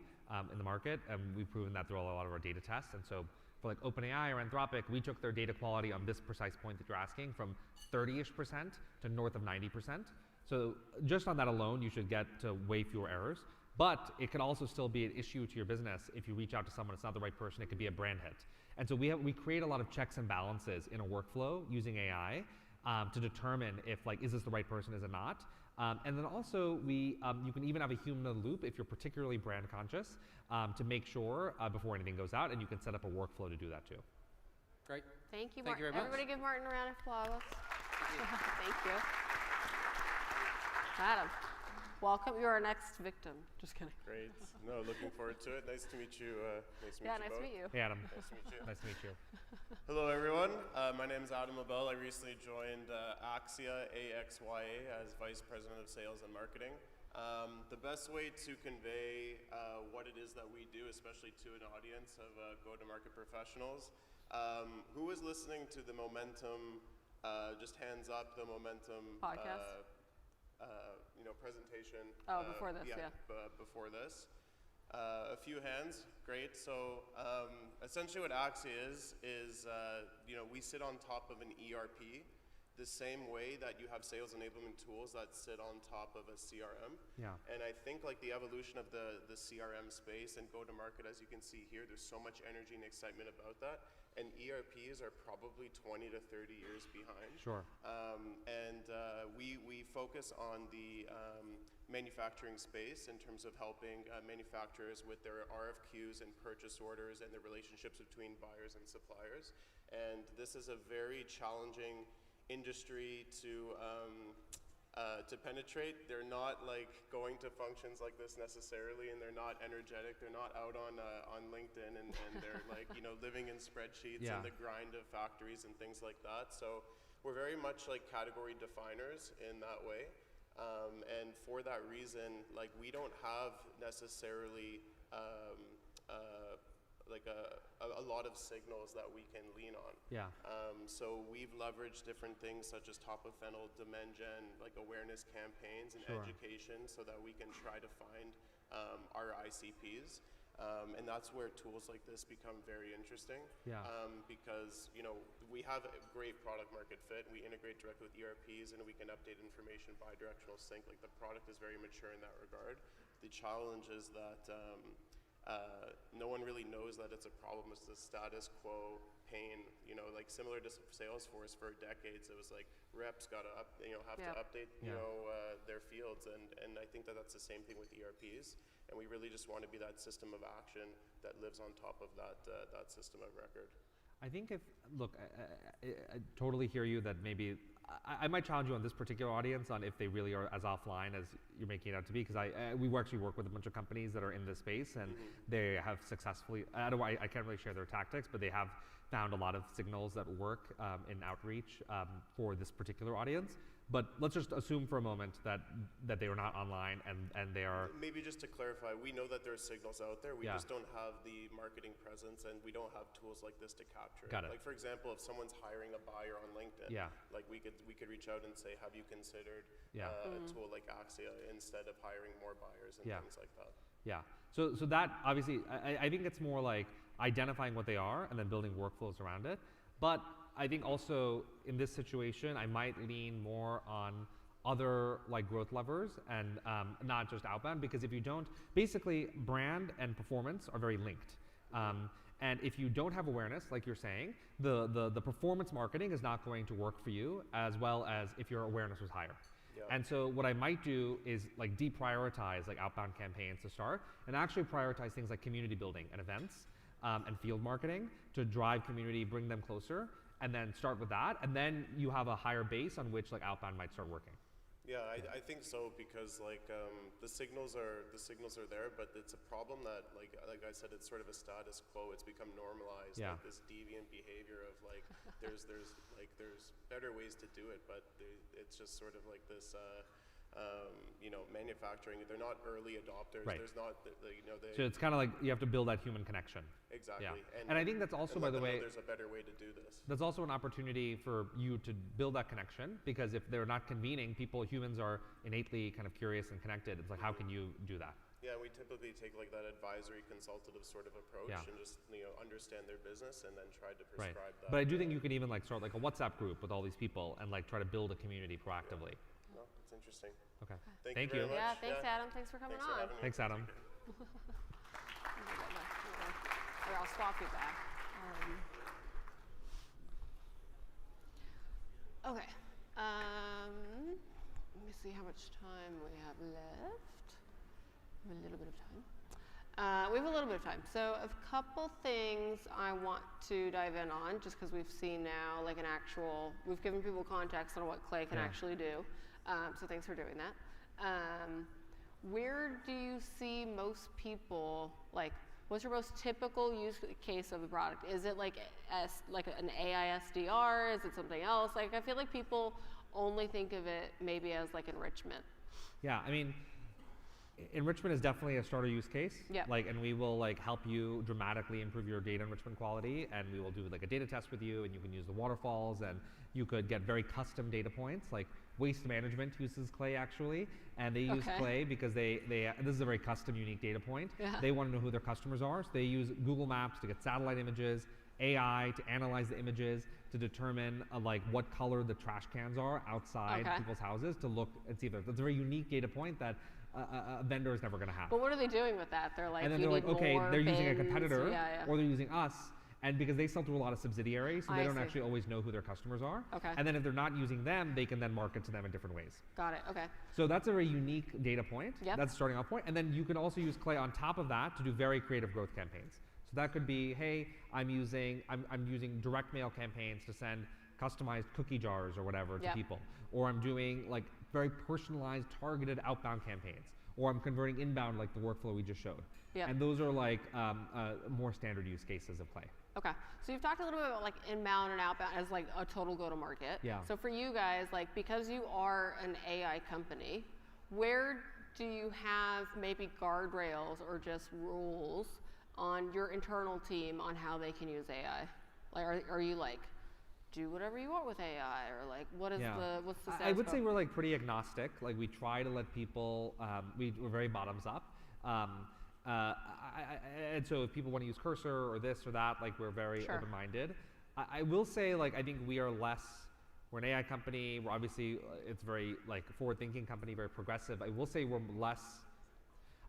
in the market, and we've proven that through a lot of our data tests. And so for like OpenAI or Anthropic, we took their data quality on this precise point that you're asking from 30-ish% to north of 90%. So just on that alone, you should get to way fewer errors. But it can also still be an issue to your business if you reach out to someone, it's not the right person, it could be a brand hit. And so we create a lot of checks and balances in a workflow using AI to determine if like, is this the right person, is it not? And then also you can even have a human in the loop if you're particularly brand conscious to make sure before anything goes out, and you can set up a workflow to do that too. Great. Thank you, Thank you very much. Everybody give Martin a round of applause. Thank you. Adam, welcome. You're our next victim. Just kidding. Great. No, looking forward to it. Nice to meet you. Nice to meet you nice to meet you. Hey, Adam. Nice to meet you. Nice to meet you. Hello, everyone. My name is Adam Abel. I recently joined Axia, AXYA, as Vice President of Sales and Marketing. The best way to convey what it is that we do, especially to an audience of go-to-market professionals, who was listening to the Momentum, just hands up, the Momentum podcast? Presentation. Before this, yeah. Before this. A few hands, great. So essentially what Axia is we sit on top of an ERP the same way that you have sales enablement tools that sit on top of a CRM. Yeah. And I think like the evolution of the CRM space and go-to-market, as you can see here, there's so much energy and excitement about that. And ERPs are probably 20 to 30 years behind. Sure. We focus on the manufacturing space in terms of helping manufacturers with their RFQs and purchase orders and the relationships between buyers and suppliers. And this is a very challenging industry to penetrate. They're not like going to functions like this necessarily, and they're not energetic. They're not out on LinkedIn, and they're like living in spreadsheets and the grind of factories and things like that. So we're very much like category definers in that way, and for that reason, like we don't have necessarily a lot of signals that we can lean on. Yeah. So we've leveraged different things such as top of funnel, demand gen, like awareness campaigns and education, so that we can try to find our ICPs. And that's where tools like this become very interesting. Yeah. Because we have a great product market fit. We integrate directly with ERPs, and we can update information bi-directional sync. Like the product is very mature in that regard. The challenge is that no one really knows that it's a problem. It's the status quo pain, like similar to Salesforce for decades. It was like reps got to to update their fields, and I think that that's the same thing with ERPs. And we really just want to be that system of action that lives on top of that system of record. I think I totally hear you that maybe I might challenge you on this particular audience on if they really are as offline as you're making it out to be, because we actually work with a bunch of companies that are in this space, and they have successfully, I can't really share their tactics, but they have found a lot of signals that work in outreach for this particular audience. But let's just assume for a moment that they are not online and they are... Maybe just to clarify, we know that there are signals out there. We just don't have the marketing presence, and we don't have tools like this to capture it. Got it. Like for example, if someone's hiring a buyer on LinkedIn, like we could reach out and say, have you considered a tool like Axia instead of hiring more buyers and things like that? Yeah. So that obviously, I think it's more like identifying what they are and then building workflows around it. But I think also in this situation, I might lean more on other like growth levers and not just outbound, because if you don't, basically brand and performance are very linked. And if you don't have awareness, like you're saying, the performance marketing is not going to work for you as well as if your awareness was higher. And so what I might do is like deprioritize like outbound campaigns to start and actually prioritize things like community building and events and field marketing to drive community, bring them closer, and then start with that, and then you have a higher base on which like outbound might start working. Yeah, I think so, because like the signals are there, but it's a problem that like I said, it's sort of a status quo. It's become normalized, like this deviant behavior of like there's better ways to do it, but it's just sort of like this. Manufacturing, they're not early adopters. Right. There's not, so it's kind of like you have to build that human connection. Exactly. Yeah. And I think that's also, by the way, there's a better way to do this. That's also an opportunity for you to build that connection, because if they're not convening, humans are innately kind of curious and connected. It's like, how can you do that? Yeah, we typically take like that advisory consultative sort of approach and just understand their business and then try to prescribe that. But I do think you can even like start like a WhatsApp group with all these people and like try to build a community proactively. No, it's interesting. Okay. Thank you very much. Yeah, thanks Adam. Thanks for coming on. Thanks, Adam. Or I'll swap you back. Okay. Let me see how much time we have left. We have a little bit of time. We have a little bit of time. So a couple things I want to dive in on, just because we've seen now like we've given people context on what Clay can actually do. So thanks for doing that. Where do you see most people, like, what's your most typical use case of the product? Is it like an AI SDR? Is it something else? Like, I feel like people only think of it maybe as like enrichment. Yeah, I mean, enrichment is definitely a starter use case. Yeah. Like, and we will like help you dramatically improve your data enrichment quality, and we will do like a data test with you, and you can use the waterfalls, and you could get very custom data points. Like Waste Management uses Clay actually, and they use Clay because this is a very custom, unique data point. Yeah. They want to know who their customers are, so they use Google Maps to get satellite images, AI to analyze the images, to determine like what color the trash cans are outside people's houses, to look and see if that's a very unique data point that a vendor is never going to have. But what are they doing with that? They're like, and then you they're like, need okay, more they're using a bins. competitor, Yeah. or they're using us, and because they sell through a lot of subsidiaries, so they don't actually always know who their customers are. Okay. And then if they're not using them, they can then market to them in different ways. Got it. Okay. So that's a very unique data point. Yep. That's a starting off point. And then you can also use Clay on top of that to do very creative growth campaigns. So that could be, hey, I'm using direct mail campaigns to send customized cookie jars or whatever to people, or I'm doing like very personalized, targeted outbound campaigns, or I'm converting inbound like the workflow we just showed. Yep. And those are like more standard use cases of Clay. Okay, so you've talked a little bit about like inbound and outbound as like a total go-to-market. Yeah. So for you guys, like because you are an AI company, where do you have maybe guardrails or just rules on your internal team on how they can use AI? Like, are you like, do whatever you want with AI, or like, what's the status I would quo? say we're like pretty agnostic. Like we try to let people, we're very bottoms up. And so if people want to use Cursor or this or that, like we're very open-minded. I will say, like, I think we are less, we're an AI company, we're obviously, it's very like forward-thinking company, very progressive. I will say we're less,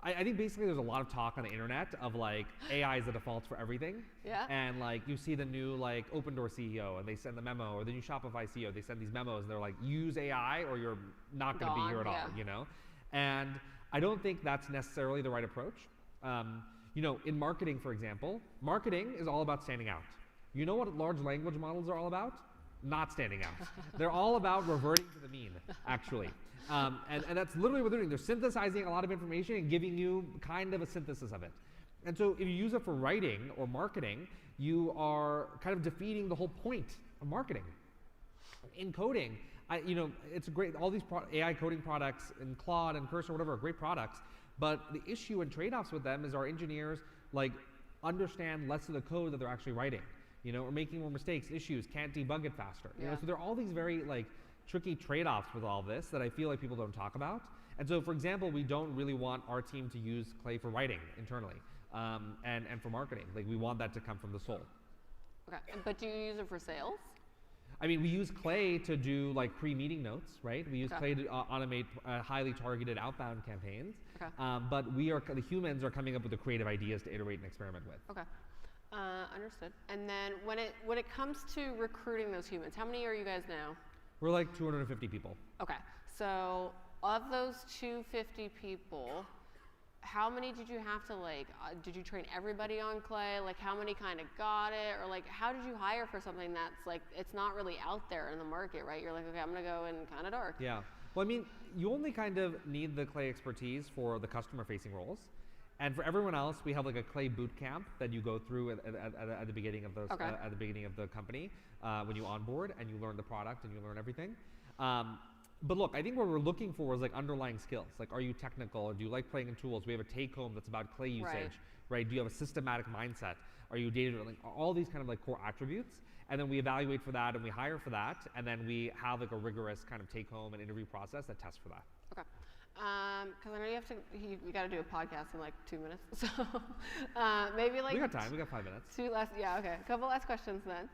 I think basically there's a lot of talk on the internet of like AI is the default for everything. Yeah. And like you see the new like Open Door CEO and they send the memo, or the new Shopify CEO, they send these memos and they're like, use AI or you're not going to be here at all, you know? And I don't think that's necessarily the right approach. You know, in marketing, for example, marketing is all about standing out. You know what large language models are all about? Not standing out. They're all about reverting to the mean, actually. And that's literally what they're doing. They're synthesizing a lot of information and giving you kind of a synthesis of it. And so if you use it for writing or marketing, you are kind of defeating the whole point of marketing. In coding, you know, it's great, all these AI coding products in Claude and Cursor, whatever, are great products. But the issue and trade-offs with them is our engineers like understand less of the code that they're actually writing, you know, or making more mistakes, issues, can't debug it faster. You know, so there are all these very like tricky trade-offs with all this that I feel like people don't talk about. And so, for example, we don't really want our team to use Clay for writing internally and for marketing. Like we want that to come from the soul. Okay, but do you use it for sales? I mean, we use Clay to do like pre-meeting notes, right? We use Clay to automate highly targeted outbound campaigns. Okay. But the humans are coming up with the creative ideas to iterate and experiment with. Okay, understood. And then when it comes to recruiting those humans, how many are you guys now? We're like 250 people. Okay, so of those 250 people, how many did you have to like, did you train everybody on Clay? Like how many kind of got it? Or like how did you hire for something that's like, it's not really out there in the market, right? You're like, okay, I'm gonna go in kind of dark. Yeah, well I mean, you only kind of need the Clay expertise for the customer facing roles. And for everyone else, we have like a Clay boot camp that you go through at the beginning of at the beginning of the company when you onboard and you learn the product and you learn everything. But look, I think what we're looking for is like underlying skills. Like, are you technical? Or do you like playing in tools? We have a take home that's about Clay usage, right? Do you have a systematic mindset? Are you data driven? All these kind of like core attributes. And then we evaluate for that and we hire for that. And then we have like a rigorous kind of take home and interview process that tests for that. Okay. Because I know you got to do a podcast in like 2 minutes. So maybe like. We got time. We got 5 minutes. Yeah, okay. A couple last questions then.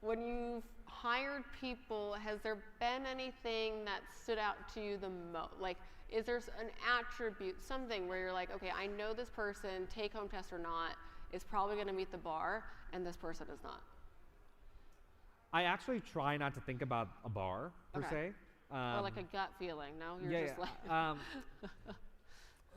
When you've hired people, has there been anything that stood out to you the most? Like, is there an attribute, something where you're like, okay, I know this person, take-home test or not, is probably going to meet the bar, and this person is not? I actually try not to think about a bar, per se. Or like a gut feeling, no? You're just like...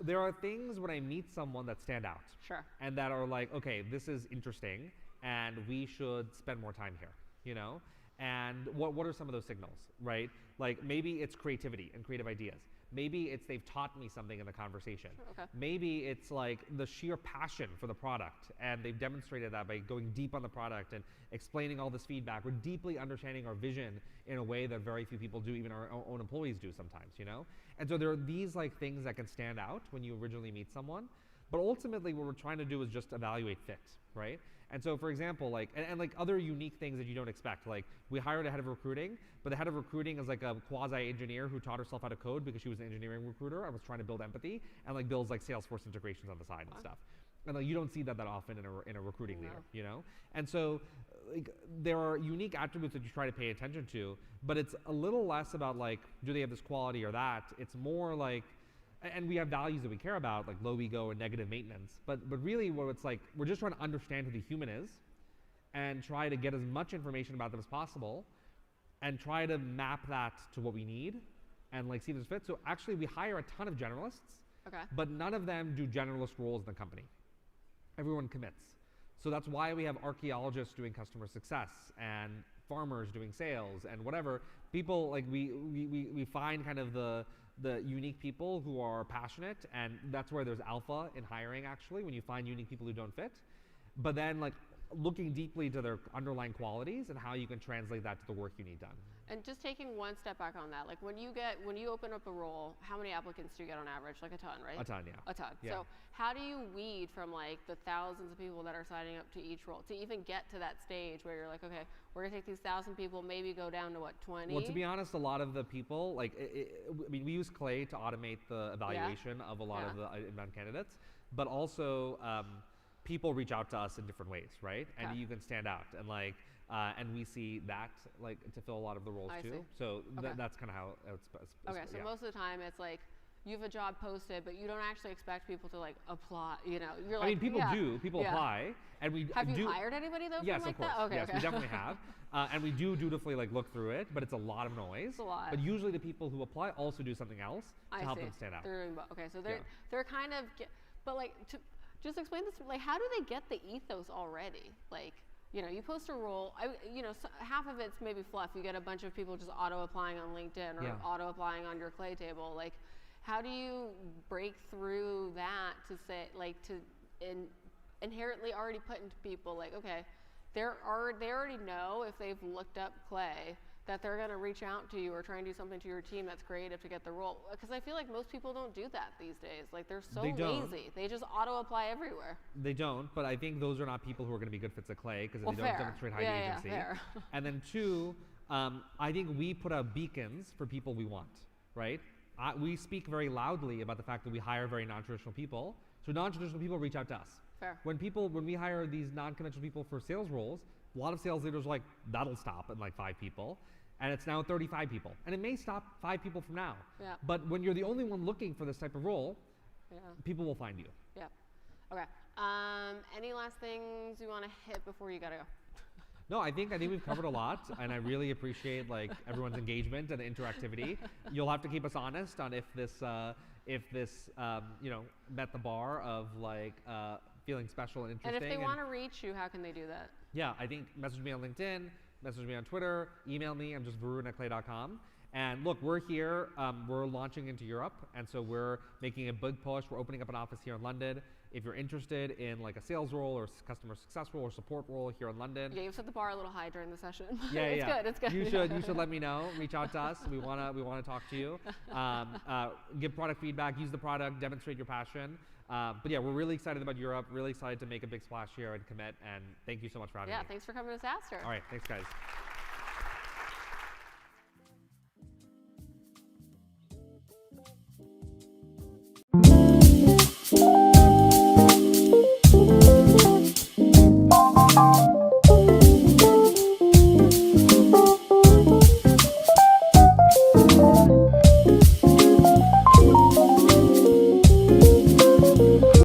There are things when I meet someone that stand out. Sure. And that are like, okay, this is interesting, and we should spend more time here, you know? And what are some of those signals, right? Like maybe it's creativity and creative ideas. Maybe it's they've taught me something in the conversation. Okay. Maybe it's like the sheer passion for the product, and they've demonstrated that by going deep on the product and explaining all this feedback. We're deeply understanding our vision in a way that very few people do, even our own employees do sometimes, you know? And so there are these like things that can stand out when you originally meet someone. But ultimately what we're trying to do is just evaluate fit, right? And so for example, like, and like other unique things that you don't expect, like we hired a head of recruiting, but the head of recruiting is like a quasi-engineer who taught herself how to code because she was an engineering recruiter and was trying to build empathy and like builds like Salesforce integrations on the side and stuff. And like you don't see that often in a recruiting leader, you know? And so like there are unique attributes that you try to pay attention to, but it's a little less about like, do they have this quality or that? It's more like, and we have values that we care about, like low ego and negative maintenance. But really what it's like, we're just trying to understand who the human is and try to get as much information about them as possible and try to map that to what we need and like see if this fits. So actually we hire a ton of generalists, but none of them do generalist roles in the company. Everyone commits. So that's why we have archaeologists doing customer success and farmers doing sales and whatever. People like we find kind of the unique people who are passionate, and that's where there's alpha in hiring actually, when you find unique people who don't fit. But then like looking deeply to their underlying qualities and how you can translate that to the work you need done. And just taking one step back on that, like when you open up a role, how many applicants do you get on average? Like a ton, right? A ton, yeah. A ton. Yeah. So how do you weed from like the thousands of people that are signing up to each role to even get to that stage where you're like, okay, we're gonna take these 1,000 people, maybe go down to what, 20? Well, to be honest, a lot of the people, like, I mean, we use Clay to automate the evaluation of a lot of the inbound candidates, but also people reach out to us in different ways, right? And you can stand out, and like, and we see that like to fill a lot of the roles too. So that's kind of how it's. Okay, so most of the time it's like you have a job posted, but you don't actually expect people to like apply. You know, you're like. I mean, people do. People apply, and we have you hired anybody though? Yes, from like of course. That? Okay, yes, we definitely have, and we do dutifully like look through it, but it's a lot of noise. It's a lot. But usually the people who apply also do something else to help them stand out. Okay, so they're kind of, but like to just explain this. Like, how do they get the ethos already? Like. You know, you post a role, half of it's maybe fluff. You get a bunch of people just auto-applying on LinkedIn or auto-applying on your Clay table. Like, how do you break through that to say, like, to inherently already put into people, like, okay, they already know if they've looked up Clay that they're going to reach out to you or try and do something to your team that's creative to get the role. Because I feel like most people don't do that these days. Like, they're so lazy. They just auto-apply everywhere. They don't, but I think those are not people who are going to be good fits at Clay because they don't demonstrate high agency. Fair. And then two, I think we put out beacons for people we want, right? We speak very loudly about the fact that we hire very non-traditional people. So non-traditional people reach out to us. Fair. When we hire these non-conventional people for sales roles, a lot of sales leaders are like, that'll stop at like 5 people. And it's now 35 people. And it may stop 5 people from now. Yeah. But when you're the only one looking for this type of role, people will find you. Yeah. Okay. Any last things you want to hit before you gotta go? No, I think we've covered a lot, and I really appreciate like everyone's engagement and the interactivity. You'll have to keep us honest on if this met the bar of like feeling special and interesting. And if they want to reach you, how can they do that? Yeah, I think message me on LinkedIn, message me on Twitter, email me. I'm just varun@clay.com. And look, we're here. We're launching into Europe, and so we're making a big push. We're opening up an office here in London. If you're interested in like a sales role or customer success role or support role here in London. Yeah, you've set the bar a little high during the session. It's good. You should let me know. Reach out to us. We wanna talk to you. Give product feedback. Use the product. Demonstrate your passion. But yeah, we're really excited about Europe. Really excited to make a big splash here and commit. And thank you so much for having me. Yeah, thanks for coming to SaaStr. All right, thanks guys.